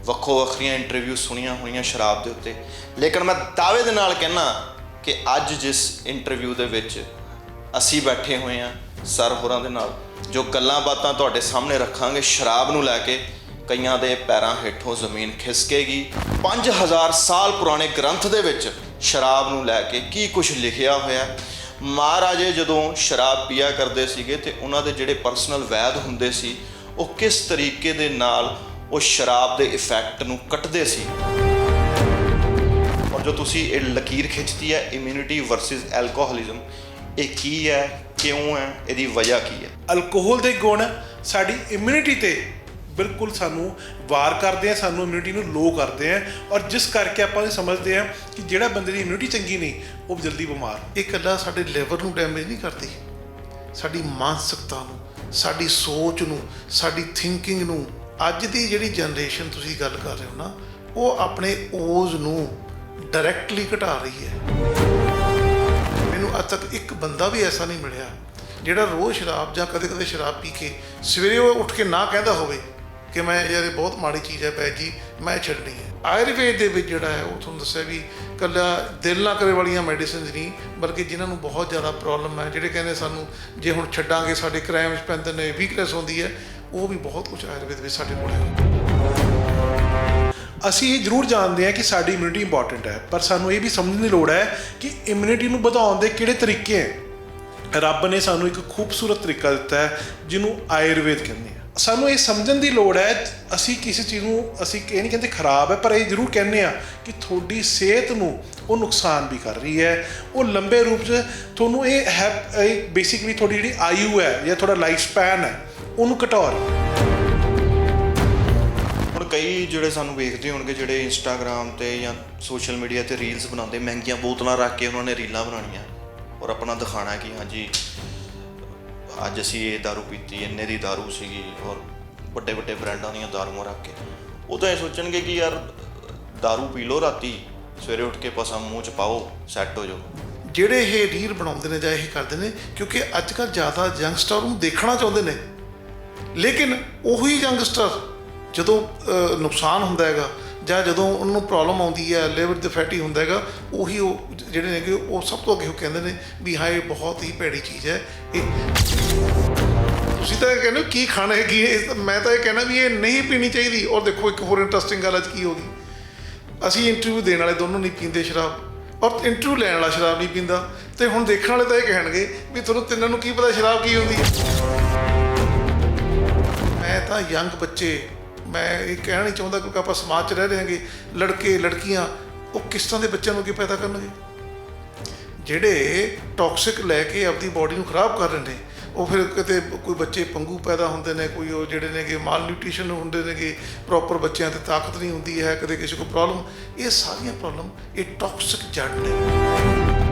ਵੱਖੋ ਵੱਖਰੀਆਂ ਇੰਟਰਵਿਊ ਸੁਣੀਆਂ ਹੋਈਆਂ ਸ਼ਰਾਬ ਦੇ ਉੱਤੇ, ਲੇਕਿਨ ਮੈਂ ਦਾਅਵੇ ਦੇ ਨਾਲ ਕਹਿਣਾ ਕਿ ਅੱਜ ਜਿਸ ਇੰਟਰਵਿਊ ਦੇ ਵਿੱਚ ਅਸੀਂ ਬੈਠੇ ਹੋਏ ਹਾਂ ਸਰ ਹੋਰਾਂ ਦੇ ਨਾਲ, ਜੋ ਗੱਲਾਂ ਬਾਤਾਂ ਤੁਹਾਡੇ ਸਾਹਮਣੇ ਰੱਖਾਂਗੇ ਸ਼ਰਾਬ ਨੂੰ ਲੈ ਕੇ, ਕਈਆਂ ਦੇ ਪੈਰਾਂ ਹੇਠੋਂ ਜ਼ਮੀਨ ਖਿਸਕੇਗੀ। 5000 ਸਾਲ ਪੁਰਾਣੇ ਗ੍ਰੰਥ ਦੇ ਵਿੱਚ ਸ਼ਰਾਬ ਨੂੰ ਲੈ ਕੇ ਕੀ ਕੁਝ ਲਿਖਿਆ ਹੋਇਆ। ਮਹਾਰਾਜੇ ਜਦੋਂ ਸ਼ਰਾਬ ਪੀਆ ਕਰਦੇ ਸੀਗੇ ਤੇ ਉਹਨਾਂ ਦੇ ਜਿਹੜੇ ਪਰਸਨਲ ਵੈਦ ਹੁੰਦੇ ਸੀ, ਉਹ ਕਿਸ ਤਰੀਕੇ ਦੇ ਨਾਲ ਉਹ ਸ਼ਰਾਬ ਦੇ ਇਫੈਕਟ ਨੂੰ ਕੱਟਦੇ ਸੀ। ਔਰ ਜੋ ਤੁਸੀਂ ਇਹ ਲਕੀਰ ਖਿੱਚਦੀ ਹੈ ਇਮਿਊਨਿਟੀ ਵਰਸਸ ਐਲਕੋਹਲਿਜ਼ਮ, ਇਹ ਕੀ ਹੈ, ਕਿਉਂ ਹੈ, ਇਹਦੀ ਵਜ੍ਹਾ ਕੀ ਹੈ? ਅਲਕੋਹਲ ਦੇ ਗੁਣ ਸਾਡੀ ਇਮਿਊਨਿਟੀ ਤੇ ਬਿਲਕੁਲ ਸਾਨੂੰ ਵਾਰ ਕਰਦੇ ਆ, ਸਾਨੂੰ ਇਮਿਊਨਿਟੀ ਨੂੰ ਲੋ ਕਰਦੇ ਆ, ਔਰ ਜਿਸ ਕਰਕੇ ਆਪਾਂ ਇਹ ਸਮਝਦੇ ਆ ਕਿ ਜਿਹੜਾ ਬੰਦੇ ਦੀ ਇਮਿਊਨਿਟੀ ਚੰਗੀ ਨਹੀਂ ਉਹ ਜਲਦੀ ਬਿਮਾਰ। ਇਹ ਇਕੱਲਾ ਸਾਡੇ ਲਿਵਰ ਨੂੰ ਡੈਮੇਜ ਨਹੀਂ ਕਰਦੀ, ਸਾਡੀ ਮਾਨਸਿਕਤਾ ਨੂੰ, ਸਾਡੀ ਸੋਚ ਨੂੰ, ਸਾਡੀ ਥਿੰਕਿੰਗ ਨੂੰ। ਅੱਜ ਦੀ ਜਿਹੜੀ ਜਨਰੇਸ਼ਨ ਤੁਸੀਂ ਗੱਲ ਕਰ ਰਹੇ ਹੋ ਨਾ, ਉਹ ਆਪਣੇ ਓਜ਼ ਨੂੰ ਡਾਇਰੈਕਟਲੀ ਘਟਾ ਰਹੀ ਹੈ। ਮੈਨੂੰ ਅੱਜ ਤੱਕ ਇੱਕ ਬੰਦਾ ਵੀ ਐਸਾ ਨਹੀਂ ਮਿਲਿਆ ਜਿਹੜਾ ਰੋਜ਼ ਸ਼ਰਾਬ ਜਾਂ ਕਦੇ ਕਦੇ ਸ਼ਰਾਬ ਪੀ ਕੇ ਸਵੇਰੇ ਉਹ ਉੱਠ ਕੇ ਨਾ ਕਹਿੰਦਾ ਹੋਵੇ ਕਿ ਮੈਂ ਯਾਰ ਇਹ ਬਹੁਤ ਮਾੜੀ ਚੀਜ਼ ਹੈ ਪੈ ਜੀ, ਮੈਂ ਛੱਡਣੀ ਹੈ। ਆਯੁਰਵੇਦ ਦੇ ਵਿੱਚ ਜਿਹੜਾ ਹੈ ਉਹ ਤੁਹਾਨੂੰ ਦੱਸਿਆ ਵੀ ਇਕੱਲਾ ਦਿਲ ਨਾ ਕਰੇ ਵਾਲੀਆਂ ਮੈਡੀਸਿਨਸ ਨਹੀਂ, ਬਲਕਿ ਜਿਨ੍ਹਾਂ ਨੂੰ ਬਹੁਤ ਜ਼ਿਆਦਾ ਪ੍ਰੋਬਲਮ ਹੈ, ਜਿਹੜੇ ਕਹਿੰਦੇ ਸਾਨੂੰ ਜੇ ਹੁਣ ਛੱਡਾਂਗੇ ਸਾਡੇ ਕ੍ਰਾਈਮਸ ਪੈਂਦੇ ਨੇ, ਵੀਕਨੈਸ ਹੁੰਦੀ ਹੈ, ਉਹ ਵੀ ਬਹੁਤ ਕੁਝ ਆਯੁਰਵੇਦ ਵਿੱਚ ਸਾਡੇ ਕੋਲ ਹੈ। ਅਸੀਂ ਇਹ ਜ਼ਰੂਰ ਜਾਣਦੇ ਹਾਂ ਕਿ ਸਾਡੀ ਇਮਿਊਨਿਟੀ ਇੰਪੋਰਟੈਂਟ ਹੈ, ਪਰ ਸਾਨੂੰ ਇਹ ਵੀ ਸਮਝਣ ਦੀ ਲੋੜ ਹੈ ਕਿ ਇਮਿਊਨਿਟੀ ਨੂੰ ਵਧਾਉਣ ਦੇ ਕਿਹੜੇ ਤਰੀਕੇ ਹੈ। ਰੱਬ ਨੇ ਸਾਨੂੰ ਇੱਕ ਖੂਬਸੂਰਤ ਤਰੀਕਾ ਦਿੱਤਾ ਹੈ ਜਿਹਨੂੰ ਆਯੁਰਵੇਦ ਕਹਿੰਦੇ ਆ। ਸਾਨੂੰ ਇਹ ਸਮਝਣ ਦੀ ਲੋੜ ਹੈ, ਅਸੀਂ ਕਿਸੇ ਚੀਜ਼ ਨੂੰ ਅਸੀਂ ਇਹ ਨਹੀਂ ਕਹਿੰਦੇ ਖਰਾਬ ਹੈ, ਪਰ ਇਹ ਜ਼ਰੂਰ ਕਹਿੰਦੇ ਆ ਕਿ ਤੁਹਾਡੀ ਸਿਹਤ ਨੂੰ ਉਹ ਨੁਕਸਾਨ ਵੀ ਕਰ ਰਹੀ ਹੈ। ਉਹ ਲੰਬੇ ਰੂਪ 'ਚ ਤੁਹਾਨੂੰ ਇਹ ਬੇਸਿਕਲੀ ਤੁਹਾਡੀ ਜਿਹੜੀ ਆਯੂ ਹੈ ਜਾਂ ਤੁਹਾਡਾ ਲਾਈਫ ਸਪੈਨ ਹੈ ਉਹਨੂੰ ਘਟਾ ਰਹੀ ਹੈ। ਹੁਣ ਕਈ ਜਿਹੜੇ ਸਾਨੂੰ ਵੇਖਦੇ ਹੋਣਗੇ, ਜਿਹੜੇ ਇੰਸਟਾਗ੍ਰਾਮ 'ਤੇ ਜਾਂ ਸੋਸ਼ਲ ਮੀਡੀਆ 'ਤੇ ਰੀਲਸ ਬਣਾਉਂਦੇ, ਮਹਿੰਗੀਆਂ ਬੋਤਲਾਂ ਰੱਖ ਕੇ ਉਹਨਾਂ ਨੇ ਰੀਲਾਂ ਬਣਾਉਣੀਆਂ ਔਰ ਆਪਣਾ ਦਿਖਾਉਣਾ ਕਿ ਹਾਂਜੀ ਅੱਜ ਅਸੀਂ ਇਹ ਦਾਰੂ ਪੀਤੀ, ਇੰਨੇ ਦੀ ਦਾਰੂ ਸੀਗੀ, ਔਰ ਵੱਡੇ ਵੱਡੇ ਬ੍ਰਾਂਡਾਂ ਦੀਆਂ ਦਾਰੂਆਂ ਰੱਖ ਕੇ। ਉਹ ਤਾਂ ਇਹ ਸੋਚਣਗੇ ਕਿ ਯਾਰ ਦਾਰੂ ਪੀ ਲਓ, ਰਾਤੀ ਸਵੇਰੇ ਉੱਠ ਕੇ ਪਸਾ ਮੂੰਹ 'ਚ ਪਾਓ, ਸੈੱਟ ਹੋ ਜਾਓ। ਜਿਹੜੇ ਇਹ ਰੀਲ ਬਣਾਉਂਦੇ ਨੇ ਜਾਂ ਇਹ ਕਰਦੇ ਨੇ ਕਿਉਂਕਿ ਅੱਜ ਕੱਲ੍ਹ ਜ਼ਿਆਦਾ ਯੰਗਸਟਰ ਨੂੰ ਦੇਖਣਾ ਚਾਹੁੰਦੇ ਨੇ, ਲੇਕਿਨ ਉਹੀ ਯੰਗਸਟਰ ਜਦੋਂ ਨੁਕਸਾਨ ਹੁੰਦਾ ਹੈਗਾ ਜਾਂ ਜਦੋਂ ਉਹਨੂੰ ਪ੍ਰੋਬਲਮ ਆਉਂਦੀ ਹੈ, ਲਿਵਰ ਦੇ ਫੈਟੀ ਹੁੰਦਾ ਹੈਗਾ, ਉਹੀ ਉਹ ਜਿਹੜੇ ਨੇਗੇ ਉਹ ਸਭ ਤੋਂ ਅੱਗੇ ਉਹ ਕਹਿੰਦੇ ਨੇ ਵੀ ਹਾਂ ਇਹ ਬਹੁਤ ਹੀ ਭੈੜੀ ਚੀਜ਼ ਹੈ। ਇਹ ਤੁਸੀਂ ਤਾਂ ਇਹ ਕਹਿੰਦੇ ਹੋ ਕੀ ਖਾਣਾ ਹੈ, ਕੀ ਮੈਂ ਤਾਂ ਇਹ ਕਹਿਣਾ ਵੀ ਇਹ ਨਹੀਂ ਪੀਣੀ ਚਾਹੀਦੀ। ਔਰ ਦੇਖੋ ਇੱਕ ਹੋਰ ਇੰਟਰਸਟਿੰਗ ਗੱਲ ਅੱਜ ਕੀ ਹੋ ਗਈ, ਅਸੀਂ ਇੰਟਰਵਿਊ ਦੇਣ ਵਾਲੇ ਦੋਨੋਂ ਨਹੀਂ ਪੀਂਦੇ ਸ਼ਰਾਬ, ਔਰ ਇੰਟਰਵਿਊ ਲੈਣ ਵਾਲਾ ਸ਼ਰਾਬ ਨਹੀਂ ਪੀਂਦਾ, ਅਤੇ ਹੁਣ ਦੇਖਣ ਵਾਲੇ ਤਾਂ ਇਹ ਕਹਿਣਗੇ ਵੀ ਤੁਹਾਨੂੰ ਤਿੰਨਾਂ ਨੂੰ ਕੀ ਪਤਾ ਸ਼ਰਾਬ ਕੀ ਹੁੰਦੀ ਹੈ। ਮੈਂ ਤਾਂ ਯੰਗ ਬੱਚੇ, ਮੈਂ ਇਹ ਕਹਿਣਾ ਨਹੀਂ ਚਾਹੁੰਦਾ ਕਿਉਂਕਿ ਆਪਾਂ ਸਮਾਜ 'ਚ ਰਹਿ ਰਹੇ ਹਾਂਗੇ, ਲੜਕੇ ਲੜਕੀਆਂ ਉਹ ਕਿਸ ਤਰ੍ਹਾਂ ਦੇ ਬੱਚਿਆਂ ਨੂੰ ਅੱਗੇ ਪੈਦਾ ਕਰਨਗੇ ਜਿਹੜੇ ਟੌਕਸਿਕ ਲੈ ਕੇ ਆਪਣੀ ਬਾਡੀ ਨੂੰ ਖਰਾਬ ਕਰ ਰਹੇ ਨੇ। ਉਹ ਫਿਰ ਕਿਤੇ ਕੋਈ ਬੱਚੇ ਪੰਗੂ ਪੈਦਾ ਹੁੰਦੇ ਨੇ, ਕੋਈ ਉਹ ਜਿਹੜੇ ਨੇਗੇ ਮਾਲ ਨਿਊਟ੍ਰੀਸ਼ਨ ਹੁੰਦੇ ਨੇਗੇ, ਪ੍ਰੋਪਰ ਬੱਚਿਆਂ 'ਤੇ ਤਾਕਤ ਨਹੀਂ ਹੁੰਦੀ ਹੈ, ਕਦੇ ਕਿਸੇ ਕੋਲ ਪ੍ਰੋਬਲਮ। ਇਹ ਸਾਰੀਆਂ ਪ੍ਰੋਬਲਮ ਇਹ ਟੌਕਸਿਕ ਜੜ ਨੇ।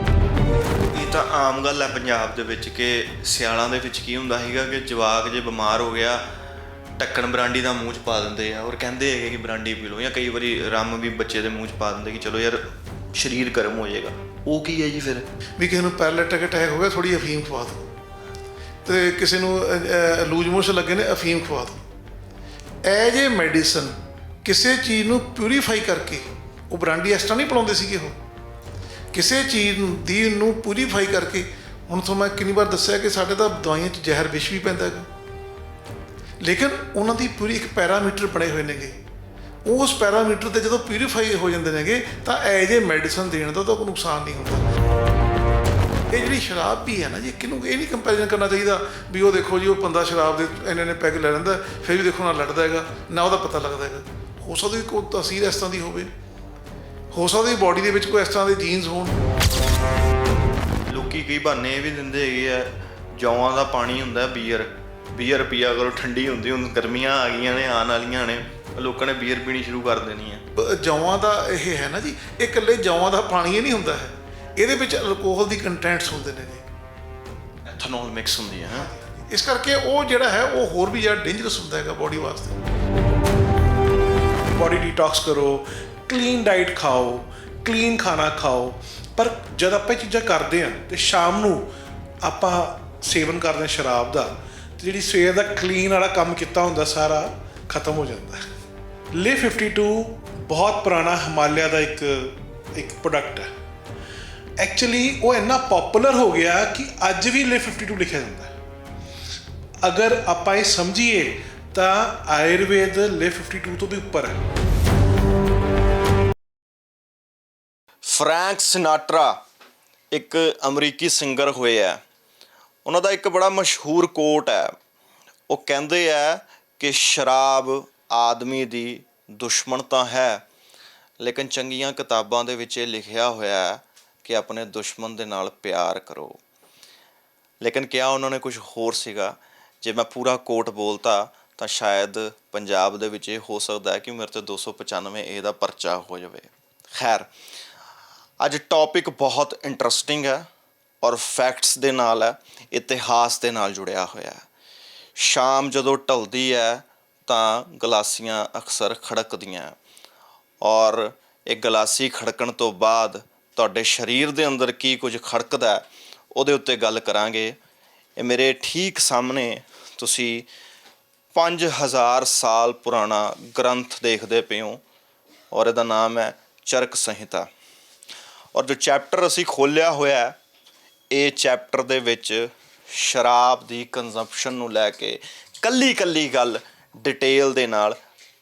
ਇਹ ਤਾਂ ਆਮ ਗੱਲ ਹੈ ਪੰਜਾਬ ਦੇ ਵਿੱਚ ਕਿ ਸਿਆਲਾਂ ਦੇ ਵਿੱਚ ਕੀ ਹੁੰਦਾ ਸੀਗਾ ਕਿ ਜਵਾਕ ਜੇ ਬਿਮਾਰ ਹੋ ਗਿਆ ਢੱਕਣ ਬਰਾਂਡੀ ਦਾ ਮੂੰਹ 'ਚ ਪਾ ਦਿੰਦੇ ਆ ਔਰ ਕਹਿੰਦੇ ਹੈਗੇ ਕਿ ਬਰਾਂਡੀ ਪੀ ਲਓ, ਜਾਂ ਕਈ ਵਾਰੀ ਰੰਮ ਵੀ ਬੱਚੇ ਦੇ ਮੂੰਹ 'ਚ ਪਾ ਦਿੰਦੇ ਕਿ ਚਲੋ ਯਾਰ ਸਰੀਰ ਗਰਮ ਹੋ ਜਾਏਗਾ। ਉਹ ਕੀ ਹੈ ਜੀ ਫਿਰ? ਵੀ ਕਿਸੇ ਨੂੰ ਪੈਰਾਲਾਈਟਿਕ ਅਟੈਕ ਹੋ ਗਿਆ, ਥੋੜ੍ਹੀ ਅਫੀਮ ਖਵਾ ਦਿਓ, ਅਤੇ ਕਿਸੇ ਨੂੰ ਲੂਜ ਮੋਸ਼ਨ ਲੱਗੇ ਨੇ, ਅਫੀਮ ਖਵਾ ਦਿਓ। ਐਜ ਏ ਮੈਡੀਸਨ ਕਿਸੇ ਚੀਜ਼ ਨੂੰ ਪਿਊਰੀਫਾਈ ਕਰਕੇ, ਉਹ ਬਰਾਂਡੀ ਇਸ ਤਰ੍ਹਾਂ ਨਹੀਂ ਪਿਲਾਉਂਦੇ ਸੀਗੇ, ਉਹ ਕਿਸੇ ਚੀਜ਼ ਦੀ ਨੂੰ ਪਿਊਰੀਫਾਈ ਕਰਕੇ। ਹੁਣ ਤੁਹਾਨੂੰ ਮੈਂ ਕਿੰਨੀ ਵਾਰ ਦੱਸਿਆ ਕਿ ਸਾਡੇ ਤਾਂ ਦਵਾਈਆਂ 'ਚ ਜ਼ਹਿਰ ਵਿਸ਼ ਵੀ ਪੈਂਦਾ ਹੈਗਾ, ਲੇਕਿਨ ਉਹਨਾਂ ਦੀ ਪੂਰੀ ਇੱਕ ਪੈਰਾਮੀਟਰ ਬਣੇ ਹੋਏ ਨੇਗੇ। ਉਸ ਪੈਰਾਮੀਟਰ 'ਤੇ ਜਦੋਂ ਪਿਊਰੀਫਾਈ ਹੋ ਜਾਂਦੇ ਨੇਗੇ ਤਾਂ ਐਜ ਏ ਮੈਡੀਸਨ ਦੇਣ ਦਾ ਤਾਂ ਕੋਈ ਨੁਕਸਾਨ ਨਹੀਂ ਹੁੰਦਾ। ਇਹ ਜਿਹੜੀ ਸ਼ਰਾਬ ਵੀ ਹੈ ਨਾ ਜੀ, ਕਿਹਨੂੰ ਇਹ ਨਹੀਂ ਕੰਪੈਰੀਜ਼ਨ ਕਰਨਾ ਚਾਹੀਦਾ ਵੀ ਉਹ ਦੇਖੋ ਜੀ ਉਹ ਬੰਦਾ ਸ਼ਰਾਬ ਦੇ ਇੰਨੇ ਪੈਗ ਲੈ ਲੈਂਦਾ, ਫਿਰ ਵੀ ਦੇਖੋ ਨਾ ਲੜਦਾ ਹੈਗਾ, ਨਾ ਉਹਦਾ ਪਤਾ ਲੱਗਦਾ ਹੈਗਾ। ਹੋ ਸਕਦਾ ਵੀ ਕੋਈ ਤਾਸੀਰ ਇਸ ਤਰ੍ਹਾਂ ਦੀ ਹੋਵੇ, ਹੋ ਸਕਦਾ ਬਾਡੀ ਦੇ ਵਿੱਚ ਕੋਈ ਇਸ ਤਰ੍ਹਾਂ ਦੇ ਜੀਨਸ ਹੋਣ। ਲੋਕੀ ਕਈ ਬਹਾਨੇ ਇਹ ਵੀ ਦਿੰਦੇ ਹੈਗੇ ਆ, ਜੌਆਂ ਦਾ ਪਾਣੀ ਹੁੰਦਾ ਬੀਅਰ, ਬੀਅਰ ਪੀਆ ਕਰੋ, ਠੰਡੀ ਹੁੰਦੀ। ਹੁਣ ਗਰਮੀਆਂ ਆ ਗਈਆਂ ਨੇ, ਆਉਣ ਵਾਲੀਆਂ ਨੇ, ਲੋਕਾਂ ਨੇ ਬੀਅਰ ਪੀਣੀ ਸ਼ੁਰੂ ਕਰ ਦੇਣੀ ਹੈ। ਜੌਆਂ ਦਾ ਇਹ ਹੈ ਨਾ ਜੀ, ਇਹ ਇਕੱਲੇ ਜੌਆਂ ਦਾ ਪਾਣੀ ਇਹ ਨਹੀਂ ਹੁੰਦਾ ਹੈ, ਇਹਦੇ ਵਿੱਚ ਅਲਕੋਹਲ ਦੀ ਕੰਟੈਂਟਸ ਹੁੰਦੇ ਨੇ, ਐਥਨੋਲ ਮਿਕਸ ਹੁੰਦੀ ਹੈ। ਇਸ ਕਰਕੇ ਉਹ ਜਿਹੜਾ ਹੈ ਉਹ ਹੋਰ ਵੀ ਜ਼ਿਆਦਾ ਡੇਂਜਰਸ ਹੁੰਦਾ ਹੈਗਾ ਬਾਡੀ ਵਾਸਤੇ। ਬਾਡੀ ਡੀਟੌਕਸ ਕਰੋ, ਕਲੀਨ ਡਾਈਟ ਖਾਓ, ਕਲੀਨ ਖਾਣਾ ਖਾਓ। ਪਰ ਜਦ ਆਪਾਂ ਇਹ ਚੀਜ਼ਾਂ ਕਰਦੇ ਹਾਂ ਅਤੇ ਸ਼ਾਮ ਨੂੰ ਆਪਾਂ ਸੇਵਨ ਕਰਦੇ ਹਾਂ ਸ਼ਰਾਬ ਦਾ, ਅਤੇ ਜਿਹੜੀ ਸਵੇਰ ਦਾ ਕਲੀਨ ਵਾਲਾ ਕੰਮ ਕੀਤਾ ਹੁੰਦਾ ਸਾਰਾ ਖਤਮ ਹੋ ਜਾਂਦਾ। ਲੇ 52 ਬਹੁਤ ਪੁਰਾਣਾ ਹਿਮਾਲਿਆ ਦਾ ਇੱਕ ਪ੍ਰੋਡਕਟ ਹੈ। ਐਕਚੁਅਲੀ ਉਹ ਇੰਨਾ ਪਪੂਲਰ ਹੋ ਗਿਆ ਕਿ ਅੱਜ ਵੀ ਲੇ 52 ਲਿਖਿਆ ਜਾਂਦਾ ਹੈ। ਅਗਰ ਆਪਾਂ ਇਹ ਸਮਝੀਏ ਤਾਂ ਆਯੁਰਵੇਦ ਲੇ 52 ਤੋਂ ਵੀ ਉੱਪਰ ਹੈ। ਫਰੈਂਕ ਸਿਨਾਟਰਾ ਇੱਕ ਅਮਰੀਕੀ ਸਿੰਗਰ ਹੋਏ ਆ। ਉਹਨਾਂ ਦਾ ਇੱਕ ਬੜਾ ਮਸ਼ਹੂਰ ਕੋਟ ਹੈ। ਉਹ ਕਹਿੰਦੇ ਆ ਕਿ ਸ਼ਰਾਬ ਆਦਮੀ ਦੀ ਦੁਸ਼ਮਣ ਤਾਂ ਹੈ, ਲੇਕਿਨ ਚੰਗੀਆਂ ਕਿਤਾਬਾਂ ਦੇ ਵਿੱਚ ਇਹ ਲਿਖਿਆ ਹੋਇਆ ਹੈ ਕਿ ਆਪਣੇ ਦੁਸ਼ਮਣ ਦੇ ਨਾਲ ਪਿਆਰ ਕਰੋ। ਲੇਕਿਨ ਕਿਹਾ ਉਹਨਾਂ ਨੇ ਕੁਝ ਹੋਰ ਸੀਗਾ। ਜੇ ਮੈਂ ਪੂਰਾ ਕੋਟ ਬੋਲਤਾ ਤਾਂ ਸ਼ਾਇਦ ਪੰਜਾਬ ਦੇ ਵਿੱਚ ਇਹ ਹੋ ਸਕਦਾ ਹੈ ਕਿ ਮੇਰੇ 'ਤੇ 295 ਏ ਦਾ ਪਰਚਾ ਹੋ ਜਾਵੇ। ਖੈਰ, ਅੱਜ ਟੌਪਿਕ ਬਹੁਤ ਇੰਟਰਸਟਿੰਗ ਹੈ ਔਰ ਫੈਕਟਸ ਦੇ ਨਾਲ ਹੈ, ਇਤਿਹਾਸ ਦੇ ਨਾਲ ਜੁੜਿਆ ਹੋਇਆ ਹੈ। ਸ਼ਾਮ ਜਦੋਂ ਢਲਦੀ ਹੈ ਤਾਂ ਗਲਾਸੀਆਂ ਅਕਸਰ ਖੜਕਦੀਆਂ ਔਰ ਇਹ ਗਲਾਸੀ ਖੜਕਣ ਤੋਂ ਬਾਅਦ ਤੁਹਾਡੇ ਸਰੀਰ ਦੇ ਅੰਦਰ ਕੀ ਕੁਝ ਖੜਕਦਾ ਉਹਦੇ ਉੱਤੇ ਗੱਲ ਕਰਾਂਗੇ। ਇਹ ਮੇਰੇ ਠੀਕ ਸਾਹਮਣੇ ਤੁਸੀਂ 5000 ਸਾਲ ਪੁਰਾਣਾ ਗ੍ਰੰਥ ਦੇਖਦੇ ਪਏ ਹੋ ਔਰ ਇਹਦਾ ਨਾਮ ਹੈ ਚਰਕ ਸੰਹਿਤਾ। ਔਰ ਜੋ ਚੈਪਟਰ ਅਸੀਂ ਖੋਲ੍ਹਿਆ ਹੋਇਆ, ਇਹ ਚੈਪਟਰ ਦੇ ਵਿੱਚ ਸ਼ਰਾਬ ਦੀ ਕੰਜ਼ੰਪਸ਼ਨ ਨੂੰ ਲੈ ਕੇ ਕੱਲੀ ਗੱਲ ਡਿਟੇਲ ਦੇ ਨਾਲ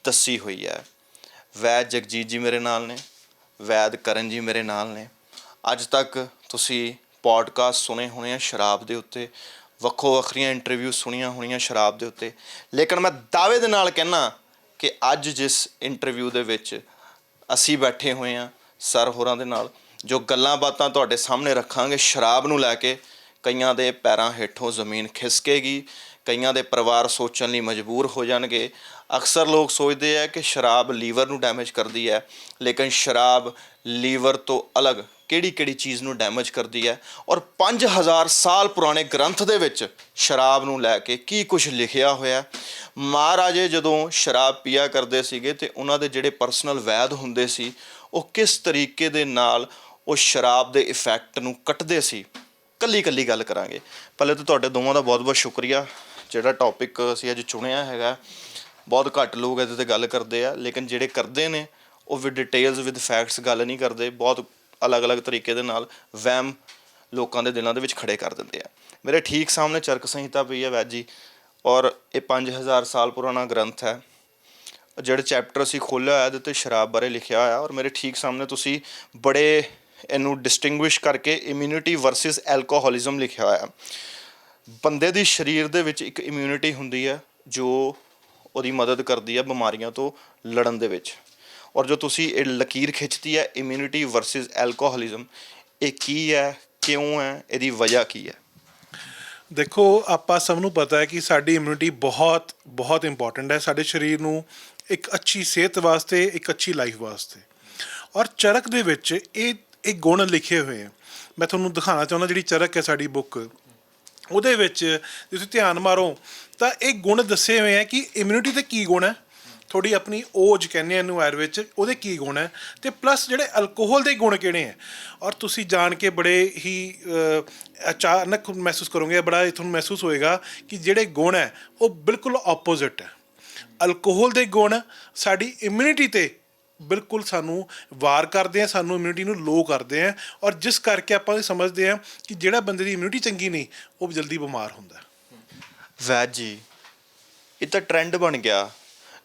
ਦੱਸੀ ਹੋਈ ਹੈ। ਵੈਦ ਜਗਜੀਤ ਜੀ ਮੇਰੇ ਨਾਲ ਨੇ, ਵੈਦ ਕਰਨ ਜੀ ਮੇਰੇ ਨਾਲ ਨੇ। ਅੱਜ ਤੱਕ ਤੁਸੀਂ ਪੋਡਕਾਸਟ ਸੁਣੇ ਹੋਣੇ ਆ ਸ਼ਰਾਬ ਦੇ ਉੱਤੇ, ਵੱਖੋ ਵੱਖਰੀਆਂ ਇੰਟਰਵਿਊ ਸੁਣੀਆਂ ਹੋਣੀਆਂ ਸ਼ਰਾਬ ਦੇ ਉੱਤੇ, ਲੇਕਿਨ ਮੈਂ ਦਾਅਵੇ ਦੇ ਨਾਲ ਕਹਿੰਦਾ ਕਿ ਅੱਜ ਜਿਸ ਇੰਟਰਵਿਊ ਦੇ ਵਿੱਚ ਅਸੀਂ ਬੈਠੇ ਹੋਏ ਹਾਂ ਸਰ ਹੋਰਾਂ ਦੇ ਨਾਲ, ਜੋ ਗੱਲਾਂ ਬਾਤਾਂ ਤੁਹਾਡੇ ਸਾਹਮਣੇ ਰੱਖਾਂਗੇ ਸ਼ਰਾਬ ਨੂੰ ਲੈ ਕੇ, ਕਈਆਂ ਦੇ ਪੈਰਾਂ ਹੇਠੋਂ ਜ਼ਮੀਨ ਖਿਸਕੇਗੀ, ਕਈਆਂ ਦੇ ਪਰਿਵਾਰ ਸੋਚਣ ਲਈ ਮਜਬੂਰ ਹੋ ਜਾਣਗੇ। ਅਕਸਰ ਲੋਕ ਸੋਚਦੇ ਆ ਕਿ ਸ਼ਰਾਬ ਲੀਵਰ ਨੂੰ ਡੈਮੇਜ ਕਰਦੀ ਹੈ, ਲੇਕਿਨ ਸ਼ਰਾਬ ਲੀਵਰ ਤੋਂ ਅਲੱਗ ਕਿਹੜੀ ਚੀਜ਼ ਨੂੰ ਡੈਮੇਜ ਕਰਦੀ ਹੈ ਔਰ 5000 ਸਾਲ ਪੁਰਾਣੇ ਗ੍ਰੰਥ ਦੇ ਵਿੱਚ ਸ਼ਰਾਬ ਨੂੰ ਲੈ ਕੇ ਕੀ ਕੁਝ ਲਿਖਿਆ ਹੋਇਆ। ਮਹਾਰਾਜੇ ਜਦੋਂ ਸ਼ਰਾਬ ਪੀਆ ਕਰਦੇ ਸੀਗੇ ਤੇ ਉਹਨਾਂ ਦੇ ਜਿਹੜੇ ਪਰਸਨਲ ਵੈਦ ਹੁੰਦੇ ਸੀ, ਉਹ ਕਿਸ ਤਰੀਕੇ ਦੇ ਨਾਲ ਉਹ ਸ਼ਰਾਬ ਦੇ ਇਫੈਕਟ ਨੂੰ ਕੱਟਦੇ ਸੀ, ਕੱਲੀ ਗੱਲ ਕਰਾਂਗੇ। ਪਹਿਲੇ ਤਾਂ ਤੁਹਾਡੇ ਦੋਵਾਂ ਦਾ ਬਹੁਤ ਸ਼ੁਕਰੀਆ। ਜਿਹੜਾ ਟੌਪਿਕ ਅਸੀਂ ਅੱਜ ਚੁਣਿਆ ਹੈਗਾ, ਬਹੁਤ ਘੱਟ ਲੋਕ ਇਹਦੇ 'ਤੇ ਗੱਲ ਕਰਦੇ ਆ, ਲੇਕਿਨ ਜਿਹੜੇ ਕਰਦੇ ਨੇ ਉਹ ਵਿਦ ਡਿਟੇਲਸ ਵਿਦ ਫੈਕਟਸ ਗੱਲ ਨਹੀਂ ਕਰਦੇ, ਬਹੁਤ ਅਲੱਗ ਤਰੀਕੇ ਦੇ ਨਾਲ ਵਹਿਮ ਲੋਕਾਂ ਦੇ ਦਿਲਾਂ ਦੇ ਵਿੱਚ ਖੜੇ ਕਰ ਦਿੰਦੇ ਆ। ਮੇਰੇ ਠੀਕ ਸਾਹਮਣੇ ਚਰਕ ਸੰਹਿਤਾ ਪਈ ਹੈ ਵੈਦ ਜੀ, ਔਰ ਇਹ 5000 ਸਾਲ ਪੁਰਾਣਾ ਗ੍ਰੰਥ ਹੈ। ਜਿਹੜੇ ਚੈਪਟਰ ਅਸੀਂ ਖੋਲ੍ਹਿਆ ਹੋਇਆ ਇਹਦੇ 'ਤੇ ਸ਼ਰਾਬ ਬਾਰੇ ਲਿਖਿਆ ਹੋਇਆ, ਔਰ ਮੇਰੇ ਠੀਕ ਸਾਹਮਣੇ ਤੁਸੀਂ ਬੜੇ ਇਹਨੂੰ ਡਿਸਟਿੰਗੁਇਸ਼ ਕਰਕੇ ਇਮਿਊਨਿਟੀ ਵਰਸਿਸ ਐਲਕੋਹਲਿਜ਼ਮ ਲਿਖਿਆ ਹੋਇਆ। ਬੰਦੇ ਦੀ ਸਰੀਰ ਦੇ ਵਿੱਚ ਇੱਕ ਇਮਿਊਨਿਟੀ ਹੁੰਦੀ ਹੈ ਜੋ ਉਹਦੀ ਮਦਦ ਕਰਦੀ ਹੈ ਬਿਮਾਰੀਆਂ ਤੋਂ ਲੜਨ ਦੇ ਵਿੱਚ, ਔਰ ਜੋ ਤੁਸੀਂ ਇਹ ਲਕੀਰ ਖਿੱਚਦੀ ਹੈ ਇਮਿਊਨਿਟੀ ਵਰਸਿਸ ਐਲਕੋਹਲਿਜ਼ਮ, ਇਹ ਕੀ ਹੈ, ਕਿਉਂ ਹੈ, ਇਹਦੀ ਵਜ੍ਹਾ ਕੀ ਹੈ? ਦੇਖੋ, ਆਪਾਂ ਸਭ ਨੂੰ ਪਤਾ ਹੈ ਕਿ ਸਾਡੀ ਇਮਿਊਨਿਟੀ ਬਹੁਤ ਇੰਪੋਰਟੈਂਟ ਹੈ ਸਾਡੇ ਸਰੀਰ ਨੂੰ ਇੱਕ ਅੱਛੀ ਸਿਹਤ ਵਾਸਤੇ, ਇੱਕ ਅੱਛੀ ਲਾਈਫ ਵਾਸਤੇ। ਔਰ ਚਰਕ ਦੇ ਵਿੱਚ ਇਹ ਗੁਣ ਲਿਖੇ ਹੋਏ ਆ। ਮੈਂ ਤੁਹਾਨੂੰ ਦਿਖਾਉਣਾ ਚਾਹੁੰਦਾ, ਜਿਹੜੀ ਚਰਕ ਹੈ ਸਾਡੀ ਬੁੱਕ, ਉਹਦੇ ਵਿੱਚ ਜੇ ਤੁਸੀਂ ਧਿਆਨ ਮਾਰੋ ਤਾਂ ਇਹ ਗੁਣ ਦੱਸੇ ਹੋਏ ਆ ਕਿ ਇਮਿਊਨਿਟੀ ਦੇ ਕੀ ਗੁਣ ਹੈ, ਥੋੜੀ ਆਪਣੀ ਓਜ ਕਹਿੰਦੇ ਇਹਨੂੰ ਆਯੁਰਵੇਦ 'ਚ, ਉਹਦੇ ਕੀ ਗੁਣ ਹੈ, ਅਤੇ ਪਲੱਸ ਜਿਹੜੇ ਅਲਕੋਹਲ ਦੇ ਗੁਣ ਕਿਹੜੇ ਹੈ। ਔਰ ਤੁਸੀਂ ਜਾਣ ਕੇ ਬੜੇ ਹੀ ਅਚਾਨਕ ਮਹਿਸੂਸ ਕਰੋਗੇ, ਬੜਾ ਤੁਹਾਨੂੰ ਮਹਿਸੂਸ ਹੋਏਗਾ ਕਿ ਜਿਹੜੇ ਗੁਣ ਹੈ ਉਹ ਬਿਲਕੁਲ ਆਪੋਜ਼ਿਟ ਹੈ। ਅਲਕੋਹਲ ਦੇ ਗੁਣ ਸਾਡੀ ਇਮਿਊਨਿਟੀ 'ਤੇ ਬਿਲਕੁਲ ਸਾਨੂੰ ਵਾਰ ਕਰਦੇ ਆ, ਸਾਨੂੰ ਇਮਿਊਨਿਟੀ ਨੂੰ ਲੋ ਕਰਦੇ ਆ, ਔਰ ਜਿਸ ਕਰਕੇ ਆਪਾਂ ਇਹ ਸਮਝਦੇ ਹਾਂ ਕਿ ਜਿਹੜਾ ਬੰਦੇ ਦੀ ਇਮਿਊਨਿਟੀ ਚੰਗੀ ਨਹੀਂ ਉਹ ਜਲਦੀ ਬਿਮਾਰ ਹੁੰਦਾ। ਵੈਦ ਜੀ, ਇਹ ਤਾਂ ਟਰੈਂਡ ਬਣ ਗਿਆ,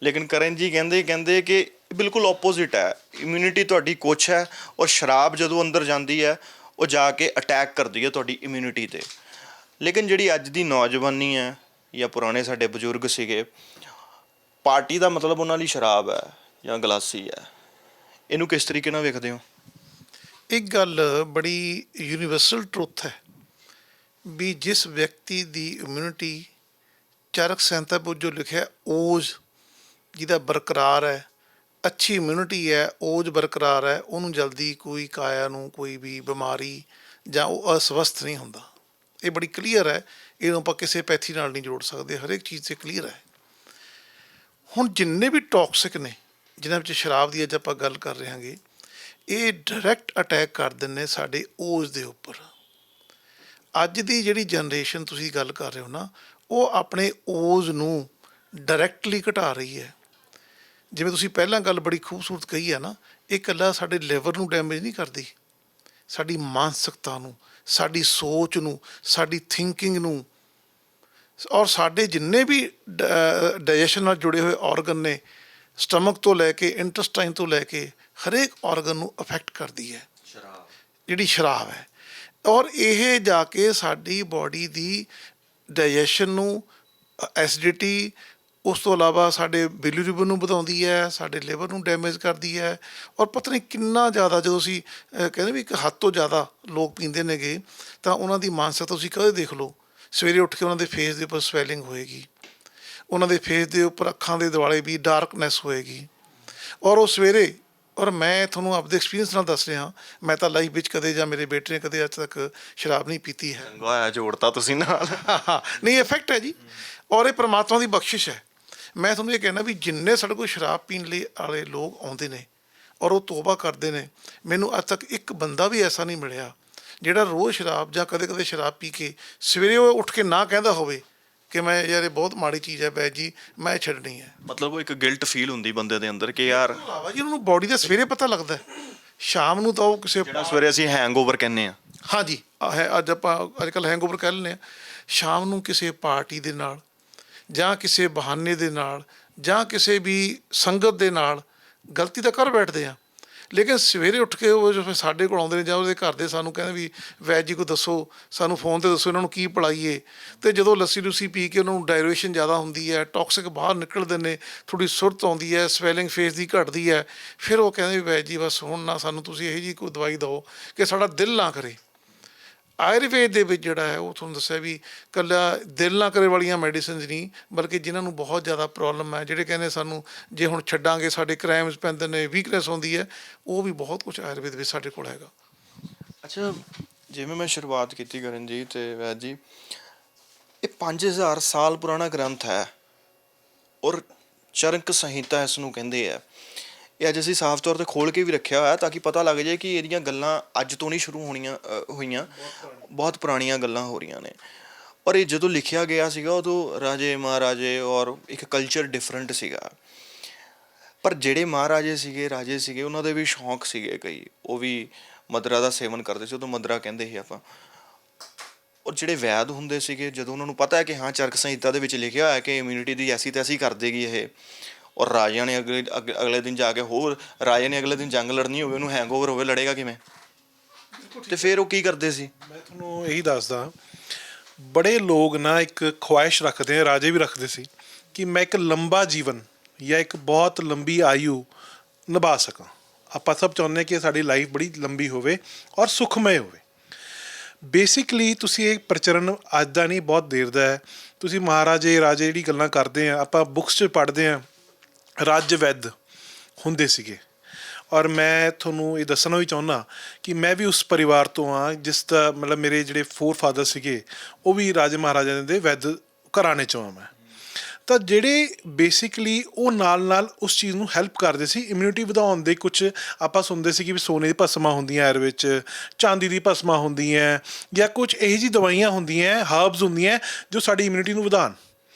ਲੇਕਿਨ ਕਰਨ ਜੀ ਕਹਿੰਦੇ ਕਿ ਬਿਲਕੁਲ ਆਪੋਜ਼ਿਟ ਹੈ। ਇਮਿਊਨਿਟੀ ਤੁਹਾਡੀ ਕੁਛ ਹੈ ਔਰ ਸ਼ਰਾਬ ਜਦੋਂ ਅੰਦਰ ਜਾਂਦੀ ਹੈ ਉਹ ਜਾ ਕੇ ਅਟੈਕ ਕਰਦੀ ਹੈ ਤੁਹਾਡੀ ਇਮਿਊਨਿਟੀ 'ਤੇ। ਲੇਕਿਨ ਜਿਹੜੀ ਅੱਜ ਦੀ ਨੌਜਵਾਨੀ ਹੈ ਜਾਂ ਪੁਰਾਣੇ ਸਾਡੇ ਬਜ਼ੁਰਗ ਸੀਗੇ, ਪਾਰਟੀ ਦਾ ਮਤਲਬ ਉਹਨਾਂ ਲਈ ਸ਼ਰਾਬ ਹੈ ਜਾਂ ਗਲਾਸੀ ਹੈ। ਇਹਨੂੰ ਕਿਸ ਤਰੀਕੇ ਨਾਲ ਵੇਖਦੇ ਹੋ? ਇੱਕ ਗੱਲ ਬੜੀ ਯੂਨੀਵਰਸਲ ਟਰੁੱਥ ਹੈ ਵੀ ਜਿਸ ਵਿਅਕਤੀ ਦੀ ਇਮਿਊਨਿਟੀ ਚਰਕ ਸੰਹਿਤਾ ਵਿੱਚ ਜੋ ਲਿਖਿਆ ਓਜ ਜਿਹਦਾ ਬਰਕਰਾਰ ਹੈ, ਅੱਛੀ ਇਮਿਊਨਿਟੀ ਹੈ, ਓਜ ਬਰਕਰਾਰ ਹੈ, ਉਹਨੂੰ ਜਲਦੀ ਕੋਈ ਕਾਇਆ ਨੂੰ ਕੋਈ ਵੀ ਬਿਮਾਰੀ ਜਾਂ ਉਹ ਅਸਵਸਥ ਨਹੀਂ ਹੁੰਦਾ। ਇਹ ਬੜੀ ਕਲੀਅਰ ਹੈ, ਇਹਨੂੰ ਆਪਾਂ ਕਿਸੇ ਪੈਥੀ ਨਾਲ ਨਹੀਂ ਜੋੜ ਸਕਦੇ, ਹਰੇਕ ਚੀਜ਼ 'ਤੇ ਕਲੀਅਰ ਹੈ। ਹੁਣ ਜਿੰਨੇ ਵੀ ਟੌਕਸਿਕ ਨੇ ਜਿਨ੍ਹਾਂ ਵਿੱਚ ਸ਼ਰਾਬ ਦੀ ਅੱਜ ਆਪਾਂ ਗੱਲ ਕਰ ਰਹੇ ਹਾਂਗੇ, ਇਹ ਡਾਇਰੈਕਟ ਅਟੈਕ ਕਰ ਦਿੰਦੇ ਸਾਡੇ ਓਜ ਦੇ ਉੱਪਰ। ਅੱਜ ਦੀ ਜਿਹੜੀ ਜਨਰੇਸ਼ਨ ਤੁਸੀਂ ਗੱਲ ਕਰ ਰਹੇ ਹੋ ਨਾ, ਉਹ ਆਪਣੇ ਓਜ ਨੂੰ ਡਾਇਰੈਕਟਲੀ ਘਟਾ ਰਹੀ ਹੈ। ਜਿਵੇਂ ਤੁਸੀਂ ਪਹਿਲਾਂ ਗੱਲ ਬੜੀ ਖੂਬਸੂਰਤ ਕਹੀ ਹੈ ਨਾ, ਇਹ ਇਕੱਲਾ ਸਾਡੇ ਲਿਵਰ ਨੂੰ ਡੈਮੇਜ ਨਹੀਂ ਕਰਦੀ, ਸਾਡੀ ਮਾਨਸਿਕਤਾ ਨੂੰ, ਸਾਡੀ ਸੋਚ ਨੂੰ, ਸਾਡੀ ਥਿੰਕਿੰਗ ਨੂੰ, ਔਰ ਸਾਡੇ ਜਿੰਨੇ ਵੀ ਡਾਈਜੈਸ਼ਨ ਨਾਲ ਜੁੜੇ ਹੋਏ ਆਰਗਨ ਨੇ, ਸਟਮਕ ਤੋਂ ਲੈ ਕੇ ਇੰਟੈਸਟਾਈਨ ਤੋਂ ਲੈ ਕੇ ਹਰੇਕ ਆਰਗਨ ਨੂੰ ਅਫੈਕਟ ਕਰਦੀ ਹੈ ਜਿਹੜੀ ਸ਼ਰਾਬ ਹੈ। ਔਰ ਇਹ ਜਾ ਕੇ ਸਾਡੀ ਬਾਡੀ ਦੀ ਡਾਈਜੈਸ਼ਨ ਨੂੰ, ਐਸਿਡਿਟੀ, ਉਸ ਤੋਂ ਇਲਾਵਾ ਸਾਡੇ ਬਿਲੀਰੂਬਿਨ ਨੂੰ ਵਧਾਉਂਦੀ ਹੈ, ਸਾਡੇ ਲਿਵਰ ਨੂੰ ਡੈਮੇਜ ਕਰਦੀ ਹੈ। ਔਰ ਪਤਾ ਨਹੀਂ ਕਿੰਨਾ ਜ਼ਿਆਦਾ, ਜਦੋਂ ਅਸੀਂ ਕਹਿੰਦੇ ਵੀ ਇੱਕ ਹੱਦ ਤੋਂ ਜ਼ਿਆਦਾ ਲੋਕ ਪੀਂਦੇ ਨੇਗੇ ਤਾਂ ਉਹਨਾਂ ਦੀ ਮਾਨਸਿਕਤਾ ਤੁਸੀਂ ਕਦੇ ਦੇਖ ਲਓ, ਸਵੇਰੇ ਉੱਠ ਕੇ ਉਹਨਾਂ ਦੇ ਫੇਸ ਦੇ ਉੱਪਰ ਸਵੈਲਿੰਗ ਹੋਏਗੀ, ਉਹਨਾਂ ਦੇ ਫੇਸ ਦੇ ਉੱਪਰ ਅੱਖਾਂ ਦੇ ਦੁਆਲੇ ਵੀ ਡਾਰਕਨੈਸ ਹੋਏਗੀ। ਔਰ ਉਹ ਸਵੇਰੇ, ਔਰ ਮੈਂ ਤੁਹਾਨੂੰ ਆਪਦੇ ਐਕਸਪੀਰੀਅੰਸ ਨਾਲ ਦੱਸ ਰਿਹਾ, ਮੈਂ ਤਾਂ ਲਾਈਫ ਵਿੱਚ ਕਦੇ ਜਾਂ ਮੇਰੇ ਬੇਟੇ ਨੇ ਕਦੇ ਅੱਜ ਤੱਕ ਸ਼ਰਾਬ ਨਹੀਂ ਪੀਤੀ ਹੈ। ਚੰਗਾ ਜੋੜਤਾ ਤੁਸੀਂ ਨਾਲ। ਨਹੀਂ, ਇਫੈਕਟ ਹੈ ਜੀ, ਔਰ ਇਹ ਪ੍ਰਮਾਤਮਾ ਦੀ ਬਖਸ਼ਿਸ਼ ਹੈ। ਮੈਂ ਤੁਹਾਨੂੰ ਇਹ ਕਹਿਣਾ ਵੀ ਜਿੰਨੇ ਸਾਡੇ ਕੋਲ ਸ਼ਰਾਬ ਪੀਣ ਲਈ ਵਾਲੇ ਲੋਕ ਆਉਂਦੇ ਨੇ ਔਰ ਉਹ ਤੋਬਾ ਕਰਦੇ ਨੇ, ਮੈਨੂੰ ਅੱਜ ਤੱਕ ਇੱਕ ਬੰਦਾ ਵੀ ਐਸਾ ਨਹੀਂ ਮਿਲਿਆ ਜਿਹੜਾ ਰੋਜ਼ ਸ਼ਰਾਬ ਜਾਂ ਕਦੇ ਕਦੇ ਸ਼ਰਾਬ ਪੀ ਕੇ ਸਵੇਰੇ ਉਹ ਉੱਠ ਕੇ ਨਾ ਕਹਿੰਦਾ ਹੋਵੇ ਕਿ ਮੈਂ ਯਾਰ ਇਹ ਬਹੁਤ ਮਾੜੀ ਚੀਜ਼ ਹੈ ਬੈਦ ਜੀ, ਮੈਂ ਛੱਡਣੀ ਹੈ। ਮਤਲਬ ਉਹ ਇੱਕ ਗਿਲਟ ਫੀਲ ਹੁੰਦੀ ਬੰਦੇ ਦੇ ਅੰਦਰ ਕਿ ਯਾਰ, ਇਲਾਵਾ ਜੀ ਉਹਨਾਂ ਨੂੰ ਬਾਡੀ ਦਾ ਸਵੇਰੇ ਪਤਾ ਲੱਗਦਾ, ਸ਼ਾਮ ਨੂੰ ਤਾਂ ਉਹ ਕਿਸੇ ਜਿਹੜਾ ਸਵੇਰੇ ਅਸੀਂ ਹੈਂਗਓਵਰ ਕਹਿੰਦੇ ਆ। ਹਾਂਜੀ, ਅੱਜ ਕੱਲ੍ਹ ਹੈਂਗਓਵਰ ਕਹਿ ਲੈਂਦੇ ਹਾਂ। ਸ਼ਾਮ ਨੂੰ ਕਿਸੇ ਪਾਰਟੀ ਦੇ ਨਾਲ ਜਾਂ ਕਿਸੇ ਬਹਾਨੇ ਦੇ ਨਾਲ ਜਾਂ ਕਿਸੇ ਵੀ ਸੰਗਤ ਦੇ ਨਾਲ ਗਲਤੀ ਤਾਂ ਕਰ ਬੈਠਦੇ ਆ, ਲੇਕਿਨ ਸਵੇਰੇ ਉੱਠ ਕੇ ਉਹ ਜੋ ਸਾਡੇ ਕੋਲ ਆਉਂਦੇ ਨੇ ਜਾਂ ਉਹਦੇ ਘਰ ਦੇ ਸਾਨੂੰ ਕਹਿੰਦੇ ਵੀ ਵੈਦ ਜੀ ਕੋ ਦੱਸੋ, ਸਾਨੂੰ ਫੋਨ 'ਤੇ ਦੱਸੋ ਇਹਨਾਂ ਨੂੰ ਕੀ ਪਿਲਾਈਏ। ਅਤੇ ਜਦੋਂ ਲੱਸੀ ਲੁੱਸੀ ਪੀ ਕੇ ਉਹਨਾਂ ਨੂੰ ਡਾਇਰੇਸ਼ਨ ਜ਼ਿਆਦਾ ਹੁੰਦੀ ਹੈ, ਟੌਕਸਿਕ ਬਾਹਰ ਨਿਕਲਦੇ ਨੇ, ਥੋੜ੍ਹੀ ਸੁਰਤ ਆਉਂਦੀ ਹੈ, ਸਵੈਲਿੰਗ ਫੇਸ ਦੀ ਘਟਦੀ ਹੈ, ਫਿਰ ਉਹ ਕਹਿੰਦੇ ਵੀ ਵੈਦ ਜੀ ਬਸ ਹੁਣ ਨਾ ਸਾਨੂੰ ਤੁਸੀਂ ਇਹੋ ਜਿਹੀ ਕੋਈ ਦਵਾਈ ਦਿਓ ਕਿ ਸਾਡਾ ਦਿਲ ਨਾ ਕਰੇ। ਆਯੁਰਵੇਦ ਦੇ ਵਿੱਚ ਜਿਹੜਾ ਹੈ ਉਹ ਤੁਹਾਨੂੰ ਦੱਸਿਆ ਵੀ ਇਕੱਲਾ ਦਿਲ ਨਾ ਕਰੇ ਵਾਲੀਆਂ ਮੈਡੀਸਿਨਸ ਨਹੀਂ, ਬਲਕਿ ਜਿਨ੍ਹਾਂ ਨੂੰ ਬਹੁਤ ਜ਼ਿਆਦਾ ਪ੍ਰੋਬਲਮ ਹੈ, ਜਿਹੜੇ ਕਹਿੰਦੇ ਸਾਨੂੰ ਜੇ ਹੁਣ ਛੱਡਾਂਗੇ ਸਾਡੇ ਕ੍ਰਾਈਮਸ ਪੈਂਦੇ ਨੇ, ਵੀਕਨੈਸ ਹੁੰਦੀ ਹੈ, ਉਹ ਵੀ ਬਹੁਤ ਕੁਛ ਆਯੁਰਵੇਦ ਵਿੱਚ ਸਾਡੇ ਕੋਲ ਹੈਗਾ। ਅੱਛਾ, ਜਿਵੇਂ ਮੈਂ ਸ਼ੁਰੂਆਤ ਕੀਤੀ ਕਰਨ ਜੀ ਤੇ ਵੈਦ ਜੀ, ਇਹ 5000 ਸਾਲ ਪੁਰਾਣਾ ਗ੍ਰੰਥ ਹੈ ਔਰ ਚਰਕ ਸੰਹਿਤਾ ਇਸ ਨੂੰ ਕਹਿੰਦੇ ਆ। ਇਹ ਅੱਜ ਅਸੀਂ ਸਾਫ਼ ਤੌਰ 'ਤੇ ਖੋਲ੍ਹ ਕੇ ਵੀ ਰੱਖਿਆ ਹੋਇਆ ਤਾਂ ਕਿ ਪਤਾ ਲੱਗ ਜਾਏ ਕਿ ਇਹਦੀਆਂ ਗੱਲਾਂ ਅੱਜ ਤੋਂ ਨਹੀਂ ਸ਼ੁਰੂ ਹੋਈਆਂ, ਬਹੁਤ ਪੁਰਾਣੀਆਂ ਗੱਲਾਂ ਹੋ ਰਹੀਆਂ ਨੇ। ਔਰ ਇਹ ਜਦੋਂ ਲਿਖਿਆ ਗਿਆ ਸੀਗਾ ਉਦੋਂ ਰਾਜੇ ਮਹਾਰਾਜੇ ਔਰ ਇੱਕ ਕਲਚਰ ਡਿਫਰੈਂਟ ਸੀਗਾ, ਪਰ ਜਿਹੜੇ ਮਹਾਰਾਜੇ ਸੀਗੇ, ਰਾਜੇ ਸੀਗੇ, ਉਹਨਾਂ ਦੇ ਵੀ ਸ਼ੌਂਕ ਸੀਗੇ ਕਈ, ਉਹ ਵੀ ਮਦਰਾ ਦਾ ਸੇਵਨ ਕਰਦੇ ਸੀ, ਉਦੋਂ ਮਦਰਾ ਕਹਿੰਦੇ ਸੀ ਆਪਾਂ। ਔਰ ਜਿਹੜੇ ਵੈਦ ਹੁੰਦੇ ਸੀਗੇ, ਜਦੋਂ ਉਹਨਾਂ ਨੂੰ ਪਤਾ ਹੈ ਕਿ ਹਾਂ ਚਰਕ ਸੰਹਿਤਾ ਦੇ ਵਿੱਚ ਲਿਖਿਆ ਹੋਇਆ ਕਿ ਇਮਿਊਨਿਟੀ ਦੀ ਐਸੀ ਤੈਸੀ ਕਰ ਦੇਗੀ ਇਹ, ਔਰ ਰਾਜਿਆਂ ਨੇ ਅਗਲੇ ਦਿਨ ਜਾ ਕੇ ਹੋਰ ਰਾਜੇ ਨੇ ਅਗਲੇ ਦਿਨ ਜੰਗ ਲੜਨੀ ਹੋਵੇ, ਉਹਨੂੰ ਹੈਂਗਓਵਰ ਹੋਵੇ, ਲੜੇਗਾ ਕਿਵੇਂ? ਤੇ ਫਿਰ ਉਹ ਕੀ ਕਰਦੇ ਸੀ? ਮੈਂ ਤੁਹਾਨੂੰ ਇਹੀ ਦੱਸਦਾ, ਬੜੇ ਲੋਕ ਨਾ ਇੱਕ ਖੁਆਇਸ਼ ਰੱਖਦੇ ਆ, ਰਾਜੇ ਵੀ ਰੱਖਦੇ ਸੀ ਕਿ ਮੈਂ ਇੱਕ ਲੰਬਾ ਜੀਵਨ ਜਾਂ ਇੱਕ ਬਹੁਤ ਲੰਬੀ ਆਯੂ ਨਿਭਾ ਸਕਾਂ। ਆਪਾਂ ਸਭ ਚਾਹੁੰਦੇ ਕਿ ਸਾਡੀ ਲਾਈਫ ਬੜੀ ਲੰਬੀ ਹੋਵੇ ਔਰ ਸੁਖਮਈ ਹੋਵੇ। ਬੇਸਿਕਲੀ ਤੁਸੀਂ ਇਹ ਪ੍ਰਚਰਨ ਅੱਜ ਦਾ ਨਹੀਂ, ਬਹੁਤ ਦੇਰ ਦਾ ਹੈ। ਤੁਸੀਂ ਮਹਾਰਾਜੇ ਰਾਜੇ ਜਿਹੜੀ ਗੱਲਾਂ ਕਰਦੇ ਆ, ਆਪਾਂ ਬੁੱਕਸ 'ਚ ਪੜ੍ਹਦੇ ਹਾਂ, ਰਾਜ ਵੈਦ ਹੁੰਦੇ ਸੀਗੇ। ਔਰ ਮੈਂ ਤੁਹਾਨੂੰ ਇਹ ਦੱਸਣਾ ਵੀ ਚਾਹੁੰਦਾ ਕਿ ਮੈਂ ਵੀ ਉਸ ਪਰਿਵਾਰ ਤੋਂ ਹਾਂ ਜਿਸ ਦਾ ਮਤਲਬ ਮੇਰੇ ਜਿਹੜੇ ਫੋਰ ਫਾਦਰ ਸੀਗੇ ਉਹ ਵੀ ਰਾਜੇ ਮਹਾਰਾਜਿਆਂ ਦੇ ਵੈਦ ਘਰਾਣੇ 'ਚੋਂ ਹਾਂ ਮੈਂ। ਤਾਂ ਜਿਹੜੇ ਬੇਸਿਕਲੀ ਉਹ ਨਾਲ ਉਸ ਚੀਜ਼ ਨੂੰ ਹੈਲਪ ਕਰਦੇ ਸੀ, ਇਮਿਊਨਿਟੀ ਵਧਾਉਣ ਦੇ। ਕੁਛ ਆਪਾਂ ਸੁਣਦੇ ਸੀ ਕਿ ਵੀ ਸੋਨੇ ਦੀ ਭਸਮਾਂ ਹੁੰਦੀਆਂ ਆਯੁਰਵੇਦ 'ਚ, ਚਾਂਦੀ ਦੀ ਭਸਮਾਂ ਹੁੰਦੀਆਂ, ਜਾਂ ਕੁਛ ਇਹੋ ਜਿਹੀ ਦਵਾਈਆਂ ਹੁੰਦੀਆਂ, ਹਰਬਸ ਹੁੰਦੀਆਂ ਜੋ ਸਾਡੀ ਇਮਿਊਨਿਟੀ ਨੂੰ ਵਧਾਉਣ।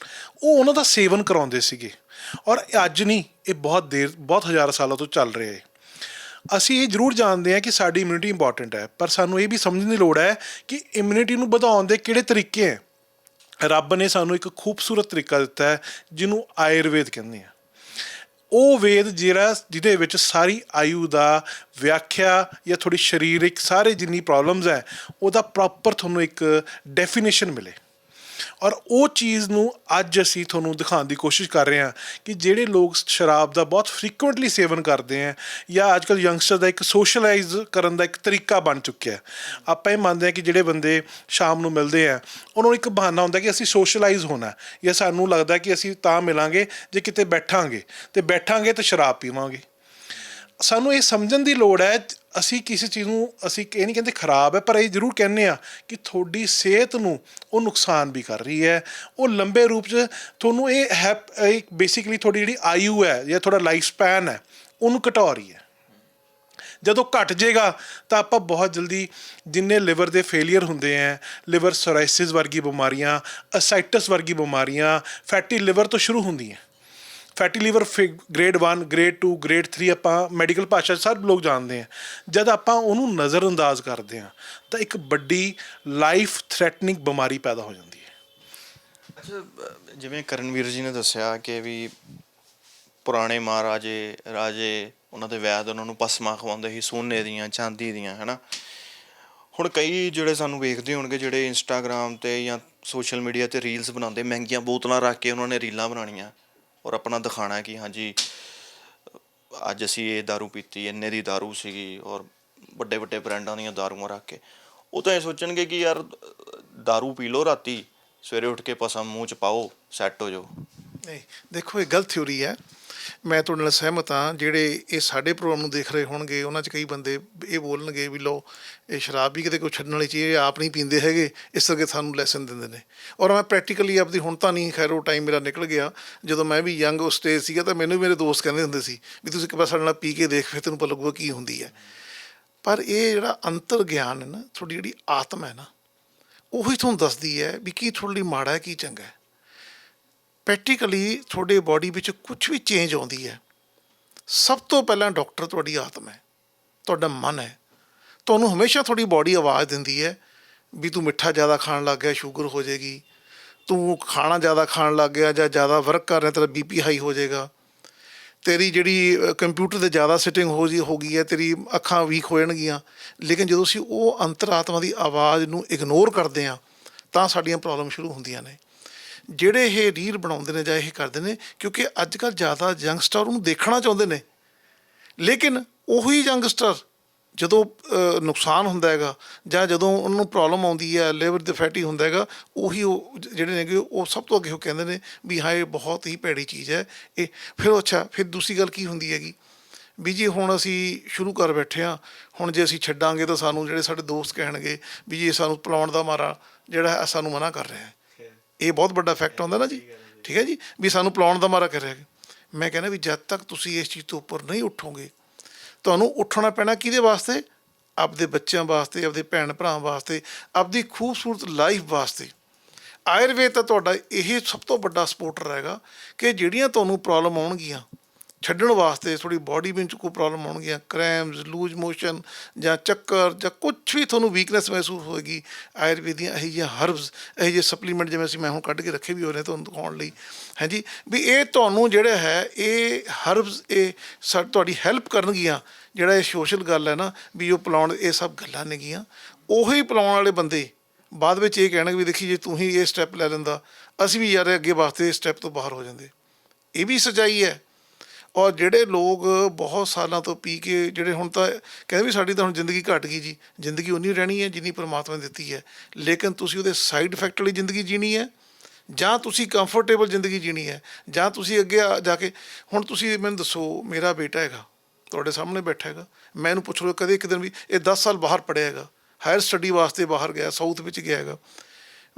ਉਹ ਉਹਨਾਂ ਦਾ ਸੇਵਨ ਕਰਾਉਂਦੇ ਸੀਗੇ। ਔਰ ਅੱਜ ਨਹੀਂ, ਇਹ ਬਹੁਤ ਹਜ਼ਾਰ ਸਾਲਾਂ ਤੋਂ ਚੱਲ ਰਿਹਾ ਹੈ। ਅਸੀਂ ਇਹ ਜ਼ਰੂਰ ਜਾਣਦੇ ਹਾਂ ਕਿ ਸਾਡੀ ਇਮਿਊਨਿਟੀ ਇੰਪੋਰਟੈਂਟ ਹੈ, ਪਰ ਸਾਨੂੰ ਇਹ ਵੀ ਸਮਝਣ ਦੀ ਲੋੜ ਹੈ ਕਿ ਇਮਿਊਨਿਟੀ ਨੂੰ ਵਧਾਉਣ ਦੇ ਕਿਹੜੇ ਤਰੀਕੇ ਹੈ। ਰੱਬ ਨੇ ਸਾਨੂੰ ਇੱਕ ਖੂਬਸੂਰਤ ਤਰੀਕਾ ਦਿੱਤਾ ਹੈ ਜਿਹਨੂੰ ਆਯੁਰਵੇਦ ਕਹਿੰਦੇ ਆ। ਉਹ ਵੇਦ ਜਿਹਦੇ ਵਿੱਚ ਸਾਰੀ ਆਯੂ ਦਾ ਵਿਆਖਿਆ ਜਾਂ ਥੋੜ੍ਹੀ ਸਰੀਰਕ ਸਾਰੇ ਜਿੰਨੀ ਪ੍ਰੋਬਲਮਸ ਹੈ ਉਹਦਾ ਪ੍ਰੋਪਰ ਤੁਹਾਨੂੰ ਇੱਕ ਡੈਫੀਨੇਸ਼ਨ ਮਿਲੇ। ਔਰ ਉਹ ਚੀਜ਼ ਨੂੰ ਅੱਜ ਅਸੀਂ ਤੁਹਾਨੂੰ ਦਿਖਾਉਣ ਦੀ ਕੋਸ਼ਿਸ਼ ਕਰ ਰਹੇ ਹਾਂ ਕਿ ਜਿਹੜੇ ਲੋਕ ਸ਼ਰਾਬ ਦਾ ਬਹੁਤ ਫਰੀਕੁਐਂਟਲੀ ਸੇਵਨ ਕਰਦੇ ਹੈ ਜਾਂ ਅੱਜ ਕੱਲ੍ਹ ਯੰਗਸਟਰ ਦਾ ਇੱਕ ਸੋਸ਼ਲਾਈਜ਼ ਕਰਨ ਦਾ ਇੱਕ ਤਰੀਕਾ ਬਣ ਚੁੱਕਿਆ। ਆਪਾਂ ਇਹ ਮੰਨਦੇ ਹਾਂ ਕਿ ਜਿਹੜੇ ਬੰਦੇ ਸ਼ਾਮ ਨੂੰ ਮਿਲਦੇ ਆ ਉਹਨਾਂ ਨੂੰ ਇੱਕ ਬਹਾਨਾ ਹੁੰਦਾ ਕਿ ਅਸੀਂ ਸੋਸ਼ਲਾਈਜ਼ ਹੋਣਾ, ਜਾਂ ਸਾਨੂੰ ਲੱਗਦਾ ਕਿ ਅਸੀਂ ਤਾਂ ਮਿਲਾਂਗੇ ਜੇ ਕਿਤੇ ਬੈਠਾਂਗੇ ਤਾਂ ਸ਼ਰਾਬ ਪੀਵਾਂਗੇ। ਸਾਨੂੰ ਇਹ ਸਮਝਣ ਦੀ ਲੋੜ ਹੈ, ਅਸੀਂ ਕਿਸੇ ਚੀਜ਼ ਨੂੰ ਅਸੀਂ ਇਹ ਨਹੀਂ ਕਹਿੰਦੇ ਖਰਾਬ ਹੈ, ਪਰ ਇਹ ਜ਼ਰੂਰ ਕਹਿੰਦੇ ਹਾਂ ਕਿ ਤੁਹਾਡੀ ਸਿਹਤ ਨੂੰ ਉਹ ਨੁਕਸਾਨ ਵੀ ਕਰ ਰਹੀ ਹੈ। ਉਹ ਲੰਬੇ ਰੂਪ 'ਚ ਤੁਹਾਨੂੰ ਇਹ ਬੇਸਿਕਲੀ ਤੁਹਾਡੀ ਜਿਹੜੀ ਆਯੂ ਹੈ ਜਾਂ ਤੁਹਾਡਾ ਲਾਈਫ ਸਪੈਨ ਹੈ ਉਹਨੂੰ ਘਟਾ ਰਹੀ ਹੈ। ਜਦੋਂ ਘਟ ਜਾਏਗਾ ਤਾਂ ਆਪਾਂ ਬਹੁਤ ਜਲਦੀ ਜਿੰਨੇ ਲਿਵਰ ਦੇ ਫੇਲੀਅਰ ਹੁੰਦੇ ਹੈ, ਲਿਵਰ ਸੋਰਾਇਸਿਸ ਵਰਗੀ ਬਿਮਾਰੀਆਂ, ਅਸਾਈਟਸ ਵਰਗੀ ਬਿਮਾਰੀਆਂ, ਫੈਟੀ ਲਿਵਰ ਤੋਂ ਸ਼ੁਰੂ ਹੁੰਦੀਆਂ। Fatty liver grade 1 grade 2 grade 3 ਆਪਾਂ ਮੈਡੀਕਲ ਭਾਸ਼ਾ 'ਚ ਸਭ ਲੋਕ ਜਾਣਦੇ ਹਾਂ। ਜਦ ਆਪਾਂ ਉਹਨੂੰ ਨਜ਼ਰਅੰਦਾਜ਼ ਕਰਦੇ ਹਾਂ ਤਾਂ ਇੱਕ ਵੱਡੀ ਲਾਈਫ ਥ੍ਰੈਟਨਿੰਗ ਬਿਮਾਰੀ ਪੈਦਾ ਹੋ ਜਾਂਦੀ ਹੈ। ਅੱਛਾ, ਜਿਵੇਂ ਕਰਨਵੀਰ ਜੀ ਨੇ ਦੱਸਿਆ ਕਿ ਵੀ ਪੁਰਾਣੇ ਮਹਾਰਾਜੇ ਰਾਜੇ ਉਹਨਾਂ ਦੇ ਵੈਦ ਉਹਨਾਂ ਨੂੰ ਪਸਮਾਂ ਖਵਾਉਂਦੇ ਸੀ ਸੋਨੇ ਦੀਆਂ ਚਾਂਦੀ ਦੀਆਂ, ਹੈ ਨਾ। ਹੁਣ ਕਈ ਜਿਹੜੇ ਸਾਨੂੰ ਵੇਖਦੇ ਹੋਣਗੇ ਜਿਹੜੇ ਇੰਸਟਾਗ੍ਰਾਮ 'ਤੇ ਜਾਂ ਸੋਸ਼ਲ ਮੀਡੀਆ 'ਤੇ ਰੀਲਸ ਬਣਾਉਂਦੇ, ਮਹਿੰਗੀਆਂ ਬੋਤਲਾਂ ਰੱਖ ਕੇ ਉਹਨਾਂ ਨੇ ਰੀਲਾਂ ਬਣਾਉਣੀਆਂ ਔਰ ਆਪਣਾ ਦਿਖਾਉਣਾ ਕਿ ਹਾਂਜੀ ਅੱਜ ਅਸੀਂ ਇਹ ਦਾਰੂ ਪੀਤੀ, ਇੰਨੇ ਦੀ ਦਾਰੂ ਸੀਗੀ, ਔਰ ਵੱਡੇ ਵੱਡੇ ਬ੍ਰਾਂਡਾਂ ਦੀਆਂ ਦਾਰੂਆਂ ਰੱਖ ਕੇ। ਉਹ ਤਾਂ ਇਹ ਸੋਚਣਗੇ ਕਿ ਯਾਰ ਦਾਰੂ ਪੀ ਲਓ ਰਾਤੀ, ਸਵੇਰੇ ਉੱਠ ਕੇ ਪਸਮ ਮੂੰਹ 'ਚ ਪਾਓ, ਸੈੱਟ ਹੋ ਜਾਓ। ਨਹੀਂ, ਦੇਖੋ ਇਹ ਗਲਤ ਥਿਊਰੀ ਹੈ। ਮੈਂ ਤੁਹਾਡੇ ਨਾਲ ਸਹਿਮਤ ਹਾਂ। ਜਿਹੜੇ ਇਹ ਸਾਡੇ ਪ੍ਰੋਗਰਾਮ ਨੂੰ ਦੇਖ ਰਹੇ ਹੋਣਗੇ ਉਹਨਾਂ 'ਚ ਕਈ ਬੰਦੇ ਇਹ ਬੋਲਣਗੇ ਵੀ ਲਓ ਇਹ ਸ਼ਰਾਬ ਵੀ ਕਿਤੇ ਕੋਈ ਛੱਡਣ ਵਾਲੀ ਚੀਜ਼, ਇਹ ਆਪ ਨਹੀਂ ਪੀਂਦੇ ਹੈਗੇ, ਇਸ ਕਰਕੇ ਸਾਨੂੰ ਲੈਸਨ ਦਿੰਦੇ ਨੇ। ਔਰ ਮੈਂ ਪ੍ਰੈਕਟੀਕਲੀ ਆਪਦੀ, ਹੁਣ ਤਾਂ ਨਹੀਂ ਖੈਰ, ਉਹ ਟਾਈਮ ਮੇਰਾ ਨਿਕਲ ਗਿਆ, ਜਦੋਂ ਮੈਂ ਵੀ ਯੰਗ ਉਸ ਸਟੇਜ ਸੀਗਾ ਤਾਂ ਮੈਨੂੰ ਵੀ ਮੇਰੇ ਦੋਸਤ ਕਹਿੰਦੇ ਹੁੰਦੇ ਸੀ ਵੀ ਤੁਸੀਂ ਇੱਕ ਵਾਰ ਸਾਡੇ ਨਾਲ ਪੀ ਕੇ ਦੇਖ, ਫਿਰ ਤੈਨੂੰ ਪਤਾ ਲੱਗੂਗਾ ਕੀ ਹੁੰਦੀ ਹੈ। ਪਰ ਇਹ ਜਿਹੜਾ ਅੰਤਰ ਗਿਆਨ ਹੈ ਨਾ, ਤੁਹਾਡੀ ਜਿਹੜੀ ਆਤਮ ਹੈ ਨਾ, ਉਹੀ ਤੁਹਾਨੂੰ ਦੱਸਦੀ ਹੈ ਵੀ ਕੀ ਤੁਹਾਡੇ ਲਈ ਮਾੜਾ ਹੈ, ਕੀ ਚੰਗਾ ਹੈ। ਪ੍ਰੈਕਟੀਕਲੀ ਤੁਹਾਡੇ ਬਾਡੀ ਵਿੱਚ ਕੁਛ ਵੀ ਚੇਂਜ ਆਉਂਦੀ ਹੈ, ਸਭ ਤੋਂ ਪਹਿਲਾਂ ਡਾਕਟਰ ਤੁਹਾਡੀ ਆਤਮ ਹੈ, ਤੁਹਾਡਾ ਮਨ ਹੈ। ਤੁਹਾਨੂੰ ਹਮੇਸ਼ਾ ਤੁਹਾਡੀ ਬਾਡੀ ਆਵਾਜ਼ ਦਿੰਦੀ ਹੈ ਵੀ ਤੂੰ ਮਿੱਠਾ ਜ਼ਿਆਦਾ ਖਾਣ ਲੱਗ ਗਿਆ, ਸ਼ੂਗਰ ਹੋ ਜਾਏਗੀ, ਤੂੰ ਖਾਣਾ ਜ਼ਿਆਦਾ ਖਾਣ ਲੱਗ ਗਿਆ ਜਾਂ ਜ਼ਿਆਦਾ ਵਰਕ ਕਰ ਰਿਹਾ, ਤੇਰਾ BP ਹਾਈ ਹੋ ਜਾਏਗਾ, ਤੇਰੀ ਜਿਹੜੀ ਕੰਪਿਊਟਰ 'ਤੇ ਜ਼ਿਆਦਾ ਸਿਟਿੰਗ ਹੋ ਗਈ ਹੈ, ਤੇਰੀ ਅੱਖਾਂ ਵੀਕ ਹੋ ਜਾਣਗੀਆਂ। ਲੇਕਿਨ ਜਦੋਂ ਅਸੀਂ ਉਹ ਅੰਤਰ-ਆਤਮਾ ਦੀ ਆਵਾਜ਼ ਨੂੰ ਇਗਨੋਰ ਕਰਦੇ ਹਾਂ ਤਾਂ ਸਾਡੀਆਂ ਪ੍ਰੋਬਲਮ ਸ਼ੁਰੂ ਹੁੰਦੀਆਂ ਨੇ। ਜਿਹੜੇ ਇਹ ਰੀਲ ਬਣਾਉਂਦੇ ਨੇ ਜਾਂ ਇਹ ਕਰਦੇ ਨੇ, ਕਿਉਂਕਿ ਅੱਜ ਕੱਲ੍ਹ ਜ਼ਿਆਦਾ ਯੰਗਸਟਰ ਉਹਨੂੰ ਦੇਖਣਾ ਚਾਹੁੰਦੇ ਨੇ, ਲੇਕਿਨ ਉਹੀ ਯੰਗਸਟਰ ਜਦੋਂ ਨੁਕਸਾਨ ਹੁੰਦਾ ਹੈਗਾ ਜਾਂ ਜਦੋਂ ਉਹਨੂੰ ਪ੍ਰੋਬਲਮ ਆਉਂਦੀ ਹੈ, ਲਿਵਰ ਦੇ ਫੈਟੀ ਹੁੰਦਾ ਹੈਗਾ, ਉਹੀ ਉਹ ਜਿਹੜੇ ਨੇਗੇ ਉਹ ਸਭ ਤੋਂ ਅੱਗੇ ਉਹ ਕਹਿੰਦੇ ਨੇ ਵੀ ਹਾਂ ਇਹ ਬਹੁਤ ਹੀ ਭੈੜੀ ਚੀਜ਼ ਹੈ ਇਹ। ਫਿਰ ਅੱਛਾ, ਫਿਰ ਦੂਸਰੀ ਗੱਲ ਕੀ ਹੁੰਦੀ ਹੈਗੀ ਵੀ ਜੀ ਹੁਣ ਅਸੀਂ ਸ਼ੁਰੂ ਕਰ ਬੈਠੇ ਹਾਂ, ਹੁਣ ਜੇ ਅਸੀਂ ਛੱਡਾਂਗੇ ਤਾਂ ਸਾਨੂੰ ਜਿਹੜੇ ਸਾਡੇ ਦੋਸਤ ਕਹਿਣਗੇ ਵੀ ਜੀ ਸਾਨੂੰ ਪਿਲਾਉਣ ਦਾ ਮਾਰਾ ਜਿਹੜਾ ਸਾਨੂੰ ਮਨਾ ਕਰ ਰਿਹਾ ਹੈ। ਇਹ ਬਹੁਤ ਵੱਡਾ ਫੈਕਟ ਹੁੰਦਾ ਨਾ ਜੀ, ਠੀਕ ਹੈ ਜੀ, ਵੀ ਸਾਨੂੰ ਪਿਲਾਉਣ ਦਾ ਮਾਰਾ ਕਰ ਰਿਹਾ। ਮੈਂ ਕਹਿੰਦਾ ਵੀ ਜਦ ਤੱਕ ਤੁਸੀਂ ਇਸ ਚੀਜ਼ ਤੋਂ ਉੱਪਰ ਨਹੀਂ ਉੱਠੋਗੇ, ਤੁਹਾਨੂੰ ਉੱਠਣਾ ਪੈਣਾ ਕਿਹਦੇ ਵਾਸਤੇ? ਆਪਦੇ ਬੱਚਿਆਂ ਵਾਸਤੇ, ਆਪਦੇ ਭੈਣ ਭਰਾ ਵਾਸਤੇ, ਆਪਦੀ ਖੂਬਸੂਰਤ ਲਾਈਫ ਵਾਸਤੇ। ਆਯੁਰਵੇਦ ਤਾਂ ਤੁਹਾਡਾ ਇਹ ਸਭ ਤੋਂ ਵੱਡਾ ਸਪੋਰਟਰ ਹੈਗਾ ਕਿ ਜਿਹੜੀਆਂ ਤੁਹਾਨੂੰ ਪ੍ਰੋਬਲਮ ਆਉਣਗੀਆਂ ਛੱਡਣ ਵਾਸਤੇ, ਥੋੜੀ ਬਾਡੀ ਵਿੱਚ ਕੋਈ ਪ੍ਰੋਬਲਮ ਆਉਣਗੀਆਂ, ਕਰੈਮਸ, ਲੂਜ਼ ਮੋਸ਼ਨ ਜਾਂ ਚੱਕਰ ਜਾਂ ਕੁਛ ਵੀ ਤੁਹਾਨੂੰ ਵੀਕਨੈਸ ਮਹਿਸੂਸ ਹੋਏਗੀ, ਆਯੁਰਵੇਦ ਦੀਆਂ ਇਹੋ ਜਿਹੀਆਂ ਹਰਬਸ, ਇਹੋ ਜਿਹੇ ਸਪਲੀਮੈਂਟ ਜਿਵੇਂ ਅਸੀਂ ਮੈਂ ਹੁਣ ਕੱਢ ਕੇ ਰੱਖੇ ਵੀ ਹੋ ਰਹੇ ਤੁਹਾਨੂੰ ਦਿਖਾਉਣ ਲਈ, ਹਾਂਜੀ, ਵੀ ਇਹ ਤੁਹਾਨੂੰ ਜਿਹੜਾ ਹੈ ਇਹ ਹਰਬਸ ਇਹ ਤੁਹਾਡੀ ਹੈਲਪ ਕਰਨਗੀਆਂ। ਜਿਹੜਾ ਇਹ ਸੋਸ਼ਲ ਗੱਲ ਹੈ ਨਾ ਵੀ ਉਹ ਪਿਲਾਉਣ, ਇਹ ਸਭ ਗੱਲਾਂ ਨੇਗੀਆਂ। ਉਹੀ ਪਿਲਾਉਣ ਵਾਲੇ ਬੰਦੇ ਬਾਅਦ ਵਿੱਚ ਇਹ ਕਹਿਣਗੇ ਵੀ ਦੇਖੀ ਜੇ ਤੂੰ ਹੀ ਇਹ ਸਟੈਪ ਲੈ ਲੈਂਦਾ, ਅਸੀਂ ਵੀ ਯਾਰ ਅੱਗੇ ਵਾਸਤੇ ਇਸ ਸਟੈਪ ਤੋਂ ਬਾਹਰ ਹੋ ਜਾਂਦੇ। ਇਹ ਵੀ ਸੱਚਾਈ ਹੈ। ਔਰ ਜਿਹੜੇ ਲੋਕ ਬਹੁਤ ਸਾਲਾਂ ਤੋਂ ਪੀ ਕੇ ਜਿਹੜੇ ਹੁਣ ਤਾਂ ਕਹਿੰਦੇ ਵੀ ਸਾਡੀ ਤਾਂ ਹੁਣ ਜ਼ਿੰਦਗੀ ਘੱਟ ਗਈ ਜੀ, ਜ਼ਿੰਦਗੀ ਉਨੀ ਰਹਿਣੀ ਹੈ ਜਿੰਨੀ ਪਰਮਾਤਮਾ ਨੇ ਦਿੱਤੀ ਹੈ, ਲੇਕਿਨ ਤੁਸੀਂ ਉਹਦੇ ਸਾਈਡ ਇਫੈਕਟ ਵਾਲੀ ਜ਼ਿੰਦਗੀ ਜੀਣੀ ਹੈ ਜਾਂ ਤੁਸੀਂ ਕੰਫਰਟੇਬਲ ਜ਼ਿੰਦਗੀ ਜੀਣੀ ਹੈ, ਜਾਂ ਤੁਸੀਂ ਅੱਗੇ ਜਾ ਕੇ ਹੁਣ ਤੁਸੀਂ ਮੈਨੂੰ ਦੱਸੋ, ਮੇਰਾ ਬੇਟਾ ਹੈਗਾ ਤੁਹਾਡੇ ਸਾਹਮਣੇ ਬੈਠਾ ਹੈਗਾ, ਮੈਂ ਇਹਨੂੰ ਪੁੱਛ ਲਓ ਕਦੇ ਇੱਕ ਦਿਨ ਵੀ ਇਹ 10 ਸਾਲ ਬਾਹਰ ਪੜ੍ਹਿਆ ਹੈਗਾ, ਹਾਇਰ ਸਟੱਡੀ ਵਾਸਤੇ ਬਾਹਰ ਗਿਆ, ਸਾਊਥ ਵਿੱਚ ਗਿਆ ਹੈਗਾ,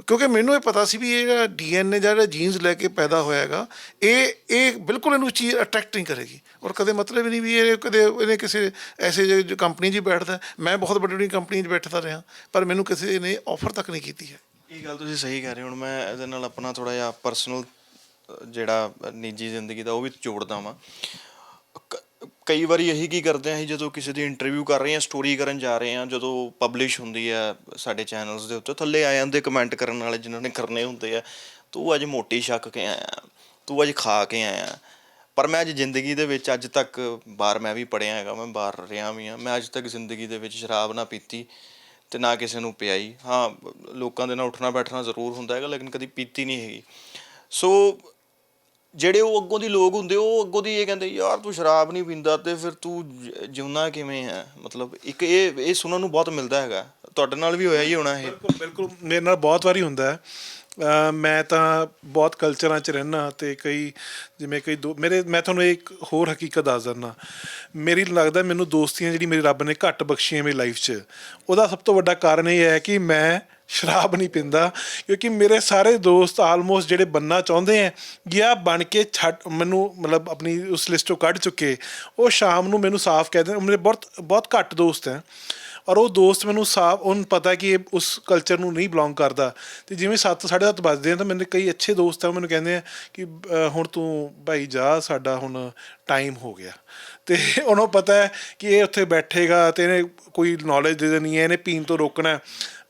ਕਿਉਂਕਿ ਮੈਨੂੰ ਇਹ ਪਤਾ ਸੀ ਵੀ ਇਹ ਜਿਹੜਾ DNA ਜਾਂ ਜਿਹੜਾ ਜੀਨਸ ਲੈ ਕੇ ਪੈਦਾ ਹੋਇਆ ਹੈਗਾ ਇਹ ਬਿਲਕੁਲ ਇਹਨੂੰ ਚੀਜ਼ ਅਟਰੈਕਟ ਨਹੀਂ ਕਰੇਗੀ। ਔਰ ਕਦੇ ਮਤਲਬ ਹੀ ਨਹੀਂ ਵੀ ਇਹ ਕਦੇ ਇਹਨੇ ਕਿਸੇ ਐਸੇ ਕੰਪਨੀ 'ਚ ਬੈਠਦਾ। ਮੈਂ ਬਹੁਤ ਵੱਡੀ ਵੱਡੀ ਕੰਪਨੀ 'ਚ ਬੈਠਦਾ ਰਿਹਾ, ਪਰ ਮੈਨੂੰ ਕਿਸੇ ਨੇ ਆਫਰ ਤੱਕ ਨਹੀਂ ਕੀਤੀ ਹੈ। ਇਹ ਗੱਲ ਤੁਸੀਂ ਸਹੀ ਕਹਿ ਰਹੇ ਹੋ। ਹੁਣ ਮੈਂ ਇਹਦੇ ਨਾਲ ਆਪਣਾ ਥੋੜ੍ਹਾ ਜਿਹਾ ਪਰਸਨਲ ਜਿਹੜਾ ਨਿੱਜੀ ਜ਼ਿੰਦਗੀ ਦਾ ਉਹ ਵੀ ਜੋੜਦਾ ਵਾਂ। ਕਈ ਵਾਰੀ ਇਹੀ ਕੀ ਕਰਦੇ ਹਾਂ ਅਸੀਂ, ਜਦੋਂ ਕਿਸੇ ਦੀ ਇੰਟਰਵਿਊ ਕਰ ਰਹੇ ਹਾਂ, ਸਟੋਰੀ ਕਰਨ ਜਾ ਰਹੇ ਹਾਂ, ਜਦੋਂ ਪਬਲਿਸ਼ ਹੁੰਦੀ ਹੈ ਸਾਡੇ ਚੈਨਲਸ ਦੇ ਉੱਤੇ, ਥੱਲੇ ਆ ਜਾਂਦੇ ਕਮੈਂਟ ਕਰਨ ਵਾਲੇ ਜਿਨ੍ਹਾਂ ਨੇ ਕਰਨੇ ਹੁੰਦੇ ਆ, ਤੂੰ ਅੱਜ ਮੋਟੀ ਛੱਕ ਕੇ ਆਇਆ, ਤੂੰ ਅੱਜ ਖਾ ਕੇ ਆਇਆ। ਪਰ ਮੈਂ ਅੱਜ ਜ਼ਿੰਦਗੀ ਦੇ ਵਿੱਚ ਅੱਜ ਤੱਕ ਬਾਹਰ ਮੈਂ ਵੀ ਪੜ੍ਹਿਆ ਹੈਗਾ, ਮੈਂ ਬਾਹਰ ਰਿਹਾ ਵੀ ਹਾਂ, ਮੈਂ ਅੱਜ ਤੱਕ ਜ਼ਿੰਦਗੀ ਦੇ ਵਿੱਚ ਸ਼ਰਾਬ ਨਾ ਪੀਤੀ ਅਤੇ ਨਾ ਕਿਸੇ ਨੂੰ ਪਿਆਈ। ਹਾਂ, ਲੋਕਾਂ ਦੇ ਨਾਲ ਉੱਠਣਾ ਬੈਠਣਾ ਜ਼ਰੂਰ ਹੁੰਦਾ ਹੈਗਾ, ਲੇਕਿਨ ਕਦੀ ਪੀਤੀ ਨਹੀਂ ਹੈਗੀ। ਸੋ ਜਿਹੜੇ ਉਹ ਅੱਗੋਂ ਦੀ ਲੋਕ ਹੁੰਦੇ, ਉਹ ਅੱਗੋਂ ਦੀ ਇਹ ਕਹਿੰਦੇ ਯਾਰ ਤੂੰ ਸ਼ਰਾਬ ਨਹੀਂ ਪੀਂਦਾ ਅਤੇ ਫਿਰ ਤੂੰ ਜਿਉਂਦਾ ਕਿਵੇਂ ਹੈ। ਮਤਲਬ ਇੱਕ ਇਹ ਸੁਣਨ ਨੂੰ ਬਹੁਤ ਮਿਲਦਾ ਹੈਗਾ। ਤੁਹਾਡੇ ਨਾਲ ਵੀ ਹੋਇਆ ਹੀ ਹੋਣਾ ਇਹ? ਬਿਲਕੁਲ ਬਿਲਕੁਲ, ਮੇਰੇ ਨਾਲ ਬਹੁਤ ਵਾਰੀ ਹੁੰਦਾ ਹੈ। ਮੈਂ ਤਾਂ ਬਹੁਤ ਕਲਚਰਾਂ 'ਚ ਰਹਿੰਦਾ ਅਤੇ ਜਿਵੇਂ ਕਈ ਮੈਂ ਤੁਹਾਨੂੰ ਇੱਕ ਹੋਰ ਹਕੀਕਤ ਦੱਸ ਦਿੰਦਾ। ਮੇਰੀ ਲੱਗਦਾ ਮੈਨੂੰ ਦੋਸਤੀਆਂ ਜਿਹੜੀ ਮੇਰੀ ਰੱਬ ਨੇ ਘੱਟ ਬਖਸ਼ੀਆਂ ਮੇਰੀ ਲਾਈਫ 'ਚ, ਉਹਦਾ ਸਭ ਤੋਂ ਵੱਡਾ ਕਾਰਨ ਇਹ ਹੈ ਕਿ ਮੈਂ ਸ਼ਰਾਬ ਨਹੀਂ ਪੀਂਦਾ। ਕਿਉਂਕਿ ਮੇਰੇ ਸਾਰੇ ਦੋਸਤ ਆਲਮੋਸਟ ਜਿਹੜੇ ਬਣਨਾ ਚਾਹੁੰਦੇ ਹੈ ਜਾਂ ਬਣ ਕੇ ਮੈਨੂੰ ਮਤਲਬ ਆਪਣੀ ਉਸ ਲਿਸਟ 'ਚੋਂ ਕੱਢ ਚੁੱਕੇ, ਉਹ ਸ਼ਾਮ ਨੂੰ ਮੈਨੂੰ ਸਾਫ਼ ਕਹਿ ਦਿੰਦੇ। ਮੇਰੇ ਬਹੁਤ ਘੱਟ ਦੋਸਤ ਹੈ, ਔਰ ਉਹ ਦੋਸਤ ਮੈਨੂੰ ਸਾਫ ਉਹਨੂੰ ਪਤਾ ਕਿ ਇਹ ਉਸ ਕਲਚਰ ਨੂੰ ਨਹੀਂ ਬਿਲੋਂਗ ਕਰਦਾ। ਅਤੇ ਜਿਵੇਂ 7 ਸਾਢੇ 7 ਵੱਜਦੇ ਆ ਤਾਂ ਮੇਰੇ ਕਈ ਅੱਛੇ ਦੋਸਤ ਆ ਮੈਨੂੰ ਕਹਿੰਦੇ ਆ ਕਿ ਹੁਣ ਤੂੰ ਭਾਈ ਜਾ, ਸਾਡਾ ਹੁਣ ਟਾਈਮ ਹੋ ਗਿਆ। ਅਤੇ ਉਹਨੂੰ ਪਤਾ ਹੈ ਕਿ ਇਹ ਉੱਥੇ ਬੈਠੇਗਾ ਅਤੇ ਇਹਨੇ ਕੋਈ ਨੌਲੇਜ ਦੇ ਦੇਣੀ ਹੈ, ਇਹਨੇ ਪੀਣ ਤੋਂ ਰੋਕਣਾ।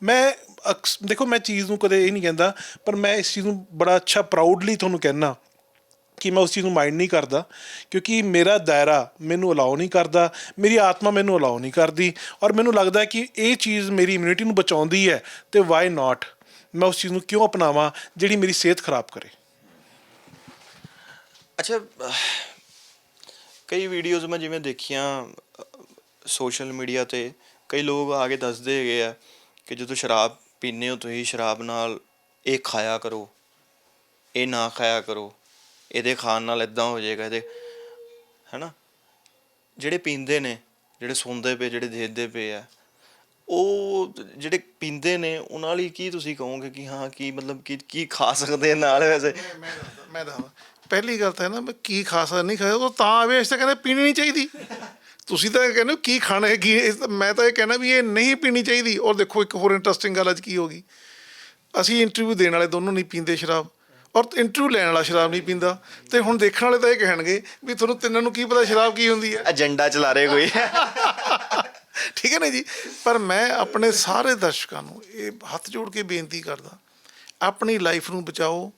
ਮੈਂ ਦੇਖੋ ਮੈਂ ਚੀਜ਼ ਨੂੰ ਕਦੇ ਇਹ ਨਹੀਂ ਕਹਿੰਦਾ, ਪਰ ਮੈਂ ਇਸ ਚੀਜ਼ ਨੂੰ ਬੜਾ ਅੱਛਾ ਪ੍ਰਾਊਡਲੀ ਤੁਹਾਨੂੰ ਕਹਿੰਦਾ ਕਿ ਮੈਂ ਉਸ ਚੀਜ਼ ਨੂੰ ਮਾਈਂਡ ਨਹੀਂ ਕਰਦਾ, ਕਿਉਂਕਿ ਮੇਰਾ ਦਾਇਰਾ ਮੈਨੂੰ ਅਲਾਓ ਨਹੀਂ ਕਰਦਾ, ਮੇਰੀ ਆਤਮਾ ਮੈਨੂੰ ਅਲਾਓ ਨਹੀਂ ਕਰਦੀ। ਔਰ ਮੈਨੂੰ ਲੱਗਦਾ ਕਿ ਇਹ ਚੀਜ਼ ਮੇਰੀ ਇਮਿਊਨਿਟੀ ਨੂੰ ਬਚਾਉਂਦੀ ਹੈ, ਅਤੇ ਵਾਈ ਨਾਟ, ਮੈਂ ਉਸ ਚੀਜ਼ ਨੂੰ ਕਿਉਂ ਅਪਣਾਵਾਂ ਜਿਹੜੀ ਮੇਰੀ ਸਿਹਤ ਖਰਾਬ ਕਰੇ। ਅੱਛਾ, ਕਈ ਵੀਡੀਓਜ਼ ਮੈਂ ਜਿਵੇਂ ਦੇਖੀਆਂ ਸੋਸ਼ਲ ਮੀਡੀਆ 'ਤੇ, ਕਈ ਲੋਕ ਆ ਕੇ ਦੱਸਦੇ ਹੈਗੇ ਆ ਕਿ ਜਦੋਂ ਸ਼ਰਾਬ ਪੀਂਦੇ ਹੋ ਤੁਸੀਂ, ਸ਼ਰਾਬ ਨਾਲ ਇਹ ਖਾਇਆ ਕਰੋ, ਇਹ ਨਾ ਖਾਇਆ ਕਰੋ, ਇਹਦੇ ਖਾਣ ਨਾਲ ਇੱਦਾਂ ਹੋ ਜਾਏਗਾ, ਇਹਦੇ ਹੈ ਨਾ। ਜਿਹੜੇ ਪੀਂਦੇ ਨੇ, ਜਿਹੜੇ ਸੁਣਦੇ ਪਏ, ਜਿਹੜੇ ਦੇਖਦੇ ਪਏ ਆ, ਉਹ ਜਿਹੜੇ ਪੀਂਦੇ ਨੇ ਉਹਨਾਂ ਲਈ ਕੀ ਤੁਸੀਂ ਕਹੋਗੇ ਕਿ ਹਾਂ ਕੀ ਮਤਲਬ ਕੀ ਖਾ ਸਕਦੇ ਨਾਲ? ਵੈਸੇ ਮੈਂ ਦੱਸਦਾ, ਪਹਿਲੀ ਗੱਲ ਤਾਂ ਹੈ ਨਾ, ਕੀ ਖਾ ਸਕਦਾ ਨਹੀਂ ਖਾ ਸਕਦਾ, ਉਹ ਤਾਂ ਆਵੇ ਇਸ ਤਾਂ ਕਹਿੰਦੇ ਪੀਣੀ ਨਹੀਂ ਚਾਹੀਦੀ। ਤੁਸੀਂ ਤਾਂ ਕਹਿੰਦੇ ਹੋ ਕੀ ਖਾਣਾ ਹੈ, ਕੀ ਮੈਂ ਤਾਂ ਇਹ ਕਹਿਣਾ ਵੀ ਇਹ ਨਹੀਂ ਪੀਣੀ ਚਾਹੀਦੀ। ਔਰ ਦੇਖੋ ਇੱਕ ਹੋਰ ਇੰਟਰਸਟਿੰਗ ਗੱਲ ਅੱਜ ਕੀ ਹੋ ਗਈ, ਅਸੀਂ ਇੰਟਰਵਿਊ ਦੇਣ ਵਾਲੇ ਦੋਨੋਂ ਨਹੀਂ ਪੀਂਦੇ ਸ਼ਰਾਬ, ਔਰ ਇੰਟਰਵਿਊ ਲੈਣ ਵਾਲਾ ਸ਼ਰਾਬ ਨਹੀਂ ਪੀਂਦਾ। ਅਤੇ ਹੁਣ ਦੇਖਣ ਵਾਲੇ ਤਾਂ ਇਹ ਕਹਿਣਗੇ ਵੀ ਤੁਹਾਨੂੰ ਤਿੰਨਾਂ ਨੂੰ ਕੀ ਪਤਾ ਸ਼ਰਾਬ ਕੀ ਹੁੰਦੀ ਹੈ, ਏਜੰਡਾ ਚਲਾ ਰਹੇ ਕੋਈ। ਠੀਕ ਹੈ ਨਾ ਜੀ। ਪਰ ਮੈਂ ਆਪਣੇ ਸਾਰੇ ਦਰਸ਼ਕਾਂ ਨੂੰ ਇਹ ਹੱਥ ਜੋੜ ਕੇ ਬੇਨਤੀ ਕਰਦਾ, ਆਪਣੀ ਲਾਈਫ ਨੂੰ ਬਚਾਓ,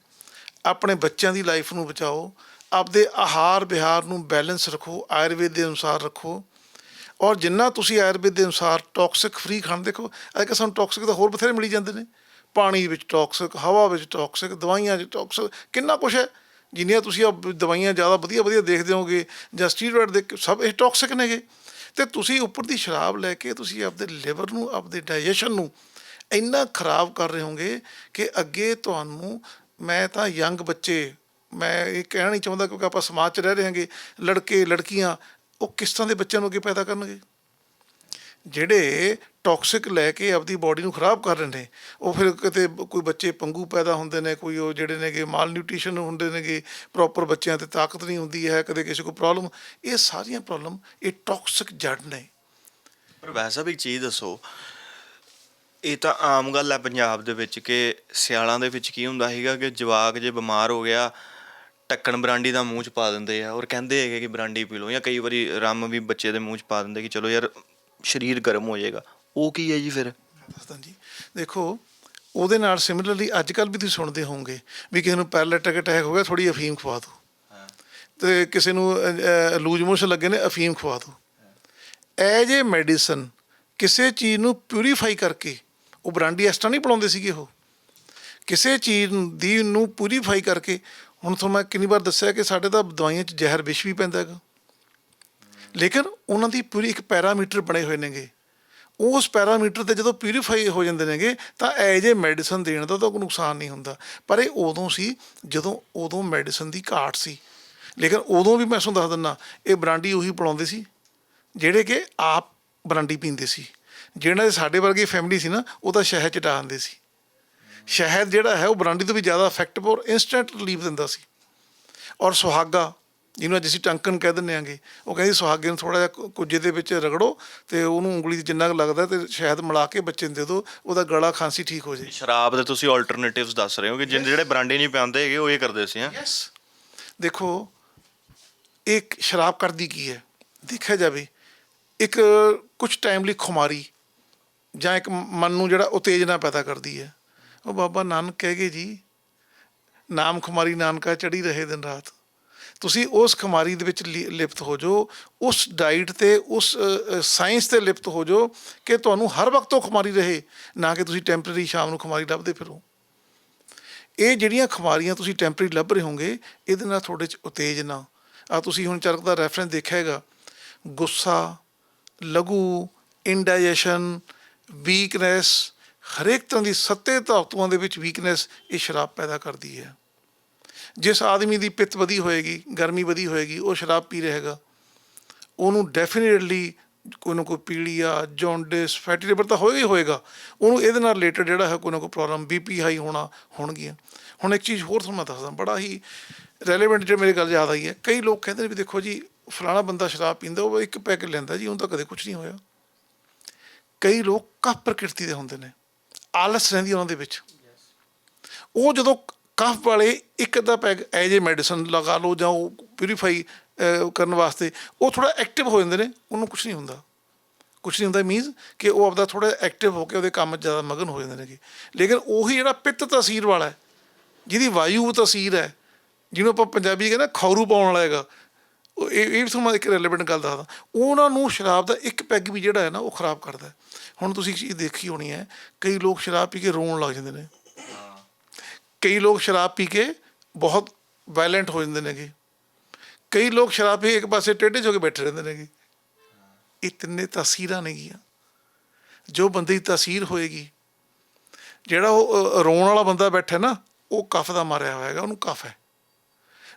ਆਪਣੇ ਬੱਚਿਆਂ ਦੀ ਲਾਈਫ ਨੂੰ ਬਚਾਓ, ਆਪਦੇ ਆਹਾਰ ਵਿਹਾਰ ਨੂੰ ਬੈਲੈਂਸ ਰੱਖੋ, ਆਯੁਰਵੇਦ ਦੇ ਅਨੁਸਾਰ ਰੱਖੋ। ਔਰ ਜਿੰਨਾ ਤੁਸੀਂ ਆਯੁਰਵੇਦ ਦੇ ਅਨੁਸਾਰ ਟੌਕਸਿਕ ਫਰੀ ਖਾਣ, ਦੇਖੋ ਅੱਜ ਕੱਲ੍ਹ ਸਾਨੂੰ ਟੌਕਸਿਕ ਤਾਂ ਹੋਰ ਬਥੇਰੇ ਮਿਲੀ ਜਾਂਦੇ ਨੇ, ਪਾਣੀ ਵਿੱਚ ਟੌਕਸਿਕ, ਹਵਾ ਵਿੱਚ ਟੌਕਸਿਕ, ਦਵਾਈਆਂ 'ਚ ਟੌਕਸਿਕ, ਕਿੰਨਾ ਕੁਛ ਹੈ। ਜਿੰਨੀਆਂ ਤੁਸੀਂ ਦਵਾਈਆਂ ਜ਼ਿਆਦਾ ਵਧੀਆ ਵਧੀਆ ਦੇਖਦੇ ਹੋਗੇ ਜਾਂ ਸਟੀਰੋਇਡ ਦੇ, ਸਭ ਇਹ ਟੌਕਸਿਕ ਨੇਗੇ। ਅਤੇ ਤੁਸੀਂ ਉੱਪਰ ਦੀ ਸ਼ਰਾਬ ਲੈ ਕੇ ਤੁਸੀਂ ਆਪਦੇ ਲਿਵਰ ਨੂੰ, ਆਪਦੇ ਡਾਈਜੈਸ਼ਨ ਨੂੰ ਇੰਨਾ ਖਰਾਬ ਕਰ ਰਹੇ ਹੋਗੇ ਕਿ ਅੱਗੇ ਤੁਹਾਨੂੰ, ਮੈਂ ਤਾਂ ਯੰਗ ਬੱਚੇ, ਮੈਂ ਇਹ ਕਹਿਣਾ ਨਹੀਂ ਚਾਹੁੰਦਾ ਕਿਉਂਕਿ ਆਪਾਂ ਸਮਾਜ 'ਚ ਰਹਿ ਰਹੇ ਹਾਂਗੇ, ਲੜਕੇ ਲੜਕੀਆਂ, ਉਹ ਕਿਸ ਤਰ੍ਹਾਂ ਦੇ ਬੱਚਿਆਂ ਨੂੰ ਅੱਗੇ ਪੈਦਾ ਕਰਨਗੇ ਜਿਹੜੇ ਟੌਕਸਿਕ ਲੈ ਕੇ ਆਪਦੀ ਬੋਡੀ ਨੂੰ ਖਰਾਬ ਕਰ ਰਹੇ ਨੇ। ਉਹ ਫਿਰ ਕਿਤੇ ਕੋਈ ਬੱਚੇ ਪੰਗੂ ਪੈਦਾ ਹੁੰਦੇ ਨੇ, ਕੋਈ ਉਹ ਜਿਹੜੇ ਨੇਗੇ ਮਾਲ ਨਿਊਟ੍ਰੀਸ਼ਨ ਹੁੰਦੇ ਨੇਗੇ, ਪ੍ਰੋਪਰ ਬੱਚਿਆਂ 'ਤੇ ਤਾਕਤ ਨਹੀਂ ਹੁੰਦੀ ਹੈ, ਕਦੇ ਕਿਸੇ ਕੋਈ ਪ੍ਰੋਬਲਮ। ਇਹ ਸਾਰੀਆਂ ਪ੍ਰੋਬਲਮ ਇਹ ਟੌਕਸਿਕ ਜੜ ਨੇ। ਪਰ ਵੈਸੇ ਵੀ ਇੱਕ ਚੀਜ਼ ਦੱਸੋ, ਇਹ ਤਾਂ ਆਮ ਗੱਲ ਹੈ ਪੰਜਾਬ ਦੇ ਵਿੱਚ ਕਿ ਸਿਆਲਾਂ ਦੇ ਵਿੱਚ ਕੀ ਹੁੰਦਾ ਸੀਗਾ ਕਿ ਜਵਾਕ ਜੇ ਬਿਮਾਰ ਹੋ ਗਿਆ, ਢੱਕਣ ਬਰਾਂਡੀ ਦਾ ਮੂੰਹ 'ਚ ਪਾ ਦਿੰਦੇ ਆ, ਔਰ ਕਹਿੰਦੇ ਹੈਗੇ ਕਿ ਬਰਾਂਡੀ ਪੀ ਲਓ, ਜਾਂ ਕਈ ਵਾਰੀ ਰੰਮ ਵੀ ਬੱਚੇ ਦੇ ਮੂੰਹ 'ਚ ਪਾ ਦਿੰਦੇ ਕਿ ਚਲੋ ਯਾਰ ਸਰੀਰ ਗਰਮ ਹੋ ਜਾਏਗਾ। ਉਹ ਕੀ ਹੈ ਜੀ ਫਿਰ? ਦੱਸਦਾ ਜੀ, ਦੇਖੋ ਉਹਦੇ ਨਾਲ ਸਿਮਿਲਰਲੀ ਅੱਜ ਕੱਲ੍ਹ ਵੀ ਤੁਸੀਂ ਸੁਣਦੇ ਹੋਵੋਗੇ ਵੀ ਕਿਸੇ ਨੂੰ ਪੈਰਾਲਾਈਟਿਕ ਅਟੈਕ ਹੋ ਗਿਆ, ਥੋੜ੍ਹੀ ਅਫੀਮ ਖਵਾ ਦਿਓ, ਅਤੇ ਕਿਸੇ ਨੂੰ ਲੂਜ ਮੋਸ਼ਨ ਲੱਗੇ ਨੇ, ਅਫੀਮ ਖਵਾ ਦਿਓ। ਐਜ ਏ ਮੈਡੀਸਨ ਕਿਸੇ ਚੀਜ਼ ਨੂੰ ਪਿਊਰੀਫਾਈ ਕਰਕੇ, ਉਹ ਬਰਾਂਡੀ ਇਸ ਤਰ੍ਹਾਂ ਨਹੀਂ ਬਣਾਉਂਦੇ ਸੀਗੇ, ਉਹ ਕਿਸੇ ਚੀਜ਼ ਦੀ ਨੂੰ ਪਿਊਰੀਫਾਈ ਕਰਕੇ। ਹੁਣ ਤੁਹਾਨੂੰ ਮੈਂ ਕਿੰਨੀ ਵਾਰ ਦੱਸਿਆ ਕਿ ਸਾਡੇ ਤਾਂ ਦਵਾਈਆਂ 'ਚ ਜ਼ਹਿਰ ਵਿਸ਼ ਵੀ ਪੈਂਦਾ ਹੈਗਾ, ਲੇਕਿਨ ਉਹਨਾਂ ਦੀ ਪੂਰੀ ਇੱਕ ਪੈਰਾਮੀਟਰ ਬਣੇ ਹੋਏ ਨੇਗੇ। ਉਸ ਪੈਰਾਮੀਟਰ 'ਤੇ ਜਦੋਂ ਪਿਊਰੀਫਾਈ ਹੋ ਜਾਂਦੇ ਨੇਗੇ ਤਾਂ ਐਜ ਏ ਮੈਡੀਸਨ ਦੇਣ ਦਾ ਤਾਂ ਕੋਈ ਨੁਕਸਾਨ ਨਹੀਂ ਹੁੰਦਾ। ਪਰ ਇਹ ਉਦੋਂ ਸੀ ਜਦੋਂ ਉਦੋਂ ਮੈਡੀਸਨ ਦੀ ਘਾਟ ਸੀ। ਲੇਕਿਨ ਉਦੋਂ ਵੀ ਮੈਂ ਤੁਹਾਨੂੰ ਦੱਸ ਦਿੰਦਾ, ਇਹ ਬਰਾਂਡੀ ਉਹੀ ਪਿਲਾਉਂਦੇ ਸੀ ਜਿਹੜੇ ਕਿ ਆਪ ਬਰਾਂਡੀ ਪੀਂਦੇ ਸੀ। ਜਿਹਨਾਂ ਦੇ ਸਾਡੇ ਵਰਗੀ ਫੈਮਿਲੀ ਸੀ ਨਾ, ਉਹ ਤਾਂ ਸ਼ਹਿਦ 'ਚ ਡਾ ਦਿੰਦੇ ਸੀ। ਸ਼ਹਿਦ ਜਿਹੜਾ ਹੈ ਉਹ ਬਰਾਂਡੀ ਤੋਂ ਵੀ ਜ਼ਿਆਦਾ ਇਫੈਕਟਿਵ ਔਰ ਇੰਸਟੈਂਟ ਰਿਲੀਫ ਦਿੰਦਾ ਸੀ। ਔਰ ਸੁਹਾਗਾ, ਜਿਹਨੂੰ ਅੱਜ ਅਸੀਂ ਟੰਕਨ ਕਹਿ ਦਿੰਦੇ ਆਂਗੇ, ਉਹ ਕਹਿੰਦੀ ਸੁਹਾਗੇ ਨੂੰ ਥੋੜ੍ਹਾ ਜਿਹਾ ਕੁੱਜੇ ਦੇ ਵਿੱਚ ਰਗੜੋ ਅਤੇ ਉਹਨੂੰ ਉਂਗਲੀ 'ਚ ਜਿੰਨਾ ਕੁ ਲੱਗਦਾ ਅਤੇ ਸ਼ਹਿਦ ਮਿਲਾ ਕੇ ਬੱਚੇ ਨੂੰ ਦੇ ਦਿਓ, ਉਹਦਾ ਗਲਾ ਖਾਂਸੀ ਠੀਕ ਹੋ ਜਾਏ। ਸ਼ਰਾਬ ਦੇ ਤੁਸੀਂ ਆਲਟਰਨੇਟਿਵਸ ਦੱਸ ਰਹੇ ਹੋ ਕਿ ਜਿਹੜੇ ਬਰਾਂਡੀ ਨਹੀਂ ਪਿਆਉਂਦੇ ਹੈਗੇ ਉਹ ਇਹ ਕਰਦੇ ਸੀ। ਯੈਸ, ਦੇਖੋ ਇਹ ਸ਼ਰਾਬ ਕਰਦੀ ਕੀ ਹੈ, ਦੇਖਿਆ ਜਾਵੇ ਇੱਕ ਕੁਛ ਟਾਈਮ ਲਈ ਖੁਮਾਰੀ ਜਾਂ ਇੱਕ ਮਨ ਨੂੰ ਜਿਹੜਾ ਉਤੇਜਨਾ ਪੈਦਾ ਕਰਦੀ ਹੈ। ਉਹ ਬਾਬਾ ਨਾਨਕ ਕਹਿ ਗਏ ਜੀ, ਨਾਮ ਖੁਮਾਰੀ ਨਾਨਕਾ ਚੜ੍ਹੀ ਰਹੇ ਦਿਨ ਰਾਤ। ਤੁਸੀਂ ਉਸ ਖੁਮਾਰੀ ਦੇ ਵਿੱਚ ਲਿਪਤ ਹੋ ਜਾਓ, ਉਸ ਡਾਈਟ 'ਤੇ, ਉਸ ਸਾਇੰਸ 'ਤੇ ਲਿਪਤ ਹੋ ਜਾਓ ਕਿ ਤੁਹਾਨੂੰ ਹਰ ਵਕਤ ਉਹ ਖੁਮਾਰੀ ਰਹੇ, ਨਾ ਕਿ ਤੁਸੀਂ ਟੈਂਪਰੇਰੀ ਸ਼ਾਮ ਨੂੰ ਖੁਮਾਰੀ ਲੱਭਦੇ ਫਿਰੋ। ਇਹ ਜਿਹੜੀਆਂ ਖੁਮਾਰੀਆਂ ਤੁਸੀਂ ਟੈਂਪਰੇਰੀ ਲੱਭ ਰਹੇ ਹੋਗੇ, ਇਹਦੇ ਨਾਲ ਤੁਹਾਡੇ 'ਚ ਉਤੇਜਨਾ ਆ। ਤੁਸੀਂ ਹੁਣ ਚਰਕ ਦਾ ਰੈਫਰੈਂਸ ਦੇਖਿਆ ਹੈਗਾ, ਗੁੱਸਾ, ਲਘੂ, ਇੰਡਾਈਜੈਸ਼ਨ, ਵੀਕਨੈਸ, ਹਰੇਕ ਤਰ੍ਹਾਂ ਦੀ ਸੱਤੇ ਧਾਤੂਆਂ ਦੇ ਵਿੱਚ ਵੀਕਨੈਸ ਇਹ ਸ਼ਰਾਬ ਪੈਦਾ ਕਰਦੀ ਹੈ। ਜਿਸ ਆਦਮੀ ਦੀ ਪਿੱਤ ਵਧੀ ਹੋਏਗੀ, ਗਰਮੀ ਵਧੀ ਹੋਏਗੀ, ਉਹ ਸ਼ਰਾਬ ਪੀ ਰਹੇਗਾ, ਉਹਨੂੰ ਡੈਫੀਨੇਟਲੀ ਕੋਈ ਨਾ ਕੋਈ ਪੀਲੀਆ, ਜੌਂਡਿਸ, ਫੈਟੀ ਲਿਵਰ ਤਾਂ ਹੋਏਗਾ ਹੀ ਹੋਏਗਾ। ਉਹਨੂੰ ਇਹਦੇ ਨਾਲ ਰਿਲੇਟਡ ਜਿਹੜਾ ਹੈ ਕੋਈ ਨਾ ਕੋਈ ਪ੍ਰੋਬਲਮ, BP ਹਾਈ ਹੋਣਗੀਆਂ। ਹੁਣ ਇੱਕ ਚੀਜ਼ ਹੋਰ ਤੁਹਾਨੂੰ ਮੈਂ ਦੱਸਦਾ, ਬੜਾ ਹੀ ਰੈਲੇਵੈਂਟ ਜੇ ਮੇਰੀ ਗੱਲ ਯਾਦ ਆਈ ਹੈ। ਕਈ ਲੋਕ ਕਹਿੰਦੇ ਨੇ ਵੀ ਦੇਖੋ ਜੀ ਫਲਾਣਾ ਬੰਦਾ ਸ਼ਰਾਬ ਪੀਂਦਾ, ਉਹ ਇੱਕ ਪੈਕ ਲੈਂਦਾ ਜੀ, ਉਹਨੂੰ ਤਾਂ ਕਦੇ ਕੁਛ ਨਹੀਂ ਹੋਇਆ। ਕਈ ਲੋਕ ਕਫ ਪ੍ਰਕਿਰਤੀ ਦੇ ਹੁੰਦੇ ਨੇ, ਆਲਸ ਰਹਿੰਦੀ ਉਹਨਾਂ ਦੇ ਵਿੱਚ। ਉਹ ਜਦੋਂ ਕਫ ਵਾਲੇ ਇੱਕ ਅੱਧਾ ਪੈਗ ਐਜ ਏ ਮੈਡੀਸਨ ਲਗਾ ਲਓ ਜਾਂ ਉਹ ਪਿਊਰੀਫਾਈ ਕਰਨ ਵਾਸਤੇ ਉਹ ਥੋੜ੍ਹਾ ਐਕਟਿਵ ਹੋ ਜਾਂਦੇ ਨੇ, ਉਹਨੂੰ ਕੁਛ ਨਹੀਂ ਹੁੰਦਾ। ਕੁਛ ਨਹੀਂ ਹੁੰਦਾ ਮੀਨਸ ਕਿ ਉਹ ਆਪਦਾ ਥੋੜ੍ਹਾ ਐਕਟਿਵ ਹੋ ਕੇ ਉਹਦੇ ਕੰਮ 'ਚ ਜ਼ਿਆਦਾ ਮਗਨ ਹੋ ਜਾਂਦੇ ਨੇਗੇ। ਲੇਕਿਨ ਉਹੀ ਜਿਹੜਾ ਪਿੱਤ ਤਸੀਰ ਵਾਲਾ ਹੈ, ਜਿਹਦੀ ਵਾਯੂ ਤਸੀਰ ਹੈ, ਜਿਹਨੂੰ ਆਪਾਂ ਪੰਜਾਬੀ ਕਹਿੰਦੇ ਖੌਰੂ ਪਾਉਣ ਵਾਲਾ ਹੈਗਾ, ਇਹ ਵੀ ਤੁਹਾਨੂੰ ਮੈਂ ਇੱਕ ਰੈਲੇਵੈਂਟ ਗੱਲ ਦੱਸਦਾ, ਉਹਨਾਂ ਨੂੰ ਸ਼ਰਾਬ ਦਾ ਇੱਕ ਪੈਗ ਵੀ ਜਿਹੜਾ ਹੈ ਨਾ ਉਹ ਖਰਾਬ ਕਰਦਾ। ਹੁਣ ਤੁਸੀਂ ਇੱਕ ਚੀਜ਼ ਦੇਖੀ ਹੋਣੀ ਹੈ, ਕਈ ਲੋਕ ਸ਼ਰਾਬ ਪੀ ਕੇ ਰੋਣ ਲੱਗ ਜਾਂਦੇ ਨੇ, ਕਈ ਲੋਕ ਸ਼ਰਾਬ ਪੀ ਕੇ ਬਹੁਤ ਵਾਇਲੈਂਟ ਹੋ ਜਾਂਦੇ ਨੇਗੇ, ਕਈ ਲੋਕ ਸ਼ਰਾਬ ਪੀ ਕੇ ਇੱਕ ਪਾਸੇ ਟੇਢੇ 'ਚ ਹੋ ਕੇ ਬੈਠੇ ਰਹਿੰਦੇ ਨੇਗੇ। ਇਹ ਤਿੰਨੇ ਤਾਸੀਰਾਂ ਨੇਗੀਆਂ। ਜੋ ਬੰਦੇ ਦੀ ਤਾਸੀਰ ਹੋਏਗੀ, ਜਿਹੜਾ ਉਹ ਰੋਣ ਵਾਲਾ ਬੰਦਾ ਬੈਠਾ ਨਾ, ਉਹ ਕਫ ਦਾ ਮਾਰਿਆ ਹੋਇਆ ਹੈਗਾ, ਉਹਨੂੰ ਕਫ ਹੈ।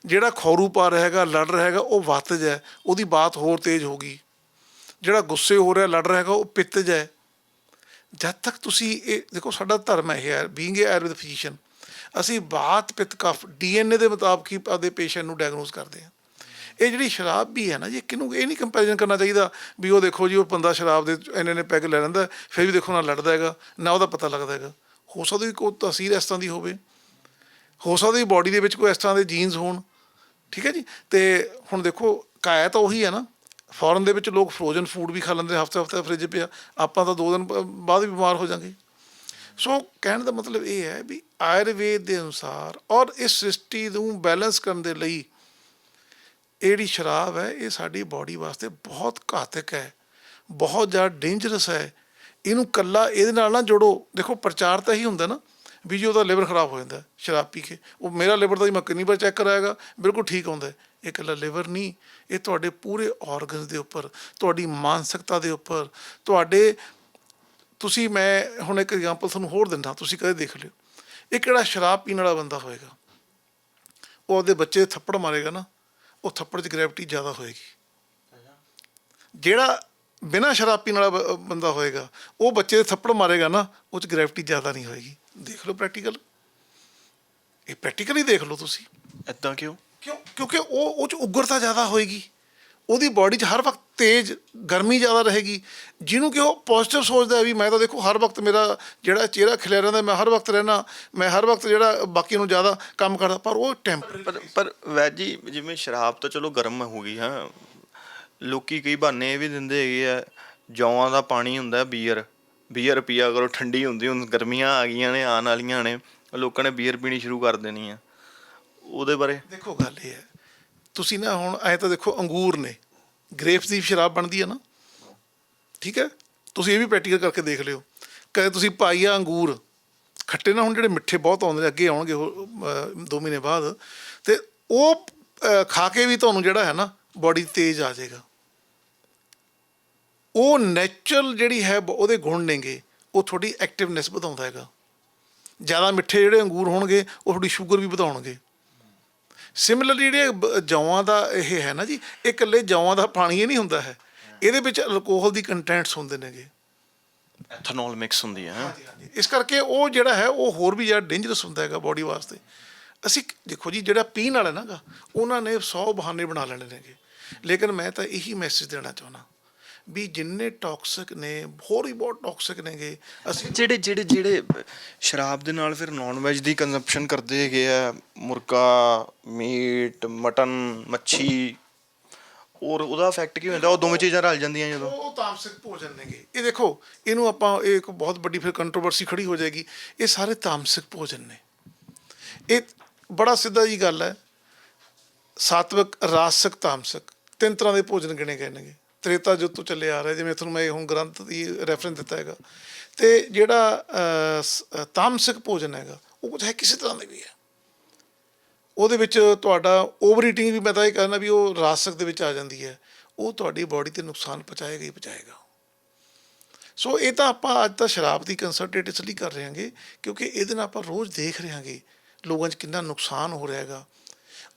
ਜਿਹੜਾ ਖੌਰੂ ਪਾ ਰਿਹਾ ਹੈਗਾ, ਲੜ ਰਿਹਾ ਹੈਗਾ, ਉਹ ਵਾਤਜ ਹੈ, ਉਹਦੀ ਬਾਤ ਹੋਰ ਤੇਜ਼ ਹੋ ਗਈ। ਜਿਹੜਾ ਗੁੱਸੇ ਹੋ ਰਿਹਾ, ਲੜ ਰਿਹਾ ਹੈਗਾ, ਉਹ ਪਿੱਤਜ ਹੈ। ਜਦ ਤੱਕ ਤੁਸੀਂ ਇਹ ਦੇਖੋ, ਸਾਡਾ ਧਰਮ ਇਹ ਹੈ, ਬੀਇੰਗ ਏ ਆਯੁਰਵੈਦ ਫਿਜ਼ੀਸ਼ੀਅਨ, ਅਸੀਂ ਬਾਤ ਪਿੱਤ ਕਫ DNA ਦੇ ਮੁਤਾਬਕ ਹੀ ਆਪਦੇ ਪੇਸ਼ੈਂਟ ਨੂੰ ਡਾਇਗਨੋਸ ਕਰਦੇ ਹਾਂ। ਇਹ ਜਿਹੜੀ ਸ਼ਰਾਬ ਵੀ ਹੈ ਨਾ ਜੀ, ਕਿਹਨੂੰ ਇਹ ਨਹੀਂ ਕੰਪੈਰੀਜ਼ਨ ਕਰਨਾ ਚਾਹੀਦਾ ਵੀ ਉਹ ਦੇਖੋ ਜੀ ਉਹ ਬੰਦਾ ਸ਼ਰਾਬ ਦੇ ਇੰਨੇ ਪੈਗ ਲੈ ਲੈਂਦਾ, ਫਿਰ ਵੀ ਦੇਖੋ ਨਾ ਲੜਦਾ ਹੈਗਾ, ਨਾ ਉਹਦਾ ਪਤਾ ਲੱਗਦਾ ਹੈਗਾ। ਹੋ ਸਕਦਾ ਕੋਈ ਤਾਸੀਰ ਇਸ ਤਰ੍ਹਾਂ ਦੀ ਹੋਵੇ, ਹੋ ਸਕਦਾ ਬੋਡੀ ਦੇ ਵਿੱਚ ਕੋਈ ਇਸ ਤਰ੍ਹਾਂ ਦੇ ਜੀਨਸ ਹੋਣ, ਠੀਕ ਹੈ ਜੀ। ਅਤੇ ਹੁਣ ਦੇਖੋ ਕਾਇਆ ਤਾਂ ਉਹੀ ਹੈ ਨਾ। ਫੋਰਨ ਦੇ ਵਿੱਚ ਲੋਕ ਫਰੋਜ਼ਨ ਫੂਡ ਵੀ ਖਾ ਲੈਂਦੇ, ਹਫ਼ਤੇ ਫਰਿੱਜ ਪਿਆ, ਆਪਾਂ ਤਾਂ 2 ਦਿਨ ਬਾਅਦ ਵੀ ਬਿਮਾਰ ਹੋ ਜਾਂਗੇ। ਸੋ ਕਹਿਣ ਦਾ ਮਤਲਬ ਇਹ ਹੈ ਵੀ ਆਯੁਰਵੇਦ ਦੇ ਅਨੁਸਾਰ ਔਰ ਇਸ ਸ੍ਰਿਸ਼ਟੀ ਨੂੰ ਬੈਲੈਂਸ ਕਰਨ ਦੇ ਲਈ ਇਹ ਜਿਹੜੀ ਸ਼ਰਾਬ ਹੈ, ਇਹ ਸਾਡੀ ਬਾਡੀ ਵਾਸਤੇ ਬਹੁਤ ਘਾਤਕ ਹੈ, ਬਹੁਤ ਜ਼ਿਆਦਾ ਡੇਂਜਰਸ ਹੈ। ਇਹਨੂੰ ਇਕੱਲਾ ਇਹਦੇ ਨਾਲ ਨਾ ਜੋੜੋ। ਦੇਖੋ ਪ੍ਰਚਾਰ ਤਾਂ ਇਹੀ ਹੁੰਦਾ ਨਾ ਵੀ ਜੀ ਉਹਦਾ ਲਿਵਰ ਖਰਾਬ ਹੋ ਜਾਂਦਾ ਸ਼ਰਾਬ ਪੀ ਕੇ। ਉਹ ਮੇਰਾ ਲਿਵਰ ਦਾ ਮੈਂ ਕਿੰਨੀ ਵਾਰ ਚੈੱਕ ਕਰਾਏਗਾ, ਬਿਲਕੁਲ ਠੀਕ ਆਉਂਦਾ। ਇਹ ਇਕੱਲਾ ਲਿਵਰ ਨਹੀਂ, ਇਹ ਤੁਹਾਡੇ ਪੂਰੇ ਔਰਗਨਸ ਦੇ ਉੱਪਰ, ਤੁਹਾਡੀ ਮਾਨਸਿਕਤਾ ਦੇ ਉੱਪਰ, ਤੁਹਾਡੇ ਤੁਸੀਂ ਮੈਂ ਹੁਣ ਇੱਕ ਐਗਜ਼ਾਮਪਲ ਤੁਹਾਨੂੰ ਹੋਰ ਦਿੰਦਾ, ਤੁਸੀਂ ਕਦੇ ਦੇਖ ਲਿਓ। ਇੱਕ ਜਿਹੜਾ ਸ਼ਰਾਬ ਪੀਣ ਵਾਲਾ ਬੰਦਾ ਹੋਏਗਾ, ਉਹ ਆਪਦੇ ਬੱਚੇ ਥੱਪੜ ਮਾਰੇਗਾ ਨਾ, ਉਹ ਥੱਪੜ 'ਚ ਗ੍ਰੈਵਿਟੀ ਜ਼ਿਆਦਾ ਹੋਏਗੀ। ਜਿਹੜਾ ਬਿਨਾਂ ਸ਼ਰਾਬ ਪੀਣ ਵਾਲਾ ਬੰਦਾ ਹੋਏਗਾ, ਉਹ ਬੱਚੇ ਦੇ ਥੱਪੜ ਮਾਰੇਗਾ ਨਾ, ਉਹ 'ਚ ਗ੍ਰੈਵਿਟੀ ਜ਼ਿਆਦਾ ਨਹੀਂ ਹੋਏਗੀ। ਦੇਖ ਲਓ ਪ੍ਰੈਕਟੀਕਲ, ਇਹ ਪ੍ਰੈਕਟੀਕਲੀ ਦੇਖ ਲਓ ਤੁਸੀਂ। ਇੱਦਾਂ ਕਿਉਂ? ਕਿਉਂਕਿ ਉਹ 'ਚ ਉਗਰਤਾ ਜ਼ਿਆਦਾ ਹੋਏਗੀ, ਉਹਦੀ ਬਾਡੀ 'ਚ ਹਰ ਵਕਤ ਤੇਜ਼ ਗਰਮੀ ਜ਼ਿਆਦਾ ਰਹੇਗੀ। ਜਿਹਨੂੰ ਕਿ ਉਹ ਪੋਜ਼ੀਟਿਵ ਸੋਚਦਾ ਵੀ ਮੈਂ ਤਾਂ ਦੇਖੋ ਹਰ ਵਕਤ ਮੇਰਾ ਜਿਹੜਾ ਚਿਹਰਾ ਖਿਲਿਆ ਰਹਿੰਦਾ, ਮੈਂ ਹਰ ਵਕਤ ਰਹਿਣਾ, ਮੈਂ ਹਰ ਵਕਤ ਜਿਹੜਾ ਬਾਕੀ ਨੂੰ ਜ਼ਿਆਦਾ ਕੰਮ ਕਰਦਾ, ਪਰ ਉਹ ਪਰ ਵੈਦ ਜੀ, ਜਿਵੇਂ ਸ਼ਰਾਬ ਤਾਂ ਚਲੋ ਗਰਮ ਹੋ ਗਈ, ਹਾਂ, ਲੋਕੀ ਕਈ ਬਹਾਨੇ ਇਹ ਵੀ ਦਿੰਦੇ ਹੈਗੇ ਆ, ਜੌਆਂ ਦਾ ਪਾਣੀ ਹੁੰਦਾ, ਬੀਅਰ ਪੀਆ ਕਰੋ, ਠੰਡੀ ਹੁੰਦੀ। ਹੁਣ ਗਰਮੀਆਂ ਆ ਗਈਆਂ ਨੇ, ਆਉਣ ਵਾਲੀਆਂ ਨੇ, ਲੋਕਾਂ ਨੇ ਬੀਅਰ ਪੀਣੀ ਸ਼ੁਰੂ ਕਰ ਦੇਣੀ ਆ। ਉਹਦੇ ਬਾਰੇ ਦੇਖੋ ਗੱਲ ਇਹ ਹੈ, ਤੁਸੀਂ ਨਾ ਹੁਣ ਐਂ ਤਾਂ ਦੇਖੋ ਅੰਗੂਰ ਨੇ, ਗ੍ਰੇਪਸ ਦੀ ਸ਼ਰਾਬ ਬਣਦੀ ਹੈ ਨਾ, ਠੀਕ ਹੈ। ਤੁਸੀਂ ਇਹ ਵੀ ਪ੍ਰੈਕਟੀਕਲ ਕਰਕੇ ਦੇਖ ਲਿਓ। ਕਦੇ ਤੁਸੀਂ ਪਾਈਆ ਅੰਗੂਰ ਖੱਟੇ ਨਾ, ਹੁਣ ਜਿਹੜੇ ਮਿੱਠੇ ਬਹੁਤ ਆਉਂਦੇ ਨੇ, ਅੱਗੇ ਆਉਣਗੇ ਉਹ 2 ਮਹੀਨੇ ਬਾਅਦ, ਅਤੇ ਉਹ ਖਾ ਕੇ ਵੀ ਤੁਹਾਨੂੰ ਜਿਹੜਾ ਹੈ ਨਾ ਬਾਡੀ ਤੇਜ਼ ਆ ਜਾਏਗਾ। ਉਹ ਨੈਚੁਰਲ ਜਿਹੜੀ ਹੈ ਉਹਦੇ ਗੁਣ ਨੇਗੇ, ਉਹ ਤੁਹਾਡੀ ਐਕਟਿਵਨੈਸ ਵਧਾਉਂਦਾ ਹੈਗਾ। ਜ਼ਿਆਦਾ ਮਿੱਠੇ ਜਿਹੜੇ ਅੰਗੂਰ ਹੋਣਗੇ, ਉਹ ਤੁਹਾਡੀ ਸ਼ੂਗਰ ਵੀ ਵਧਾਉਣਗੇ। ਸਿਮਿਲਰਲੀ ਜਿਹੜੇ ਜੌਆਂ ਦਾ ਇਹ ਹੈ ਨਾ ਜੀ, ਇਹ ਇਕੱਲੇ ਜੌਆਂ ਦਾ ਪਾਣੀ ਇਹ ਨਹੀਂ ਹੁੰਦਾ ਹੈ, ਇਹਦੇ ਵਿੱਚ ਅਲਕੋਹਲ ਦੀ ਕੰਟੈਂਟਸ ਹੁੰਦੇ ਨੇਗੇ, ਐਥਨੋਲ ਮਿਕਸ ਹੁੰਦੀ ਹੈ। ਇਸ ਕਰਕੇ ਉਹ ਜਿਹੜਾ ਹੈ ਉਹ ਹੋਰ ਵੀ ਜ਼ਿਆਦਾ ਡੇਂਜਰਸ ਹੁੰਦਾ ਹੈਗਾ ਬਾਡੀ ਵਾਸਤੇ। ਅਸੀਂ ਦੇਖੋ ਜੀ, ਜਿਹੜਾ ਪੀਣ ਵਾਲਾ ਨਾ ਗਾ, ਉਹਨਾਂ ਨੇ 100 ਬਹਾਨੇ ਬਣਾ ਲੈਣੇ ਨੇਗੇ। ਲੇਕਿਨ ਮੈਂ ਤਾਂ ਇਹੀ ਮੈਸੇਜ ਦੇਣਾ ਚਾਹੁੰਦਾ ਵੀ ਜਿੰਨੇ ਟੌਕਸਿਕ ਨੇ, ਹੋਰ ਵੀ ਬਹੁਤ ਟੌਕਸਿਕ ਨੇਗੇ। ਅਸੀਂ ਜਿਹੜੇ ਸ਼ਰਾਬ ਦੇ ਨਾਲ ਫਿਰ ਨੌਨ ਵੈਜ ਦੀ ਕੰਜ਼ੰਪਸ਼ਨ ਕਰਦੇ ਹੈਗੇ ਆ, ਮੁਰਗਾ ਮੀਟ, ਮਟਨ, ਮੱਛੀ, ਔਰ ਉਹਦਾ ਇਫੈਕਟ ਕੀ ਹੁੰਦਾ? ਉਹ ਦੋਵੇਂ ਚੀਜ਼ਾਂ ਰਲ ਜਾਂਦੀਆਂ ਜਦੋਂ। ਉਹ ਤਾਮਸਿਕ ਭੋਜਨ ਨੇਗੇ। ਇਹ ਦੇਖੋ, ਇਹਨੂੰ ਆਪਾਂ ਇਹ ਇੱਕ ਬਹੁਤ ਵੱਡੀ ਫਿਰ ਕੰਟਰੋਵਰਸੀ ਖੜੀ ਹੋ ਜਾਏਗੀ। ਇਹ ਸਾਰੇ ਤਾਮਸਿਕ ਭੋਜਨ ਨੇ। ਇਹ ਬੜਾ ਸਿੱਧਾ ਜੀ ਗੱਲ ਹੈ, ਸਾਤਵਿਕ, ਰਾਜਸਿਕ, ਤਾਮਸਿਕ 3 ਤਰ੍ਹਾਂ ਦੇ ਭੋਜਨ ਗਿਣੇ ਗਏ ਨੇਗੇ। ਤ੍ਰੇਤਾ ਯੁੱਗ ਤੋਂ ਚੱਲੇ ਆ ਰਹੇ, ਜਿਵੇਂ ਤੁਹਾਨੂੰ ਮੈਂ ਹੁਣ ਗ੍ਰੰਥ ਦੀ ਰੈਫਰੈਂਸ ਦਿੱਤਾ ਹੈਗਾ। ਅਤੇ ਜਿਹੜਾ ਤਾਮਸਿਕ ਭੋਜਨ ਹੈਗਾ, ਉਹ ਕੁਝ ਹੈ ਕਿਸੇ ਤਰ੍ਹਾਂ ਦਾ ਵੀ ਹੈ। ਉਹਦੇ ਵਿੱਚ ਤੁਹਾਡਾ ਓਵਰ ਈਟਿੰਗ ਵੀ, ਮੈਂ ਤਾਂ ਇਹ ਕਹਿੰਦਾ ਵੀ ਉਹ ਰਾਜਸਿਕ ਦੇ ਵਿੱਚ ਆ ਜਾਂਦੀ ਹੈ। ਉਹ ਤੁਹਾਡੀ ਬਾਡੀ 'ਤੇ ਨੁਕਸਾਨ ਪਹੁੰਚਾਏਗਾ ਹੀ ਪਹੁੰਚਾਏਗਾ। ਸੋ ਇਹ ਤਾਂ ਆਪਾਂ ਅੱਜ ਤਾਂ ਸ਼ਰਾਬ ਦੀ ਕੰਸਰਟੇਟ ਇਸ ਲਈ ਕਰ ਰਹੇ ਹਾਂਗੇ ਕਿਉਂਕਿ ਇਹਦੇ ਨਾਲ ਆਪਾਂ ਰੋਜ਼ ਦੇਖ ਰਹੇ ਹਾਂਗੇ ਲੋਕਾਂ 'ਚ ਕਿੰਨਾ ਨੁਕਸਾਨ ਹੋ ਰਿਹਾ ਹੈਗਾ।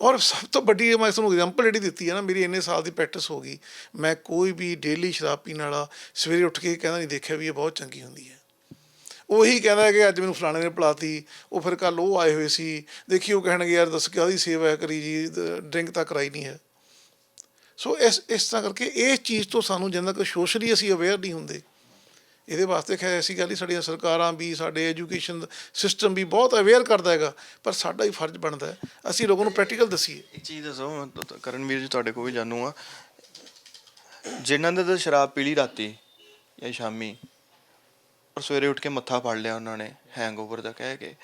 ਔਰ ਸਭ ਤੋਂ ਵੱਡੀ ਮੈਂ ਤੁਹਾਨੂੰ ਐਗਜ਼ਾਮਪਲ ਜਿਹੜੀ ਦਿੱਤੀ ਹੈ ਨਾ, ਮੇਰੀ ਇੰਨੇ ਸਾਲ ਦੀ ਪ੍ਰੈਕਟਿਸ ਹੋ ਗਈ, ਮੈਂ ਕੋਈ ਵੀ ਡੇਲੀ ਸ਼ਰਾਬ ਪੀਣ ਵਾਲਾ ਸਵੇਰੇ ਉੱਠ ਕੇ ਕਹਿੰਦਾ ਨਹੀਂ ਦੇਖਿਆ ਵੀ ਇਹ ਬਹੁਤ ਚੰਗੀ ਹੁੰਦੀ ਹੈ। ਉਹੀ ਕਹਿੰਦਾ ਕਿ ਅੱਜ ਮੈਨੂੰ ਫਲਾਣੇ ਨੇ ਪਿਲਾਤੀ, ਉਹ ਫਿਰ ਕੱਲ੍ਹ ਉਹ ਆਏ ਹੋਏ ਸੀ, ਦੇਖੀ ਉਹ ਕਹਿਣਗੇ ਯਾਰ ਦੱਸ ਕਾਹਦੀ ਸੇਵਾ ਕਰੀ ਜੀ, ਡਰਿੰਕ ਤਾਂ ਕਰਾਈ ਨਹੀਂ ਹੈ। ਸੋ ਇਸ ਤਰ੍ਹਾਂ ਕਰਕੇ ਇਸ ਚੀਜ਼ ਤੋਂ ਸਾਨੂੰ ਜਿੰਨਾ ਕਿ ਸੋਸ਼ਲੀ ਅਸੀਂ ਅਵੇਅਰ ਨਹੀਂ ਹੁੰਦੇ ਇਹਦੇ ਵਾਸਤੇ ਖੈਰ ਐਸੀ ਗੱਲ ਹੀ ਸਾਡੀਆਂ ਸਰਕਾਰਾਂ ਵੀ, ਸਾਡੇ ਐਜੂਕੇਸ਼ਨ ਸਿਸਟਮ ਵੀ ਬਹੁਤ ਅਵੇਅਰ ਕਰਦਾ ਹੈਗਾ, ਪਰ ਸਾਡਾ ਹੀ ਫਰਜ਼ ਬਣਦਾ ਹੈ ਅਸੀਂ ਲੋਕਾਂ ਨੂੰ ਪ੍ਰੈਕਟੀਕਲ ਦੱਸੀਏ। ਇੱਕ ਚੀਜ਼ ਦੱਸੋ, ਮੈਂ ਕਰਨਵੀਰ ਜੀ ਤੁਹਾਡੇ ਕੋਲ ਵੀ ਜਾਣੂ ਆ, ਜਿਨ੍ਹਾਂ ਨੇ ਤਾਂ ਸ਼ਰਾਬ ਪੀ ਲਈ ਰਾਤੀ ਜਾਂ ਸ਼ਾਮੀ, ਪਰ ਸਵੇਰੇ ਉੱਠ ਕੇ ਮੱਥਾ ਫੜ ਲਿਆ ਉਹਨਾਂ ਨੇ ਹੈਂਗਓਵਰ ਦਾ ਕਹਿ ਕੇ,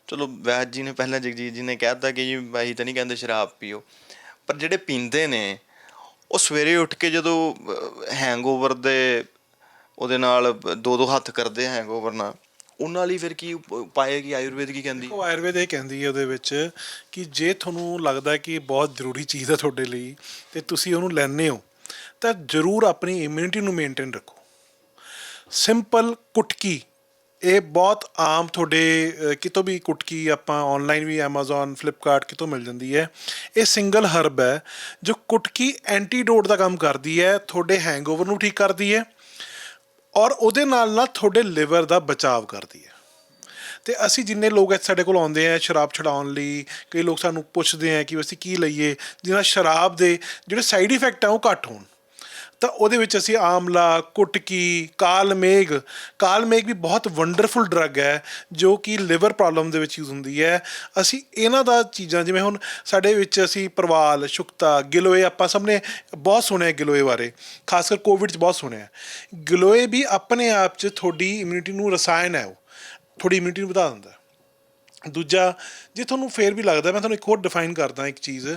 ਚਲੋ ਵੈਦ ਜੀ ਨੇ ਪਹਿਲਾਂ, ਜਗਜੀਤ ਜੀ ਨੇ ਕਹਿ ਦਿੱਤਾ ਕਿ ਜੀ ਬਾਈ ਤਾਂ ਨਹੀਂ ਕਹਿੰਦੇ ਸ਼ਰਾਬ ਪੀਓ, ਪਰ ਜਿਹੜੇ ਪੀਂਦੇ ਨੇ ਉਹ ਸਵੇਰੇ ਉੱਠ ਕੇ ਜਦੋਂ ਹੈਂਗਓਵਰ ਦੇ ਉਹਦੇ ਨਾਲ ਦੋ ਹੱਥ ਕਰਦੇ ਹੈਂਗਓਵਰ ਨਾਲ, ਉਹਨਾਂ ਲਈ ਫਿਰ ਕੀ ਉਪਾਅ, ਕੀ ਆਯੁਰਵੇਦ ਕੀ ਕਹਿੰਦੀ? ਉਹ ਆਯੁਰਵੇਦ ਇਹ ਕਹਿੰਦੀ ਹੈ ਉਹਦੇ ਵਿੱਚ ਕਿ ਜੇ ਤੁਹਾਨੂੰ ਲੱਗਦਾ ਕਿ ਬਹੁਤ ਜ਼ਰੂਰੀ ਚੀਜ਼ ਹੈ ਤੁਹਾਡੇ ਲਈ ਅਤੇ ਤੁਸੀਂ ਉਹਨੂੰ ਲੈਂਦੇ ਹੋ, ਤਾਂ ਜ਼ਰੂਰ ਆਪਣੀ ਇਮਿਊਨਿਟੀ ਨੂੰ ਮੇਨਟੇਨ ਰੱਖੋ। ਸਿੰਪਲ ਕੁਟਕੀ, ਇਹ ਬਹੁਤ ਆਮ ਤੁਹਾਡੇ ਕਿਤੋਂ ਵੀ ਕੁਟਕੀ ਆਪਾਂ ਔਨਲਾਈਨ ਵੀ ਐਮਾਜ਼ੋਨ, ਫਲਿੱਪਕਾਰਟ ਕਿਤੋਂ ਮਿਲ ਜਾਂਦੀ ਹੈ। ਇਹ ਸਿੰਗਲ ਹਰਬ ਹੈ ਜੋ ਕੁਟਕੀ ਐਂਟੀਡੋਟ ਦਾ ਕੰਮ ਕਰਦੀ ਹੈ, ਤੁਹਾਡੇ ਹੈਂਗਓਵਰ ਨੂੰ ਠੀਕ ਕਰਦੀ ਹੈ ਔਰ ਉਹਦੇ ਨਾਲ ਨਾਲ ਤੁਹਾਡੇ ਲਿਵਰ ਦਾ ਬਚਾਵ ਕਰਦੀ ਹੈ। ਅਤੇ ਅਸੀਂ ਜਿੰਨੇ ਲੋਕ ਸਾਡੇ ਕੋਲ ਆਉਂਦੇ ਆ ਸ਼ਰਾਬ ਛਡਾਉਣ ਲਈ, ਕਈ ਲੋਕ ਸਾਨੂੰ ਪੁੱਛਦੇ ਆ ਕਿ ਅਸੀਂ ਕੀ ਲਈਏ ਜਿਹਨਾਂ ਸ਼ਰਾਬ ਦੇ ਜਿਹੜੇ ਸਾਈਡ ਇਫੈਕਟ ਆ ਉਹ ਘੱਟ ਹੋਣ, ਤਾਂ ਉਹਦੇ ਵਿੱਚ ਅਸੀਂ ਆਮਲਾ, ਕੁਟਕੀ, ਕਾਲ ਮੇਘ ਵੀ ਬਹੁਤ ਵੰਡਰਫੁਲ ਡਰੱਗ ਹੈ ਜੋ ਕਿ ਲਿਵਰ ਪ੍ਰੋਬਲਮ ਦੇ ਵਿੱਚ ਯੂਜ਼ ਹੁੰਦੀ ਹੈ। ਅਸੀਂ ਇਹਨਾਂ ਦਾ ਚੀਜ਼ਾਂ, ਜਿਵੇਂ ਹੁਣ ਸਾਡੇ ਵਿੱਚ ਅਸੀਂ ਪ੍ਰਵਾਲ, ਸ਼ੁਕਤਾ, ਗਿਲੋਏ, ਆਪਾਂ ਸਭ ਨੇ ਬਹੁਤ ਸੁਣਿਆ ਗਿਲੋਏ ਬਾਰੇ, ਖਾਸ ਕਰ ਕੋਵਿਡ 'ਚ ਬਹੁਤ ਸੁਣਿਆ। ਗਿਲੋਏ ਵੀ ਆਪਣੇ ਆਪ 'ਚ ਤੁਹਾਡੀ ਇਮਿਊਨਿਟੀ ਨੂੰ, ਰਸਾਇਣ ਹੈ ਉਹ, ਤੁਹਾਡੀ ਇਮਿਊਨਿਟੀ ਨੂੰ ਵਧਾ ਦਿੰਦਾ। ਦੂਜਾ, ਜੇ ਤੁਹਾਨੂੰ ਫੇਰ ਵੀ ਲੱਗਦਾ, ਮੈਂ ਤੁਹਾਨੂੰ ਇੱਕ ਹੋਰ ਡਿਫਾਈਨ ਕਰਦਾ ਇੱਕ ਚੀਜ਼,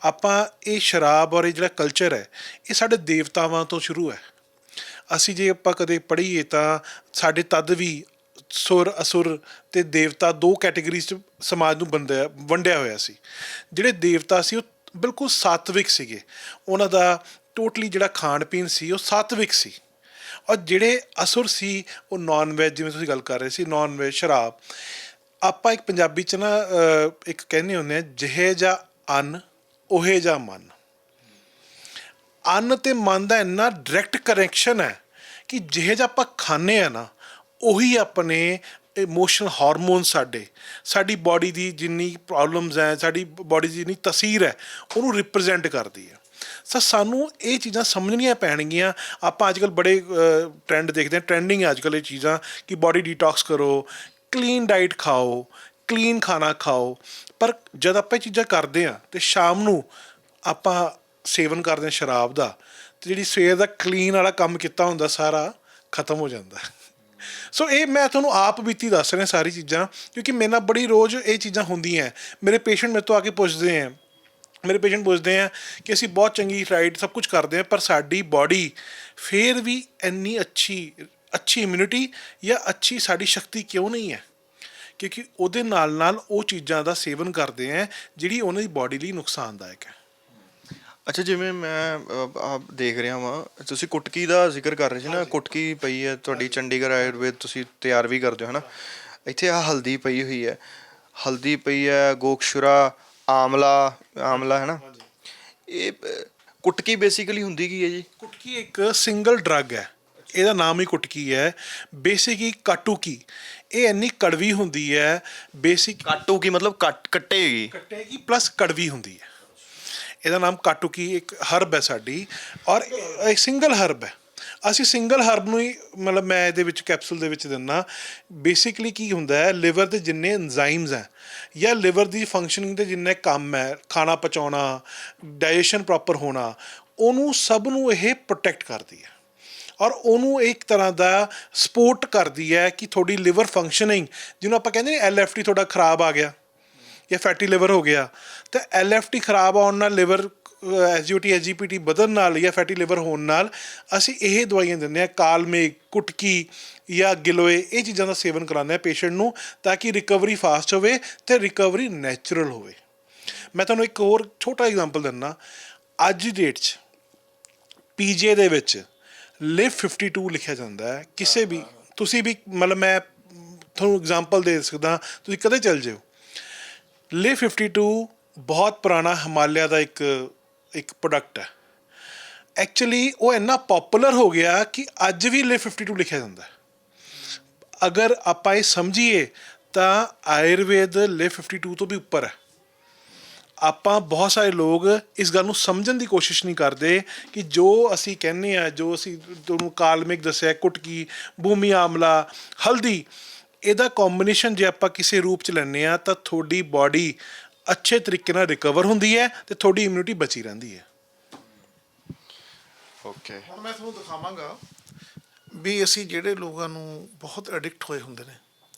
ਆਪਾਂ ਇਹ ਸ਼ਰਾਬ ਔਰ ਇਹ ਜਿਹੜਾ ਕਲਚਰ ਹੈ ਇਹ ਸਾਡੇ ਦੇਵਤਾਵਾਂ ਤੋਂ ਸ਼ੁਰੂ ਹੈ। ਅਸੀਂ ਜੇ ਆਪਾਂ ਕਦੇ ਪੜ੍ਹੀਏ ਤਾਂ ਸਾਡੇ ਤਦ ਵੀ ਸੁਰ, ਅਸੁਰ ਅਤੇ ਦੇਵਤਾ ਦੋ ਕੈਟੇਗਰੀਜ਼ 'ਚ ਸਮਾਜ ਨੂੰ ਵੰਡਿਆ ਹੋਇਆ ਸੀ। ਜਿਹੜੇ ਦੇਵਤਾ ਸੀ ਉਹ ਬਿਲਕੁਲ ਸਾਤਵਿਕ ਸੀਗੇ, ਉਹਨਾਂ ਦਾ ਟੋਟਲੀ ਜਿਹੜਾ ਖਾਣ ਪੀਣ ਸੀ ਉਹ ਸਾਤਵਿਕ ਸੀ, ਔਰ ਜਿਹੜੇ ਅਸੁਰ ਸੀ ਉਹ ਨੋਨ ਵੈਜ, ਜਿਵੇਂ ਤੁਸੀਂ ਗੱਲ ਕਰ ਰਹੇ ਸੀ ਨੋਨ ਵੈਜ, ਸ਼ਰਾਬ। ਆਪਾਂ ਇੱਕ ਪੰਜਾਬੀ 'ਚ ਨਾ ਇੱਕ ਕਹਿੰਦੇ ਹੁੰਦੇ ਹਾਂ, ਜਿਹੇ ਜਿਹਾ ਅੰਨ ਉਹੇ ਜਿਹਾ ਮਨ। ਅੰਨ ਅਤੇ ਮਨ ਦਾ ਇੰਨਾ ਡਾਇਰੈਕਟ ਕਨੈਕਸ਼ਨ ਹੈ ਕਿ ਜਿਹੇ ਜਿਹਾ ਆਪਾਂ ਖਾਂਦੇ ਹਾਂ ਨਾ, ਉਹੀ ਆਪਣੇ ਇਮੋਸ਼ਨਲ ਹਾਰਮੋਨ, ਸਾਡੀ ਬਾਡੀ ਦੀ ਜਿੰਨੀ ਪ੍ਰੋਬਲਮਸ ਹੈ, ਸਾਡੀ ਬਾਡੀ ਦੀ ਜਿੰਨੀ ਤਸੀਰ ਹੈ, ਉਹਨੂੰ ਰਿਪਰੈਜ਼ੈਂਟ ਕਰਦੀ ਹੈ। ਸੋ ਸਾਨੂੰ ਇਹ ਚੀਜ਼ਾਂ ਸਮਝਣੀਆਂ ਪੈਣਗੀਆਂ। ਆਪਾਂ ਅੱਜ ਕੱਲ੍ਹ ਬੜੇ ਟਰੈਂਡ ਦੇਖਦੇ ਹਾਂ, ਟਰੈਂਡਿੰਗ ਅੱਜ ਕੱਲ੍ਹ ਇਹ ਚੀਜ਼ਾਂ ਕਿ ਬਾਡੀ ਡੀਟੌਕਸ ਕਰੋ, ਕਲੀਨ ਡਾਈਟ ਖਾਓ, ਕਲੀਨ ਖਾਣਾ ਖਾਓ, ਪਰ ਜਦ ਆਪਾਂ ਇਹ ਚੀਜ਼ਾਂ ਕਰਦੇ ਹਾਂ ਅਤੇ ਸ਼ਾਮ ਨੂੰ ਆਪਾਂ ਸੇਵਨ ਕਰਦੇ ਹਾਂ ਸ਼ਰਾਬ ਦਾ, ਅਤੇ ਜਿਹੜੀ ਸਵੇਰ ਦਾ ਕਲੀਨ ਵਾਲਾ ਕੰਮ ਕੀਤਾ ਹੁੰਦਾ ਸਾਰਾ ਖਤਮ ਹੋ ਜਾਂਦਾ। ਸੋ ਇਹ ਮੈਂ ਤੁਹਾਨੂੰ ਆਪ ਬੀਤੀ ਦੱਸ ਰਿਹਾ ਸਾਰੀ ਚੀਜ਼ਾਂ, ਕਿਉਂਕਿ ਮੇਰੇ ਨਾਲ ਬੜੀ ਰੋਜ਼ ਇਹ ਚੀਜ਼ਾਂ ਹੁੰਦੀਆਂ। ਮੇਰੇ ਪੇਸ਼ੈਂਟ ਮੇਰੇ ਤੋਂ ਆ ਕੇ ਪੁੱਛਦੇ ਆ, ਕਿ ਅਸੀਂ ਬਹੁਤ ਚੰਗੀ ਡਾਈਟ ਸਭ ਕੁਝ ਕਰਦੇ ਹਾਂ, ਪਰ ਸਾਡੀ ਬਾਡੀ ਫਿਰ ਵੀ ਇੰਨੀ ਅੱਛੀ ਇਮਿਊਨਿਟੀ ਜਾਂ ਅੱਛੀ ਸਾਡੀ ਸ਼ਕਤੀ ਕਿਉਂ ਨਹੀਂ ਹੈ? ਕਿਉਂਕਿ ਉਹਦੇ ਨਾਲ ਨਾਲ ਉਹ ਚੀਜ਼ਾਂ ਦਾ ਸੇਵਨ ਕਰਦੇ ਹੈ ਜਿਹੜੀ ਉਹਨਾਂ ਦੀ ਬਾਡੀ ਲਈ ਨੁਕਸਾਨਦਾਇਕ ਹੈ। ਅੱਛਾ, ਜਿਵੇਂ ਮੈਂ ਦੇਖ ਰਿਹਾ ਵਾਂ, ਤੁਸੀਂ ਕੁਟਕੀ ਦਾ ਜ਼ਿਕਰ ਕਰ ਰਹੇ ਸੀ ਨਾ, ਕੁਟਕੀ ਪਈ ਹੈ ਤੁਹਾਡੀ ਚੰਡੀਗੜ੍ਹ ਆਯੁਰਵੇਦ, ਤੁਸੀਂ ਤਿਆਰ ਵੀ ਕਰਦੇ ਹੋ ਹੈ ਨਾ। ਇੱਥੇ ਆਹ ਹਲਦੀ ਪਈ ਹੋਈ ਹੈ, ਹਲਦੀ ਪਈ ਹੈ, ਗੋਕਸ਼ੁਰਾ, ਆਮਲਾ ਹੈ ਨਾ। ਇਹ ਕੁਟਕੀ ਬੇਸਿਕਲੀ ਹੁੰਦੀ ਕੀ ਹੈ ਜੀ? ਕੁਟਕੀ ਇੱਕ ਸਿੰਗਲ ਡਰੱਗ ਹੈ, ਇਹਦਾ ਨਾਮ ਹੀ ਕੁਟਕੀ ਹੈ। ਬੇਸਿਕਲੀ ਕਾਟੂਕੀ, ਇਹ ਇੰਨੀ ਕੜਵੀ ਹੁੰਦੀ ਹੈ। ਕਾਟੂਕੀ ਮਤਲਬ ਕੱਟੇਗੀ ਪਲੱਸ ਕੜਵੀ ਹੁੰਦੀ ਹੈ। ਇਹਦਾ ਨਾਮ ਕਾਟੂਕੀ ਇੱਕ ਹਰਬ ਹੈ ਸਾਡੀ, ਔਰ ਇੱਕ ਸਿੰਗਲ ਹਰਬ ਹੈ। ਅਸੀਂ ਸਿੰਗਲ ਹਰਬ ਨੂੰ ਹੀ ਮਤਲਬ ਮੈਂ ਇਹਦੇ ਵਿੱਚ ਕੈਪਸੂਲ ਦੇ ਵਿੱਚ ਦਿੰਦਾ। ਬੇਸਿਕਲੀ ਕੀ ਹੁੰਦਾ ਹੈ, ਲਿਵਰ ਦੇ ਜਿੰਨੇ ਐਨਜ਼ਾਈਮਸ ਹੈ ਜਾਂ ਲਿਵਰ ਦੀ ਫੰਕਸ਼ਨਿੰਗ ਦੇ ਜਿੰਨੇ ਕੰਮ ਹੈ, ਖਾਣਾ ਪਚਾਉਣਾ, ਡਾਈਜੈਸ਼ਨ ਪ੍ਰੋਪਰ ਹੋਣਾ, ਉਹਨੂੰ ਸਭ ਨੂੰ ਇਹ ਪ੍ਰੋਟੈਕਟ ਕਰਦੀ ਹੈ ਔਰ ਉਹਨੂੰ ਇੱਕ ਤਰ੍ਹਾਂ ਦਾ ਸਪੋਰਟ ਕਰਦੀ ਹੈ ਕਿ ਤੁਹਾਡੀ ਲਿਵਰ ਫੰਕਸ਼ਨਿੰਗ, ਜਿਹਨੂੰ ਆਪਾਂ ਕਹਿੰਦੇ ਨੇ LFT ਤੁਹਾਡਾ ਖਰਾਬ ਆ ਗਿਆ ਜਾਂ ਫੈਟੀ ਲਿਵਰ ਹੋ ਗਿਆ, ਤਾਂ LFT ਖਰਾਬ ਆਉਣ ਨਾਲ, ਲਿਵਰ SGOT SGPT ਵਧਣ ਨਾਲ ਜਾਂ ਫੈਟੀ ਲਿਵਰ ਹੋਣ ਨਾਲ ਅਸੀਂ ਇਹ ਦਵਾਈਆਂ ਦਿੰਦੇ ਹਾਂ, ਕਾਲਮੇਘ, ਕੁਟਕੀ ਜਾਂ ਗਿਲੋਏ, ਇਹ ਚੀਜ਼ਾਂ ਦਾ ਸੇਵਨ ਕਰਾਉਂਦੇ ਹਾਂ ਪੇਸ਼ੈਂਟ ਨੂੰ, ਤਾਂ ਕਿ ਰਿਕਵਰੀ ਫਾਸਟ ਹੋਵੇ ਅਤੇ ਰਿਕਵਰੀ ਨੈਚੁਰਲ ਹੋਵੇ। ਮੈਂ ਤੁਹਾਨੂੰ ਇੱਕ ਹੋਰ ਛੋਟਾ ਐਗਜ਼ਾਮਪਲ ਦਿੰਦਾ। ਅੱਜ ਦੀ ਡੇਟ 'ਚ PGI ਦੇ ਵਿੱਚ ਲਿਵ 52 ਲਿਖਿਆ ਜਾਂਦਾ ਹੈ। ਕਿਸੇ ਵੀ, ਤੁਸੀਂ ਵੀ ਮਤਲਬ ਮੈਂ ਤੁਹਾਨੂੰ ਐਗਜ਼ਾਮਪਲ ਦੇ ਸਕਦਾ, ਤੁਸੀਂ ਕਦੇ ਚੱਲ ਜਾਓ। ਲਿਵ 52 ਬਹੁਤ ਪੁਰਾਣਾ ਹਿਮਾਲਿਆ ਦਾ ਇੱਕ ਪ੍ਰੋਡਕਟ ਹੈ। ਐਕਚੁਅਲੀ ਉਹ ਇੰਨਾ ਪੋਪੂਲਰ ਹੋ ਗਿਆ ਕਿ ਅੱਜ ਵੀ ਲਿਵ 52 ਲਿਖਿਆ ਜਾਂਦਾ। ਅਗਰ ਆਪਾਂ ਇਹ ਸਮਝੀਏ ਤਾਂ ਆਯੁਰਵੇਦ ਲਿਵ 52 ਤੋਂ ਵੀ ਉੱਪਰ ਹੈ। ਆਪਾਂ ਬਹੁਤ ਸਾਰੇ ਲੋਕ ਇਸ ਗੱਲ ਨੂੰ ਸਮਝਣ ਦੀ ਕੋਸ਼ਿਸ਼ ਨਹੀਂ ਕਰਦੇ ਕਿ ਜੋ ਅਸੀਂ ਕਹਿੰਦੇ ਆ, ਜੋ ਅਸੀਂ ਤੁਹਾਨੂੰ ਕਾਲਮਿਕ ਦੱਸਿਆ, ਕੁਟਕੀ, ਭੂਮੀ ਆਮਲਾ, ਹਲਦੀ, ਇਹਦਾ ਕੰਬੀਨੇਸ਼ਨ ਜੇ ਆਪਾਂ ਕਿਸੇ ਰੂਪ 'ਚ ਲੈਂਦੇ ਆ ਤਾਂ ਤੁਹਾਡੀ ਬਾਡੀ ਅੱਛੇ ਤਰੀਕੇ ਨਾਲ ਰਿਕਵਰ ਹੁੰਦੀ ਹੈ ਤੇ ਤੁਹਾਡੀ ਇਮਿਊਨਿਟੀ ਬਚੀ ਰਹਿੰਦੀ ਹੈ। ਓਕੇ, ਹੁਣ ਮੈਂ ਤੁਹਾਨੂੰ ਦਿਖਾਵਾਂਗਾ ਵੀ ਅਸੀਂ ਜਿਹੜੇ ਲੋਕਾਂ ਨੂੰ ਬਹੁਤ ਐਡਿਕਟ ਹੋਏ ਹੁੰਦੇ ਨੇ,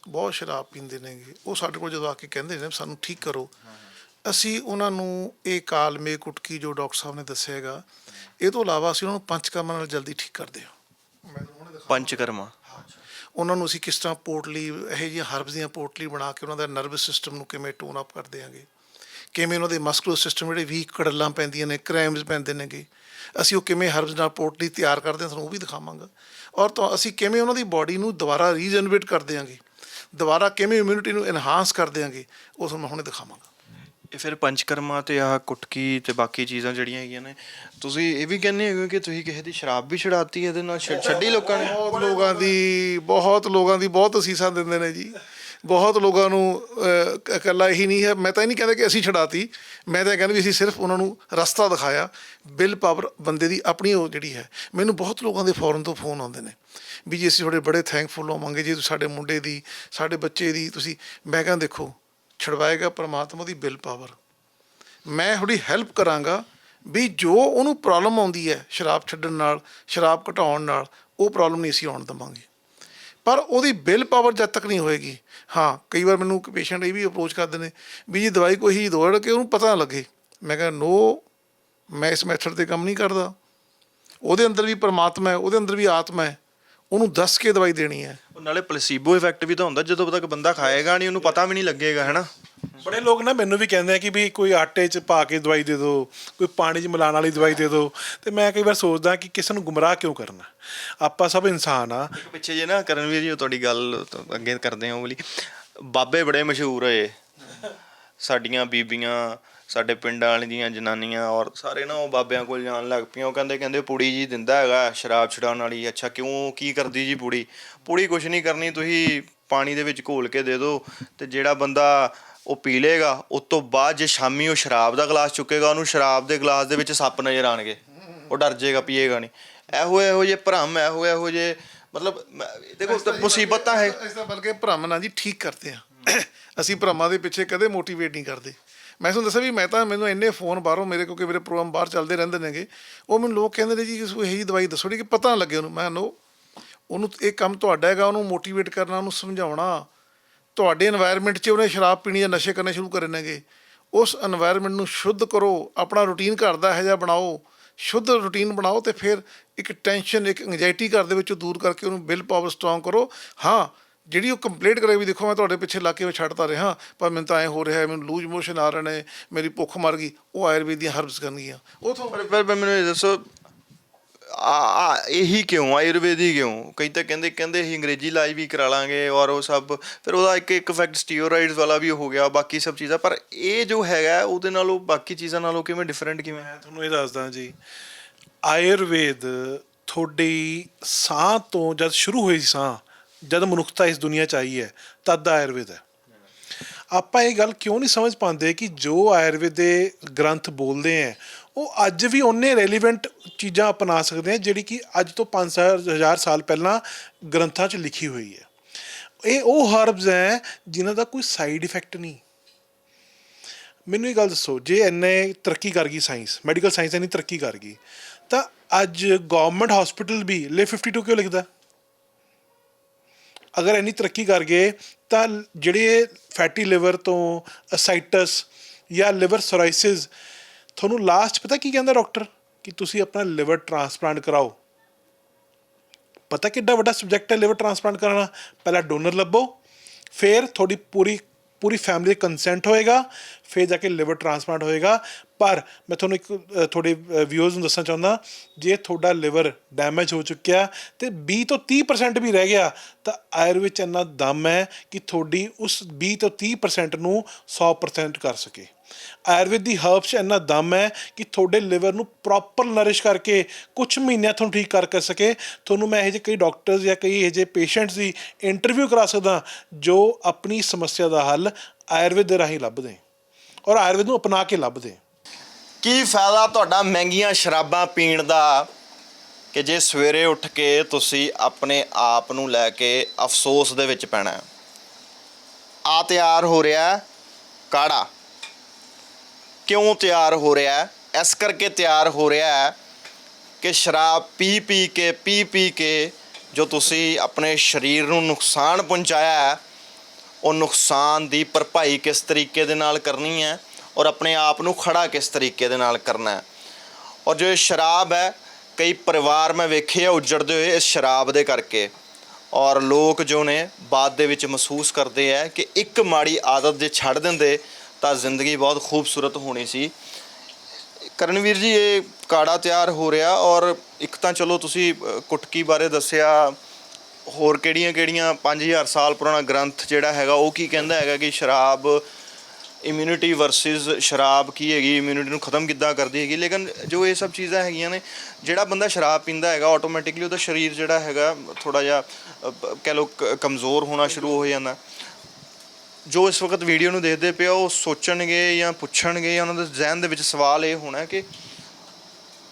ਬਹੁਤ ਸ਼ਰਾਬ ਪੀਂਦੇ ਨੇਗੇ, ਉਹ ਸਾਡੇ ਕੋਲ ਜਦੋਂ ਆ ਕੇ ਕਹਿੰਦੇ ਨੇ ਸਾਨੂੰ ਠੀਕ ਕਰੋ, ਅਸੀਂ ਉਹਨਾਂ ਨੂੰ ਇਹ ਕਾਲਮੇ, ਕੁਟਕੀ ਜੋ ਡਾਕਟਰ ਸਾਹਿਬ ਨੇ ਦੱਸਿਆ ਹੈਗਾ, ਇਹ ਤੋਂ ਇਲਾਵਾ ਅਸੀਂ ਉਹਨਾਂ ਨੂੰ ਪੰਚਕਰਮਾਂ ਨਾਲ ਜਲਦੀ ਠੀਕ ਕਰਦੇ ਹਾਂ। ਪੰਚਕਰਮਾ, ਉਹਨਾਂ ਨੂੰ ਅਸੀਂ ਕਿਸ ਤਰ੍ਹਾਂ ਪੋਟਲੀ, ਇਹੋ ਜਿਹੀਆਂ ਹਰਬਸ ਦੀਆਂ ਪੋਟਲੀ ਬਣਾ ਕੇ ਉਹਨਾਂ ਦਾ ਨਰਵਸ ਸਿਸਟਮ ਨੂੰ ਕਿਵੇਂ ਟੋਨ ਅਪ ਕਰ ਦਿਆਂਗੇ, ਕਿਵੇਂ ਉਹਨਾਂ ਦੇ ਮਸਕੂਲਰ ਸਿਸਟਮ ਜਿਹੜੇ ਵੀਕ ਕੜਲਾਂ ਪੈਂਦੀਆਂ ਨੇ, ਕ੍ਰੈਮਸ ਪੈਂਦੇ ਨੇਗੇ, ਅਸੀਂ ਉਹ ਕਿਵੇਂ ਹਰਬਸ ਨਾਲ ਪੋਟਲੀ ਤਿਆਰ ਕਰਦੇ ਹਾਂ, ਤੁਹਾਨੂੰ ਉਹ ਵੀ ਦਿਖਾਵਾਂਗਾ। ਔਰ ਤਾਂ ਅਸੀਂ ਕਿਵੇਂ ਉਹਨਾਂ ਦੀ ਬਾਡੀ ਨੂੰ ਦੁਬਾਰਾ ਰੀਜਨਰੇਟ ਕਰ ਦਿਆਂਗੇ, ਦੁਬਾਰਾ ਕਿਵੇਂ ਇਮਿਊਨਿਟੀ ਨੂੰ ਇਨਹਾਂਸ ਕਰ ਦਿਆਂਗੇ, ਉਹ ਤੁਹਾਨੂੰ ਮੈਂ ਹੁਣੇ ਦਿਖਾਵਾਂਗਾ। ਇਹ ਫਿਰ ਪੰਚਕਰਮਾ ਤੇ ਆਹ ਕੁਟਕੀ ਤੇ ਬਾਕੀ ਚੀਜ਼ਾਂ ਜਿਹੜੀਆਂ ਹੈਗੀਆਂ ਨੇ, ਤੁਸੀਂ ਇਹ ਵੀ ਕਹਿੰਦੇ ਹੈਗੇ ਕਿ ਤੁਸੀਂ ਕਿਸੇ ਦੀ ਸ਼ਰਾਬ ਵੀ ਛਡਾਤੀ ਇਹਦੇ ਨਾਲ, ਛੱਡੀ ਲੋਕਾਂ ਨੇ? ਬਹੁਤ ਲੋਕਾਂ ਦੀ ਬਹੁਤ ਅਸੀਸਾਂ ਦਿੰਦੇ ਨੇ ਜੀ, ਬਹੁਤ ਲੋਕਾਂ ਨੂੰ ਇਕੱਲਾ ਇਹੀ ਨਹੀਂ ਹੈ, ਮੈਂ ਤਾਂ ਇਹ ਨਹੀਂ ਕਹਿੰਦਾ ਕਿ ਅਸੀਂ ਛਡਾਤੀ, ਮੈਂ ਤਾਂ ਇਹ ਕਹਿੰਦਾ ਵੀ ਅਸੀਂ ਸਿਰਫ ਉਹਨਾਂ ਨੂੰ ਰਸਤਾ ਦਿਖਾਇਆ। ਬਿਲ ਪਾਵਰ ਬੰਦੇ ਦੀ ਆਪਣੀ ਉਹ ਜਿਹੜੀ ਹੈ। ਮੈਨੂੰ ਬਹੁਤ ਲੋਕਾਂ ਦੇ ਫੋਰਨ ਤੋਂ ਫੋਨ ਆਉਂਦੇ ਨੇ ਵੀ ਜੀ ਅਸੀਂ ਤੁਹਾਡੇ ਬੜੇ ਥੈਂਕਫੁਲ ਹੋਵਾਂਗੇ ਜੀ, ਸਾਡੇ ਮੁੰਡੇ ਦੀ, ਸਾਡੇ ਬੱਚੇ ਦੀ ਤੁਸੀਂ, ਮੈਂ ਕਹਿੰਦਾ ਦੇਖੋ ਛਡਵਾਏਗਾ ਪਰਮਾਤਮਾ ਦੀ ਬਿਲ ਪਾਵਰ, ਮੈਂ ਥੋੜੀ ਹੈਲਪ ਕਰਾਂਗਾ ਵੀ ਜੋ ਉਹਨੂੰ ਪ੍ਰੋਬਲਮ ਆਉਂਦੀ ਹੈ ਸ਼ਰਾਬ ਛੱਡਣ ਨਾਲ, ਸ਼ਰਾਬ ਘਟਾਉਣ ਨਾਲ, ਉਹ ਪ੍ਰੋਬਲਮ ਨਹੀਂ ਅਸੀਂ ਆਉਣ ਦੇਵਾਂਗੇ, ਪਰ ਉਹਦੀ ਬਿਲ ਪਾਵਰ ਜਦ ਤੱਕ ਨਹੀਂ ਹੋਏਗੀ। ਹਾਂ, ਕਈ ਵਾਰ ਮੈਨੂੰ ਪੇਸ਼ੈਂਟ ਇਹ ਵੀ ਅਪਰੋਚ ਕਰਦੇ ਨੇ ਵੀ ਜੀ ਦਵਾਈ ਕੋਈ ਹੀ ਦੌੜ ਕੇ ਉਹਨੂੰ ਪਤਾ ਨਾ ਲੱਗੇ, ਮੈਂ ਕਹਿੰਦਾ ਨੋ, ਮੈਂ ਇਸ ਮੈਥਡ 'ਤੇ ਕੰਮ ਨਹੀਂ ਕਰਦਾ, ਉਹਦੇ ਅੰਦਰ ਵੀ ਪਰਮਾਤਮਾ ਹੈ, ਉਹਦੇ ਅੰਦਰ ਵੀ ਆਤਮਾ ਹੈ, ਉਹਨੂੰ ਦੱਸ ਕੇ ਦਵਾਈ ਦੇਣੀ ਹੈ। ਨਾਲੇ ਪਲੇਸੀਬੋ ਇਫੈਕਟ ਵੀ ਤਾਂ ਹੁੰਦਾ, ਜਦੋਂ ਤੱਕ ਬੰਦਾ ਖਾਏਗਾ ਨਹੀਂ ਉਹਨੂੰ ਪਤਾ ਵੀ ਨਹੀਂ ਲੱਗੇਗਾ, ਹੈ ਨਾ? ਬੜੇ ਲੋਕ ਨਾ ਮੈਨੂੰ ਵੀ ਕਹਿੰਦੇ ਆ ਕਿ ਵੀ ਕੋਈ ਆਟੇ 'ਚ ਪਾ ਕੇ ਦਵਾਈ ਦੇ ਦਿਓ, ਕੋਈ ਪਾਣੀ 'ਚ ਮਿਲਾਉਣ ਵਾਲੀ ਦਵਾਈ ਦੇ ਦਿਓ, ਤੇ ਮੈਂ ਕਈ ਵਾਰ ਸੋਚਦਾ ਕਿ ਕਿਸੇ ਨੂੰ ਗੁੰਮਰਾਹ ਕਿਉਂ ਕਰਨਾ, ਆਪਾਂ ਸਭ ਇਨਸਾਨ ਆ। ਇੱਕ ਪਿੱਛੇ ਜੇ ਨਾ ਕਰਨਵੀਰ ਜੀ, ਤੁਹਾਡੀ ਗੱਲ ਅੱਗੇ ਕਰਦੇ ਹਾਂ ਉਹ ਵਾਲੀ, ਬਾਬੇ ਬੜੇ ਮਸ਼ਹੂਰ ਹੋਏ, ਸਾਡੀਆਂ ਬੀਬੀਆਂ, ਸਾਡੇ ਪਿੰਡਾਂ ਵਾਲੀਆਂ ਜਨਾਨੀਆਂ ਔਰ ਸਾਰੇ ਨਾ ਉਹ ਬਾਬਿਆਂ ਕੋਲ ਜਾਣ ਲੱਗ ਪਈਆਂ। ਉਹ ਕਹਿੰਦੇ ਪੁੜੀ ਜੀ ਦਿੰਦਾ ਹੈਗਾ ਸ਼ਰਾਬ ਛਡਾਉਣ ਵਾਲੀ। ਅੱਛਾ, ਕਿਉਂ, ਕੀ ਕਰਦੀ ਜੀ ਪੁੜੀ? ਪੁੜੀ ਕੁਛ ਨਹੀਂ ਕਰਨੀ, ਤੁਸੀਂ ਪਾਣੀ ਦੇ ਵਿੱਚ ਘੋਲ ਕੇ ਦੇ ਦਿਓ, ਅਤੇ ਜਿਹੜਾ ਬੰਦਾ ਉਹ ਪੀ ਲਏਗਾ, ਉਸ ਤੋਂ ਬਾਅਦ ਜੇ ਸ਼ਾਮੀ ਉਹ ਸ਼ਰਾਬ ਦਾ ਗਲਾਸ ਚੁੱਕੇਗਾ, ਉਹਨੂੰ ਸ਼ਰਾਬ ਦੇ ਗਲਾਸ ਦੇ ਵਿੱਚ ਸੱਪ ਨਜ਼ਰ ਆਉਣਗੇ, ਉਹ ਡਰ ਜਾਏਗਾ, ਪੀਏਗਾ ਨਹੀਂ। ਇਹੋ ਜਿਹੇ ਭਰਮ, ਇਹੋ ਜਿਹੇ ਮਤਲਬ ਦੇਖੋ ਮੁਸੀਬਤ ਤਾਂ ਹੈ। ਅਸੀਂ ਤਾਂ ਬਲਕਿ ਭਰਮ ਨਾਲ ਜੀ ਠੀਕ ਕਰਦੇ ਹਾਂ, ਅਸੀਂ ਭਰਮਾਂ ਦੇ ਪਿੱਛੇ ਕਦੇ ਮੋਟੀਵੇਟ ਨਹੀਂ ਕਰਦੇ। ਮੈਂ ਤੁਹਾਨੂੰ ਦੱਸਿਆ ਵੀ ਮੈਨੂੰ ਇੰਨੇ ਫੋਨ ਬਾਹਰੋਂ ਮੇਰੇ, ਕਿਉਂਕਿ ਮੇਰੇ ਪ੍ਰੋਗਰਾਮ ਬਾਹਰ ਚੱਲਦੇ ਰਹਿੰਦੇ ਨੇਗੇ, ਉਹ ਮੈਨੂੰ ਲੋਕ ਕਹਿੰਦੇ ਨੇ ਜੀ ਕਿ ਇਹੋ ਜਿਹੀ ਦਵਾਈ ਦੱਸੋ ਕਿ ਪਤਾ ਨਾ ਲੱਗੇ ਉਹਨੂੰ। ਮੈਂ ਨੋ, ਉਹਨੂੰ ਇਹ ਕੰਮ ਤੁਹਾਡਾ ਹੈਗਾ, ਉਹਨੂੰ ਮੋਟੀਵੇਟ ਕਰਨਾ, ਉਹਨੂੰ ਸਮਝਾਉਣਾ। ਤੁਹਾਡੇ ਇਨਵਾਇਰਮੈਂਟ 'ਚ ਉਹਨੇ ਸ਼ਰਾਬ ਪੀਣੀ ਜਾਂ ਨਸ਼ੇ ਕਰਨੇ ਸ਼ੁਰੂ ਕਰੇ ਨੇਗੇ, ਉਸ ਇਨਵਾਇਰਮੈਂਟ ਨੂੰ ਸ਼ੁੱਧ ਕਰੋ, ਆਪਣਾ ਰੂਟੀਨ ਘਰ ਦਾ ਇਹੋ ਜਿਹਾ ਬਣਾਓ, ਸ਼ੁੱਧ ਰੂਟੀਨ ਬਣਾਓ, ਅਤੇ ਫਿਰ ਇੱਕ ਟੈਨਸ਼ਨ, ਇੱਕ ਐਂਗਜ਼ਾਇਟੀ ਘਰ ਦੇ ਵਿੱਚੋਂ ਦੂਰ ਕਰਕੇ ਉਹਨੂੰ ਬਿਲ ਪਾਵਰ ਸਟਰੋਂਗ ਕਰੋ। ਹਾਂ, ਜਿਹੜੀ ਉਹ ਕੰਪਲੇਂਟ ਕਰੇ ਵੀ ਦੇਖੋ ਮੈਂ ਤੁਹਾਡੇ ਪਿੱਛੇ ਲਾ ਕੇ ਛੱਡਦਾ ਰਿਹਾ, ਪਰ ਮੈਨੂੰ ਤਾਂ ਐਂ ਹੋ ਰਿਹਾ, ਮੈਨੂੰ ਲੂਜ ਮੋਸ਼ਨ ਆ ਰਹੇ ਨੇ, ਮੇਰੀ ਭੁੱਖ ਮਰ ਗਈ, ਉਹ ਆਯੁਰਵੇਦ ਦੀਆਂ ਹਰਬਸ ਕਰਨਗੀਆਂ। ਉਹ ਪਰ ਮੈਨੂੰ ਇਹ ਦੱਸੋ, ਇਹੀ ਕਿਉਂ ਆਯੁਰਵੇਦੀ ਕਿਉਂ? ਕਈ ਤਾਂ ਕਹਿੰਦੇ ਅਸੀਂ ਅੰਗਰੇਜ਼ੀ ਇਲਾਜ ਵੀ ਕਰਾ ਲਾਂਗੇ ਔਰ ਉਹ ਸਭ, ਫਿਰ ਉਹਦਾ ਇੱਕ ਇਫੈਕਟ ਸਟੀਰੋਇਡਸ ਵਾਲਾ ਵੀ ਹੋ ਗਿਆ, ਬਾਕੀ ਸਭ ਚੀਜ਼ਾਂ, ਪਰ ਇਹ ਜੋ ਹੈਗਾ ਉਹਦੇ ਨਾਲੋਂ ਬਾਕੀ ਚੀਜ਼ਾਂ ਨਾਲੋਂ ਕਿਵੇਂ ਡਿਫਰੈਂਟ? ਕਿਵੇਂ? ਮੈਂ ਤੁਹਾਨੂੰ ਇਹ ਦੱਸਦਾ ਜੀ, ਆਯੁਰਵੇਦ ਤੁਹਾਡੀ ਸਾਹ ਤੋਂ ਜਦ ਸ਼ੁਰੂ ਹੋਈ ਸਾਹ, ਜਦ ਮਨੁੱਖਤਾ ਇਸ ਦੁਨੀਆ 'ਚ ਆਈ ਹੈ, ਤਦ ਦਾ ਆਯੁਰਵੇਦ ਹੈ। ਆਪਾਂ ਇਹ ਗੱਲ ਕਿਉਂ ਨਹੀਂ ਸਮਝ ਪਾਉਂਦੇ ਕਿ ਜੋ ਆਯੁਰਵੇਦ ਦੇ ਗ੍ਰੰਥ ਬੋਲਦੇ ਹੈ, ਉਹ ਅੱਜ ਵੀ ਉਹਨੇ ਰੈਲੀਵੈਂਟ ਚੀਜ਼ਾਂ ਅਪਣਾ ਸਕਦੇ ਆ ਜਿਹੜੀ ਕਿ ਅੱਜ ਤੋਂ 5,000 ਸਾਲ ਪਹਿਲਾਂ ਗ੍ਰੰਥਾਂ 'ਚ ਲਿਖੀ ਹੋਈ ਹੈ। ਇਹ ਉਹ ਹਰਬਸ ਹੈ ਜਿਨ੍ਹਾਂ ਦਾ ਕੋਈ ਸਾਈਡ ਇਫੈਕਟ ਨਹੀਂ। ਮੈਨੂੰ ਇਹ ਗੱਲ ਦੱਸੋ, ਜੇ ਇੰਨੇ ਤਰੱਕੀ ਕਰ ਗਈ ਸਾਇੰਸ, ਮੈਡੀਕਲ ਸਾਇੰਸ ਇੰਨੀ ਤਰੱਕੀ ਕਰ ਗਈ, ਤਾਂ ਅੱਜ ਗੌਰਮੈਂਟ ਹਸਪੀਟਲ ਵੀ ਲਿਵ 52 ਕਿਉਂ ਲਿਖਦਾ? ਅਗਰ ਇੰਨੀ ਤਰੱਕੀ ਕਰ ਗਏ ਤਾਂ ਜਿਹੜੇ ਫੈਟੀ ਲਿਵਰ ਤੋਂ ਅਸਾਈਟਸ ਜਾਂ ਲਿਵਰ ਸੋਰਾਇਸਿਸ, ਤੁਹਾਨੂੰ ਲਾਸਟ ਪਤਾ ਕੀ ਕਹਿੰਦਾ ਡਾਕਟਰ? ਕਿ ਤੁਸੀਂ ਆਪਣਾ ਲਿਵਰ ਟ੍ਰਾਂਸਪਲਾਂਟ ਕਰਾਓ। ਪਤਾ ਕਿੱਡਾ ਵੱਡਾ ਸਬਜੈਕਟ ਹੈ ਲਿਵਰ ਟ੍ਰਾਂਸਪਲਾਂਟ ਕਰਾਉਣਾ? ਪਹਿਲਾਂ ਡੋਨਰ ਲੱਭੋ, ਫਿਰ ਤੁਹਾਡੀ ਪੂਰੀ ਫੈਮਿਲੀ ਦਾ ਕੰਸੈਂਟ ਹੋਏਗਾ, ਫਿਰ ਜਾ ਕੇ ਲਿਵਰ ਟ੍ਰਾਂਸਪਲਾਂਟ ਹੋਏਗਾ। ਪਰ ਮੈਂ ਤੁਹਾਨੂੰ ਇੱਕ ਤੁਹਾਡੇ ਵਿਊਅਰਸ ਨੂੰ ਦੱਸਣਾ ਚਾਹੁੰਦਾ, ਜੇ ਤੁਹਾਡਾ ਲਿਵਰ ਡੈਮੇਜ ਹੋ ਚੁੱਕਿਆ ਅਤੇ 20 ਤੋਂ 30% ਵੀ ਰਹਿ ਗਿਆ, ਤਾਂ ਆਯੁਰਵੇਦ 'ਚ ਇੰਨਾ ਦਮ ਹੈ ਕਿ ਤੁਹਾਡੀ ਉਸ 20 ਤੋਂ 30% ਨੂੰ 100% ਕਰ ਸਕੇ। ਆਯੁਰਵੇਦ ਦੀ ਹਰਬਸ 'ਚ ਇੰਨਾ ਦਮ ਹੈ ਕਿ ਤੁਹਾਡੇ ਲਿਵਰ ਨੂੰ ਪ੍ਰੋਪਰ ਨਰਿਸ਼ ਕਰਕੇ ਕੁਛ ਮਹੀਨਿਆਂ ਤੁਹਾਨੂੰ ਠੀਕ ਕਰ ਸਕੇ। ਤੁਹਾਨੂੰ ਮੈਂ ਇਹੋ ਜਿਹੇ ਕਈ ਡਾਕਟਰਸ ਜਾਂ ਕਈ ਇਹੋ ਜਿਹੇ ਪੇਸ਼ੈਂਟਸ ਦੀ ਇੰਟਰਵਿਊ ਕਰਾ ਸਕਦਾ ਜੋ ਆਪਣੀ ਸਮੱਸਿਆ ਦਾ ਹੱਲ ਆਯੁਰਵੇਦ ਦੇ ਰਾਹੀਂ ਲੱਭਦੇ। ਔਰ ਆਯੁਰਵੇਦ ਨੂੰ ਅਪਣਾ ਕੇ ਲੱਭਦੇ। ਕੀ ਫਾਇਦਾ ਤੁਹਾਡਾ ਮਹਿੰਗੀਆਂ ਸ਼ਰਾਬਾਂ ਪੀਣ ਦਾ ਕਿ ਜੇ ਸਵੇਰੇ ਉੱਠ ਕੇ ਤੁਸੀਂ ਆਪਣੇ ਆਪ ਨੂੰ ਲੈ ਕੇ ਅਫਸੋਸ ਦੇ ਵਿੱਚ ਪੈਣਾ। ਆ ਤਿਆਰ ਹੋ ਰਿਹਾ ਕਾੜਾ, ਕਿਉਂ ਤਿਆਰ ਹੋ ਰਿਹਾ? ਇਸ ਕਰਕੇ ਤਿਆਰ ਹੋ ਰਿਹਾ ਕਿ ਸ਼ਰਾਬ ਪੀ ਕੇ ਜੋ ਤੁਸੀਂ ਆਪਣੇ ਸਰੀਰ ਨੂੰ ਨੁਕਸਾਨ ਪਹੁੰਚਾਇਆ ਹੈ, ਉਹ ਨੁਕਸਾਨ ਦੀ ਭਰਪਾਈ ਕਿਸ ਤਰੀਕੇ ਦੇ ਨਾਲ ਕਰਨੀ ਹੈ ਔਰ ਆਪਣੇ ਆਪ ਨੂੰ ਖੜਾ ਕਿਸ ਤਰੀਕੇ ਦੇ ਨਾਲ ਕਰਨਾ ਹੈ। ਔਰ ਜੋ ਇਹ ਸ਼ਰਾਬ ਹੈ, ਕਈ ਪਰਿਵਾਰ ਮੈਂ ਵੇਖੇ ਆ ਉੱਜੜਦੇ ਹੋਏ ਇਸ ਸ਼ਰਾਬ ਦੇ ਕਰਕੇ। ਔਰ ਲੋਕ ਜੋ ਨੇ ਬਾਅਦ ਦੇ ਵਿੱਚ ਮਹਿਸੂਸ ਕਰਦੇ ਆ ਕਿ ਇੱਕ ਮਾੜੀ ਆਦਤ ਜੇ ਛੱਡ ਦਿੰਦੇ ਤਾਂ ਜ਼ਿੰਦਗੀ ਬਹੁਤ ਖੂਬਸੂਰਤ ਹੋਣੀ ਸੀ। ਕਰਨਵੀਰ ਜੀ, ਇਹ ਕਾੜਾ ਤਿਆਰ ਹੋ ਰਿਹਾ ਔਰ ਇੱਕ ਤਾਂ ਚਲੋ ਤੁਸੀਂ ਕੁਟਕੀ ਬਾਰੇ ਦੱਸਿਆ, ਹੋਰ ਕਿਹੜੀਆਂ 5000 ਸਾਲ ਪੁਰਾਣਾ ਗ੍ਰੰਥ ਜਿਹੜਾ ਹੈਗਾ ਉਹ ਕੀ ਕਹਿੰਦਾ ਹੈਗਾ ਕਿ ਸ਼ਰਾਬ ਇਮਿਊਨਿਟੀ ਵਰਸਿਸ ਸ਼ਰਾਬ ਕੀ ਹੈਗੀ, ਇਮਿਊਨਿਟੀ ਨੂੰ ਖਤਮ ਕਿੱਦਾਂ ਕਰਦੀ ਹੈਗੀ। ਲੇਕਿਨ ਜੋ ਇਹ ਸਭ ਚੀਜ਼ਾਂ ਹੈਗੀਆਂ ਨੇ, ਜਿਹੜਾ ਬੰਦਾ ਸ਼ਰਾਬ ਪੀਂਦਾ ਹੈਗਾ ਆਟੋਮੈਟਿਕਲੀ ਉਹਦਾ ਸਰੀਰ ਜਿਹੜਾ ਹੈਗਾ ਥੋੜ੍ਹਾ ਜਿਹਾ ਕਹਿ ਲਓ ਕਮਜ਼ੋਰ ਹੋਣਾ ਸ਼ੁਰੂ ਹੋ ਜਾਂਦਾ। ਜੋ ਇਸ ਵਕਤ ਵੀਡੀਓ ਨੂੰ ਦੇਖਦੇ ਪਏ ਉਹ ਸੋਚਣਗੇ ਜਾਂ ਪੁੱਛਣਗੇ, ਜਾਂ ਉਹਨਾਂ ਦੇ ਜ਼ਿਹਨ ਦੇ ਵਿੱਚ ਸਵਾਲ ਇਹ ਹੋਣਾ ਕਿ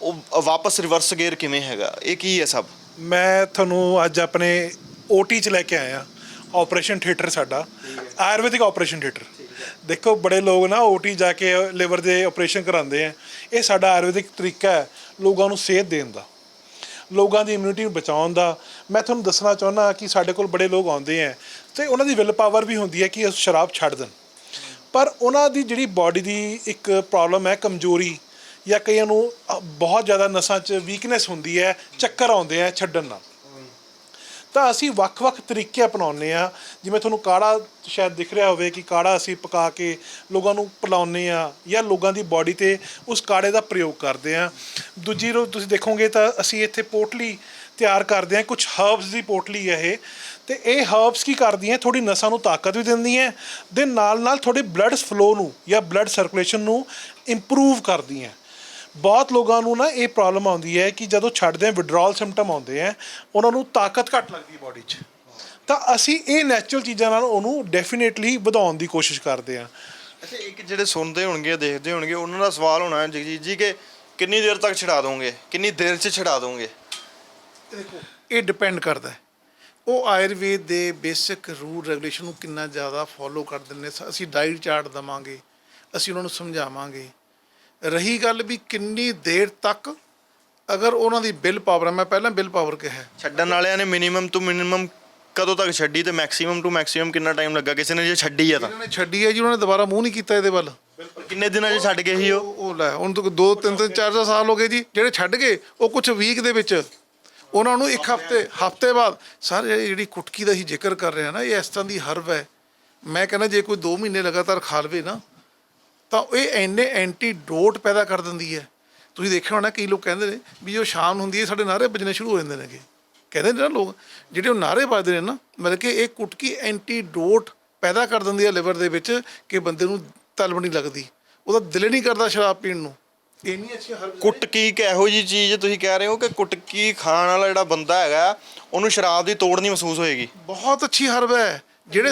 ਉਹ ਵਾਪਸ ਰਿਵਰਸ ਗੇਅਰ ਕਿਵੇਂ ਹੈਗਾ, ਇਹ ਕੀ ਹੈ ਸਭ। ਮੈਂ ਤੁਹਾਨੂੰ ਅੱਜ ਆਪਣੇ OT 'ਚ ਲੈ ਕੇ ਆਇਆ। ਆਪਰੇਸ਼ਨ ਥੀਏਟਰ ਸਾਡਾ ਆਯੁਰਵੈਦਿਕ ਆਪਰੇਸ਼ਨ ਥੀਏਟਰ। ਦੇਖੋ ਬੜੇ ਲੋਕ ਨਾ OT ਜਾ ਕੇ ਲਿਵਰ ਦੇ ਆਪਰੇਸ਼ਨ ਕਰਾਉਂਦੇ ਆ। ਇਹ ਸਾਡਾ ਆਯੁਰਵੈਦਿਕ ਤਰੀਕਾ ਹੈ ਲੋਕਾਂ ਨੂੰ ਸਿਹਤ ਦੇਣ ਦਾ, ਲੋਕਾਂ ਦੀ ਇਮਿਊਨਿਟੀ ਨੂੰ ਬਚਾਉਣ ਦਾ। ਮੈਂ ਤੁਹਾਨੂੰ ਦੱਸਣਾ ਚਾਹੁੰਦਾ ਕਿ ਸਾਡੇ ਕੋਲ ਬੜੇ ਲੋਕ ਆਉਂਦੇ ਆ ਅਤੇ ਉਹਨਾਂ ਦੀ ਵਿਲ ਪਾਵਰ ਵੀ ਹੁੰਦੀ ਹੈ ਕਿ ਉਹ ਸ਼ਰਾਬ ਛੱਡ ਦੇਣ, ਪਰ ਉਹਨਾਂ ਦੀ ਜਿਹੜੀ ਬਾਡੀ ਦੀ ਇੱਕ ਪ੍ਰੋਬਲਮ ਹੈ ਕਮਜ਼ੋਰੀ, ਜਾਂ ਕਈਆਂ ਨੂੰ ਬਹੁਤ ਜ਼ਿਆਦਾ ਨਸਾਂ 'ਚ ਵੀਕਨੈਸ ਹੁੰਦੀ ਹੈ, ਚੱਕਰ ਆਉਂਦੇ ਆ ਛੱਡਣ ਨਾਲ। ਤਾਂ ਅਸੀਂ ਵੱਖ-ਵੱਖ ਤਰੀਕੇ ਅਪਣਾਉਂਦੇ ਹਾਂ। ਜਿਵੇਂ ਤੁਹਾਨੂੰ ਕਾੜਾ ਸ਼ਾਇਦ ਦਿਖ ਰਿਹਾ ਹੋਵੇ ਕਿ ਕਾੜਾ ਅਸੀਂ ਪਕਾ ਕੇ ਲੋਕਾਂ ਨੂੰ ਪਿਲਾਉਂਦੇ ਹਾਂ ਜਾਂ ਲੋਕਾਂ ਦੀ ਬਾਡੀ 'ਤੇ ਉਸ ਕਾੜੇ ਦਾ ਪ੍ਰਯੋਗ ਕਰਦੇ ਹਾਂ। ਦੂਜੀ ਰੋਜ਼ ਤੁਸੀਂ ਦੇਖੋਗੇ ਤਾਂ ਅਸੀਂ ਇੱਥੇ ਪੋਟਲੀ ਤਿਆਰ ਕਰਦੇ ਹਾਂ, ਕੁਝ ਹਰਬਸ ਦੀ ਪੋਟਲੀ ਹੈ ਇਹ। ਅਤੇ ਇਹ ਹਰਬਸ ਕੀ ਕਰਦੀਆਂ, ਥੋੜ੍ਹੀ ਨਸਾਂ ਨੂੰ ਤਾਕਤ ਵੀ ਦਿੰਦੀਆਂ ਦੇ ਨਾਲ ਥੋੜ੍ਹੇ ਬਲੱਡ ਫਲੋ ਨੂੰ ਜਾਂ ਬਲੱਡ ਸਰਕੂਲੇਸ਼ਨ ਨੂੰ ਇੰਪਰੂਵ ਕਰਦੀਆਂ। ਬਹੁਤ ਲੋਕਾਂ ਨੂੰ ਨਾ ਇਹ ਪ੍ਰੋਬਲਮ ਆਉਂਦੀ ਹੈ ਕਿ ਜਦੋਂ ਛੱਡਦੇ ਆ ਵਿਡਰੋਲ ਸਿੰਪਟਮ ਆਉਂਦੇ ਆ, ਉਹਨਾਂ ਨੂੰ ਤਾਕਤ ਘੱਟ ਲੱਗਦੀ ਹੈ ਬਾਡੀ 'ਚ। ਤਾਂ ਅਸੀਂ ਇਹ ਨੈਚੁਰਲ ਚੀਜ਼ਾਂ ਨਾਲ ਉਹਨੂੰ ਡੈਫੀਨੇਟਲੀ ਵਧਾਉਣ ਦੀ ਕੋਸ਼ਿਸ਼ ਕਰਦੇ ਹਾਂ। ਅੱਛਾ, ਇੱਕ ਜਿਹੜੇ ਸੁਣਦੇ ਹੋਣਗੇ ਦੇਖਦੇ ਹੋਣਗੇ ਉਹਨਾਂ ਦਾ ਸਵਾਲ ਹੋਣਾ ਜਗਜੀਤ ਜੀ ਕਿ ਕਿੰਨੀ ਦੇਰ ਤੱਕ ਛਡਾ ਦੋਗੇ, ਕਿੰਨੀ ਦੇਰ 'ਚ ਛਡਾ ਦੋਗੇ? ਦੇਖੋ, ਇਹ ਡਿਪੈਂਡ ਕਰਦਾ ਹੈ ਉਹ ਆਯੁਰਵੇਦ ਦੇ ਬੇਸਿਕ ਰੂਲ ਰੈਗੂਲੇਸ਼ਨ ਨੂੰ ਕਿੰਨਾ ਜ਼ਿਆਦਾ ਫੋਲੋ ਕਰਦੇ ਨੇ। ਅਸੀਂ ਡਾਈਟ ਚਾਰਟ ਦੇਵਾਂਗੇ, ਅਸੀਂ ਉਹਨਾਂ ਨੂੰ ਸਮਝਾਵਾਂਗੇ। ਰਹੀ ਗੱਲ ਵੀ ਕਿੰਨੀ ਦੇਰ ਤੱਕ, ਅਗਰ ਉਹਨਾਂ ਦੀ ਬਿਲ ਪਾਵਰ ਹੈ, ਮੈਂ ਪਹਿਲਾਂ ਬਿਲ ਪਾਵਰ ਕਿਹਾ, ਛੱਡਣ ਵਾਲਿਆਂ ਨੇ ਮਿਨੀਮਮ ਤੋਂ ਮਿਨੀਮਮ ਕਦੋਂ ਤੱਕ ਛੱਡੀ ਤੇ ਮੈਕਸਿਮਮ ਟੂ ਮੈਕਸਿਮਮ ਕਿੰਨਾ ਟਾਈਮ ਲੱਗਾ? ਕਿਸੇ ਨੇ ਜੇ ਛੱਡੀ ਆ ਤਾਂ ਜਿਹਨਾਂ ਨੇ ਛੱਡੀ ਹੈ ਜੀ ਉਹਨਾਂ ਨੇ ਦੁਬਾਰਾ ਮੂੰਹ ਨਹੀਂ ਕੀਤਾ ਇਹਦੇ ਵੱਲ। ਕਿੰਨੇ ਦਿਨਾਂ 'ਚ ਛੱਡ ਗਏ ਸੀ ਉਹ ਲੈ ਹੁਣ ਤੋਂ 2-3-4 ਸਾਲ ਹੋ ਗਏ ਜੀ। ਜਿਹੜੇ ਛੱਡ ਗਏ ਉਹ ਕੁਝ ਵੀਕ ਦੇ ਵਿੱਚ, ਉਹਨਾਂ ਨੂੰ ਇੱਕ ਹਫ਼ਤੇ ਬਾਅਦ। ਸਰ ਜਿਹੜੀ ਕੁਟਕੀ ਦਾ ਹੀ ਜ਼ਿਕਰ ਕਰ ਰਹੇ ਹਾਂ ਨਾ, ਇਹ ਇਸ ਤਰ੍ਹਾਂ ਦੀ ਹਰਬ ਹੈ। ਮੈਂ ਕਹਿੰਦਾ ਜੇ ਕੋਈ 2 ਮਹੀਨੇ ਲਗਾਤਾਰ ਖਾ ਲਵੇ ਨਾ ਤਾਂ ਇਹ ਇੰਨੇ ਐਂਟੀਡੋਟ ਪੈਦਾ ਕਰ ਦਿੰਦੀ ਹੈ। ਤੁਸੀਂ ਦੇਖਿਆ ਹੋਣਾ ਕਈ ਲੋਕ ਕਹਿੰਦੇ ਨੇ ਵੀ ਜੋ ਸ਼ਾਮ ਨੂੰ ਹੁੰਦੀ ਹੈ ਸਾਡੇ ਨਾਅਰੇ ਵੱਜਣੇ ਸ਼ੁਰੂ ਹੋ ਜਾਂਦੇ ਨੇਗੇ। ਕਹਿੰਦੇ ਨੇ ਨਾ ਲੋਕ ਜਿਹੜੇ ਉਹ ਨਾਅਰੇ ਵੱਜਦੇ ਨੇ ਨਾ, ਮਤਲਬ ਕਿ ਇਹ ਕੁਟਕੀ ਐਂਟੀਡੋਟ ਪੈਦਾ ਕਰ ਦਿੰਦੀ ਹੈ ਲਿਵਰ ਦੇ ਵਿੱਚ ਕਿ ਬੰਦੇ ਨੂੰ ਤਲਬ ਨਹੀਂ ਲੱਗਦੀ, ਉਹਦਾ ਦਿਲ ਨਹੀਂ ਕਰਦਾ ਸ਼ਰਾਬ ਪੀਣ ਨੂੰ। ਇੰਨੀ ਅੱਛੀ ਹਰਬ। ਕੁਟਕੀ ਇੱਕ ਇਹੋ ਜਿਹੀ ਚੀਜ਼ ਤੁਸੀਂ ਕਹਿ ਰਹੇ ਹੋ ਕਿ ਕੁਟਕੀ ਖਾਣ ਵਾਲਾ ਜਿਹੜਾ ਬੰਦਾ ਹੈਗਾ ਉਹਨੂੰ ਸ਼ਰਾਬ ਦੀ ਤੋੜ ਨਹੀਂ ਮਹਿਸੂਸ ਹੋਏਗੀ। ਬਹੁਤ ਅੱਛੀ ਹਰਬ ਹੈ। ਜਿਹੜੇ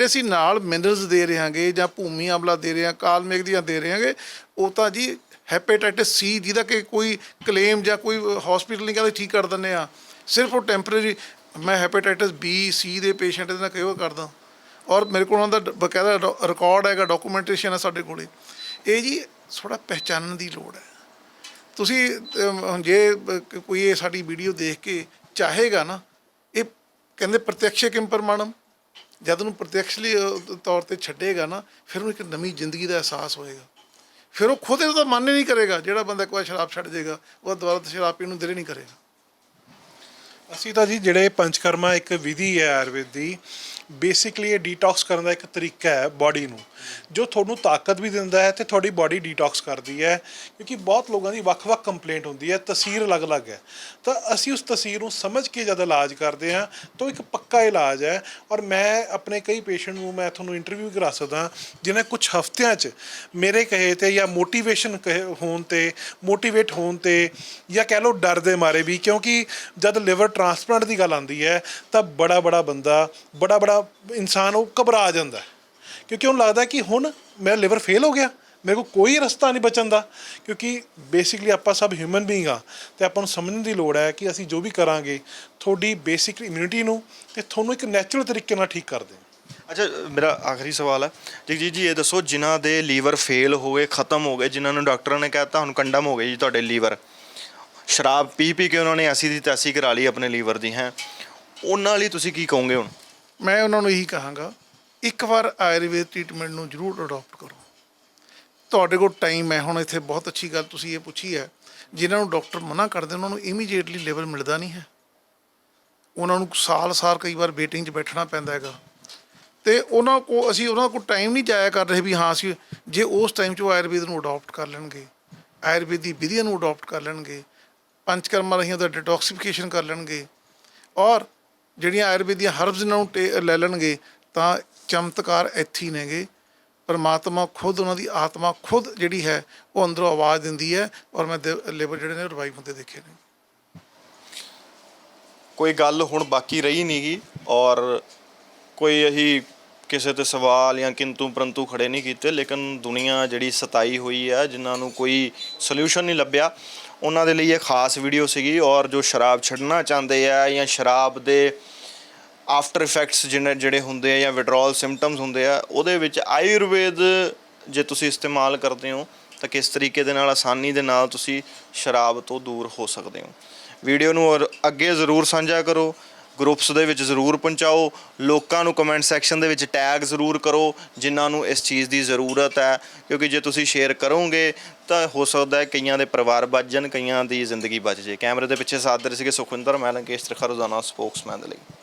ਅਸੀਂ ਨਾਲ ਮਿਨਰਲਸ ਦੇ ਰਹੇ ਹਾਂਗੇ ਜਾਂ ਭੂਮੀ ਆਮਲਾ ਦੇ ਰਹੇ ਹਾਂ, ਕਾਲਮੇਘ ਦੀਆਂ ਦੇ ਰਹੇ ਹਾਂਗੇ, ਉਹ ਤਾਂ ਜੀ ਹੈਪੇਟਾਈਟਿਸ C ਜਿਹਦਾ ਕਿ ਕੋਈ ਕਲੇਮ ਜਾਂ ਕੋਈ ਹਸਪੀਟਲ ਨਹੀਂ ਕਹਿੰਦੇ ਠੀਕ ਕਰ ਦਿੰਦੇ ਆ, ਸਿਰਫ ਉਹ ਟੈਂਪਰੇਰੀ। ਮੈਂ ਹੈਪੇਟਾਈਟਿਸ B C ਦੇ ਪੇਸ਼ੈਂਟ ਦੇ ਨਾਲ ਕਈ ਵਾਰ ਕਰਦਾ, ਔਰ ਮੇਰੇ ਕੋਲ ਉਹਨਾਂ ਦਾ ਬਕਾਇਦਾ ਰਿਕਾਰਡ ਹੈਗਾ, ਡਾਕੂਮੈਂਟੇਸ਼ਨ ਹੈ ਸਾਡੇ ਕੋਲ। ਇਹ ਜੀ ਥੋੜ੍ਹਾ ਪਹਿਚਾਨਣ ਦੀ ਲੋੜ ਹੈ। ਤੁਸੀਂ ਜੇ ਕੋਈ ਇਹ ਸਾਡੀ ਵੀਡੀਓ ਦੇਖ ਕੇ ਚਾਹੇਗਾ ਨਾ, ਇਹ ਕਹਿੰਦੇ ਪ੍ਰਤਿਅਕਸ਼ੇ ਕਿਮ ਪ੍ਰਮਾਣਮ, ਜਦ ਉਹਨੂੰ ਪ੍ਰਤਿਅਕਸ਼ਲੀ ਤੌਰ 'ਤੇ ਛੱਡੇਗਾ ਨਾ, ਫਿਰ ਉਹਨੂੰ ਇੱਕ ਨਵੀਂ ਜ਼ਿੰਦਗੀ ਦਾ ਅਹਿਸਾਸ ਹੋਏਗਾ। ਫਿਰ ਉਹ ਖੁਦ ਇਹਦਾ ਮਨ ਹੀ ਨਹੀਂ ਕਰੇਗਾ। ਜਿਹੜਾ ਬੰਦਾ ਇੱਕ ਵਾਰ ਸ਼ਰਾਬ ਛੱਡ ਜਾਏਗਾ ਉਹ ਦੁਬਾਰਾ ਸ਼ਰਾਬ ਪੀਣ ਨੂੰ ਦਿਲ ਹੀ ਨਹੀਂ ਕਰੇਗਾ। ਅਸੀਂ ਤਾਂ ਜੀ ਜਿਹੜੇ ਪੰਚਕਰਮਾ ਇੱਕ ਵਿਧੀ ਹੈ ਆਯੁਰਵੇਦ ਦੀ, ਬੇਸਿਕਲੀ ਇਹ ਡੀਟੌਕਸ ਕਰਨ ਦਾ ਇੱਕ ਤਰੀਕਾ ਹੈ ਬਾਡੀ ਨੂੰ, ਜੋ ਤੁਹਾਨੂੰ ਤਾਕਤ ਵੀ ਦਿੰਦਾ ਹੈ ਅਤੇ ਤੁਹਾਡੀ ਬਾਡੀ ਡੀਟੌਕਸ ਕਰਦੀ ਹੈ। ਕਿਉਂਕਿ ਬਹੁਤ ਲੋਕਾਂ ਦੀ ਵੱਖ-ਵੱਖ ਕੰਪਲੇਂਟ ਹੁੰਦੀ ਹੈ, ਤਸੀਰ ਅਲੱਗ-ਅਲੱਗ ਹੈ। ਤਾਂ ਅਸੀਂ ਉਸ ਤਸੀਰ ਨੂੰ ਸਮਝ ਕੇ ਜਦ ਇਲਾਜ ਕਰਦੇ ਹਾਂ ਤਾਂ ਉਹ ਇੱਕ ਪੱਕਾ ਇਲਾਜ ਹੈ। ਔਰ ਮੈਂ ਆਪਣੇ ਕਈ ਪੇਸ਼ੈਂਟ ਨੂੰ ਮੈਂ ਤੁਹਾਨੂੰ ਇੰਟਰਵਿਊ ਕਰਾ ਸਕਦਾ ਜਿਹਨੇ ਕੁਝ ਹਫ਼ਤਿਆਂ 'ਚ ਮੇਰੇ ਕਹੇ 'ਤੇ ਜਾਂ ਮੋਟੀਵੇਟ ਹੋਣ 'ਤੇ ਜਾਂ ਕਹਿ ਲਓ ਡਰ ਦੇ ਮਾਰੇ ਵੀ, ਕਿਉਂਕਿ ਜਦ ਲਿਵਰ ਟ੍ਰਾਂਸਪਲਾਂਟ ਦੀ ਗੱਲ ਆਉਂਦੀ ਹੈ ਤਾਂ ਬੜਾ ਬੰਦਾ, ਬੜਾ ਇਨਸਾਨ ਉਹ ਘਬਰਾ ਜਾਂਦਾ। ਕਿਉਂਕਿ ਉਹਨੂੰ ਲੱਗਦਾ ਕਿ ਹੁਣ ਮੇਰਾ ਲਿਵਰ ਫੇਲ ਹੋ ਗਿਆ, ਮੇਰੇ ਕੋਲ ਕੋਈ ਰਸਤਾ ਨਹੀਂ ਬਚਣ ਦਾ। ਕਿਉਂਕਿ ਬੇਸਿਕਲੀ ਆਪਾਂ ਸਭ ਹਿਊਮਨ ਬੀਇੰਗ ਆ ਅਤੇ ਆਪਾਂ ਨੂੰ ਸਮਝਣ ਦੀ ਲੋੜ ਹੈ ਕਿ ਅਸੀਂ ਜੋ ਵੀ ਕਰਾਂਗੇ ਤੁਹਾਡੀ ਬੇਸਿਕ ਇਮਿਊਨਿਟੀ ਨੂੰ ਅਤੇ ਤੁਹਾਨੂੰ ਇੱਕ ਨੈਚੁਰਲ ਤਰੀਕੇ ਨਾਲ ਠੀਕ ਕਰਦੇ ਹਾਂ। ਅੱਛਾ, ਮੇਰਾ ਆਖਰੀ ਸਵਾਲ ਹੈ ਜਗਜੀਤ ਜੀ, ਇਹ ਦੱਸੋ ਜਿਨ੍ਹਾਂ ਦੇ ਲੀਵਰ ਫੇਲ ਹੋ ਗਏ, ਖਤਮ ਹੋ ਗਏ, ਜਿਨ੍ਹਾਂ ਨੂੰ ਡਾਕਟਰਾਂ ਨੇ ਕਹਿ ਦਿੱਤਾ ਹੁਣ ਕੰਡਮ ਹੋ ਗਏ ਜੀ ਤੁਹਾਡੇ ਲੀਵਰ, ਸ਼ਰਾਬ ਪੀ ਕੇ ਉਹਨਾਂ ਨੇ ਐਸੀ ਦੀ ਤੈਸੀ ਕਰਾ ਲਈ ਆਪਣੇ ਲੀਵਰ ਦੀ, ਹੈ ਉਹਨਾਂ ਲਈ ਤੁਸੀਂ ਕੀ ਕਹੋਗੇ ਹੁਣ? ਮੈਂ ਉਹਨਾਂ ਨੂੰ ਇਹੀ ਕਹਾਂਗਾ, ਇੱਕ ਵਾਰ ਆਯੁਰਵੇਦ ਟ੍ਰੀਟਮੈਂਟ ਨੂੰ ਜ਼ਰੂਰ ਅਡਾਪਟ ਕਰੋ। ਤੁਹਾਡੇ ਕੋਲ ਟਾਈਮ ਹੈ, ਹੁਣ ਇੱਥੇ ਬਹੁਤ ਅੱਛੀ ਗੱਲ ਤੁਸੀਂ ਇਹ ਪੁੱਛੀ ਹੈ। ਜਿਨ੍ਹਾਂ ਨੂੰ ਡਾਕਟਰ ਮਨਾ ਕਰਦੇ ਉਹਨਾਂ ਨੂੰ ਇਮੀਡੀਏਟਲੀ ਲਿਵਰ ਮਿਲਦਾ ਨਹੀਂ ਹੈ, ਉਹਨਾਂ ਨੂੰ ਸਾਲ ਕਈ ਵਾਰ ਵੇਟਿੰਗ 'ਚ ਬੈਠਣਾ ਪੈਂਦਾ ਹੈਗਾ। ਅਤੇ ਅਸੀਂ ਉਹਨਾਂ ਕੋਲ ਟਾਈਮ ਨਹੀਂ ਜਾਇਆ ਕਰ ਰਹੇ ਵੀ ਹਾਂ ਅਸੀਂ, ਜੇ ਉਸ ਟਾਈਮ 'ਚ ਉਹ ਆਯੁਰਵੇਦ ਨੂੰ ਅਡਾਪਟ ਕਰ ਲੈਣਗੇ, ਆਯੁਰਵੇਦ ਦੀ ਵਿਧੀਆਂ ਨੂੰ ਅਡਾਪਟ ਕਰ ਲੈਣਗੇ, ਪੰਚਕਰਮਾਂ ਰਾਹੀਂ ਉਹਦਾ ਡਿਟੌਕਸੀਫਿਕੇਸ਼ਨ ਕਰ ਲੈਣਗੇ, ਔਰ ਜਿਹੜੀਆਂ ਆਯੁਰਵੇਦ ਦੀਆਂ ਹਰਬਸ ਇਹਨਾਂ ਨੂੰ ਲੈ ਲੈਣਗੇ, ਤਾਂ ਚਮਤਕਾਰ ਇੱਥੇ ਹੀ ਨੇਗੇ। ਪਰਮਾਤਮਾ ਖੁਦ, ਉਹਨਾਂ ਦੀ ਆਤਮਾ ਖੁਦ ਜਿਹੜੀ ਹੈ ਉਹ ਅੰਦਰੋਂ ਆਵਾਜ਼ ਦਿੰਦੀ ਹੈ, ਔਰ ਮੈਂ ਲਿਵਰ ਜਿਹੜੇ ਨੇ ਰਿਵਾਈਵ ਹੁੰਦੇ ਦੇਖੇ ਨੇ। ਕੋਈ ਗੱਲ ਹੁਣ ਬਾਕੀ ਰਹੀ ਨਹੀਂ ਗੀ, ਔਰ ਕੋਈ ਅਸੀਂ ਕਿਸੇ 'ਤੇ ਸਵਾਲ ਜਾਂ ਕਿੰਤੂ ਪਰੰਤੂ ਖੜੇ ਨਹੀਂ ਕੀਤੇ, ਲੇਕਿਨ ਦੁਨੀਆ ਜਿਹੜੀ ਸਤਾਈ ਹੋਈ ਹੈ, ਜਿਨ੍ਹਾਂ ਨੂੰ ਕੋਈ ਸੋਲਿਊਸ਼ਨ ਨਹੀਂ ਲੱਭਿਆ, ਉਹਨਾਂ ਦੇ ਲਈ ਇਹ ਖਾਸ ਵੀਡੀਓ ਸੀਗੀ। ਔਰ ਜੋ ਸ਼ਰਾਬ ਛੱਡਣਾ ਚਾਹੁੰਦੇ ਆ ਜਾਂ ਸ਼ਰਾਬ ਦੇ ਆਫਟਰ ਇਫੈਕਟਸ ਜਿਹੜੇ ਹੁੰਦੇ ਆ ਜਾਂ ਵਿਡਰੋਲ ਸਿੰਪਟਮਸ ਹੁੰਦੇ ਆ, ਉਹਦੇ ਵਿੱਚ ਆਯੁਰਵੇਦ ਜੇ ਤੁਸੀਂ ਇਸਤੇਮਾਲ ਕਰਦੇ ਹੋ ਤਾਂ ਕਿਸ ਤਰੀਕੇ ਦੇ ਨਾਲ, ਆਸਾਨੀ ਦੇ ਨਾਲ ਤੁਸੀਂ ਸ਼ਰਾਬ ਤੋਂ ਦੂਰ ਹੋ ਸਕਦੇ ਹੋ। ਵੀਡੀਓ ਨੂੰ ਔਰ ਅੱਗੇ ਜ਼ਰੂਰ ਸਾਂਝਾ ਕਰੋ, ਗਰੁੱਪਸ ਦੇ ਵਿੱਚ ਜ਼ਰੂਰ ਪਹੁੰਚਾਓ, ਲੋਕਾਂ ਨੂੰ ਕਮੈਂਟ ਸੈਕਸ਼ਨ ਦੇ ਵਿੱਚ ਟੈਗ ਜ਼ਰੂਰ ਕਰੋ ਜਿਨ੍ਹਾਂ ਨੂੰ ਇਸ ਚੀਜ਼ ਦੀ ਜ਼ਰੂਰਤ ਹੈ, ਕਿਉਂਕਿ ਜੇ ਤੁਸੀਂ ਸ਼ੇਅਰ ਕਰੋਗੇ ਤਾਂ ਹੋ ਸਕਦਾ ਹੈ ਕਈਆਂ ਦੇ ਪਰਿਵਾਰ ਬਚ ਜਾਣ, ਕਈਆਂ ਦੀ ਜ਼ਿੰਦਗੀ ਬਚ ਜੇ। ਕੈਮਰੇ ਦੇ ਪਿੱਛੇ ਸਾਥ ਦੇ ਰਹੇ ਸੀਗੇ ਸੁਖਵਿੰਦਰ, ਮੈਂ ਲੰਕੇਸ਼ ਤ੍ਰਿਖਾ, ਰੋਜ਼ਾਨਾ ਸਪੋਕਸਮੈਨ ਦੇ ਲਈ।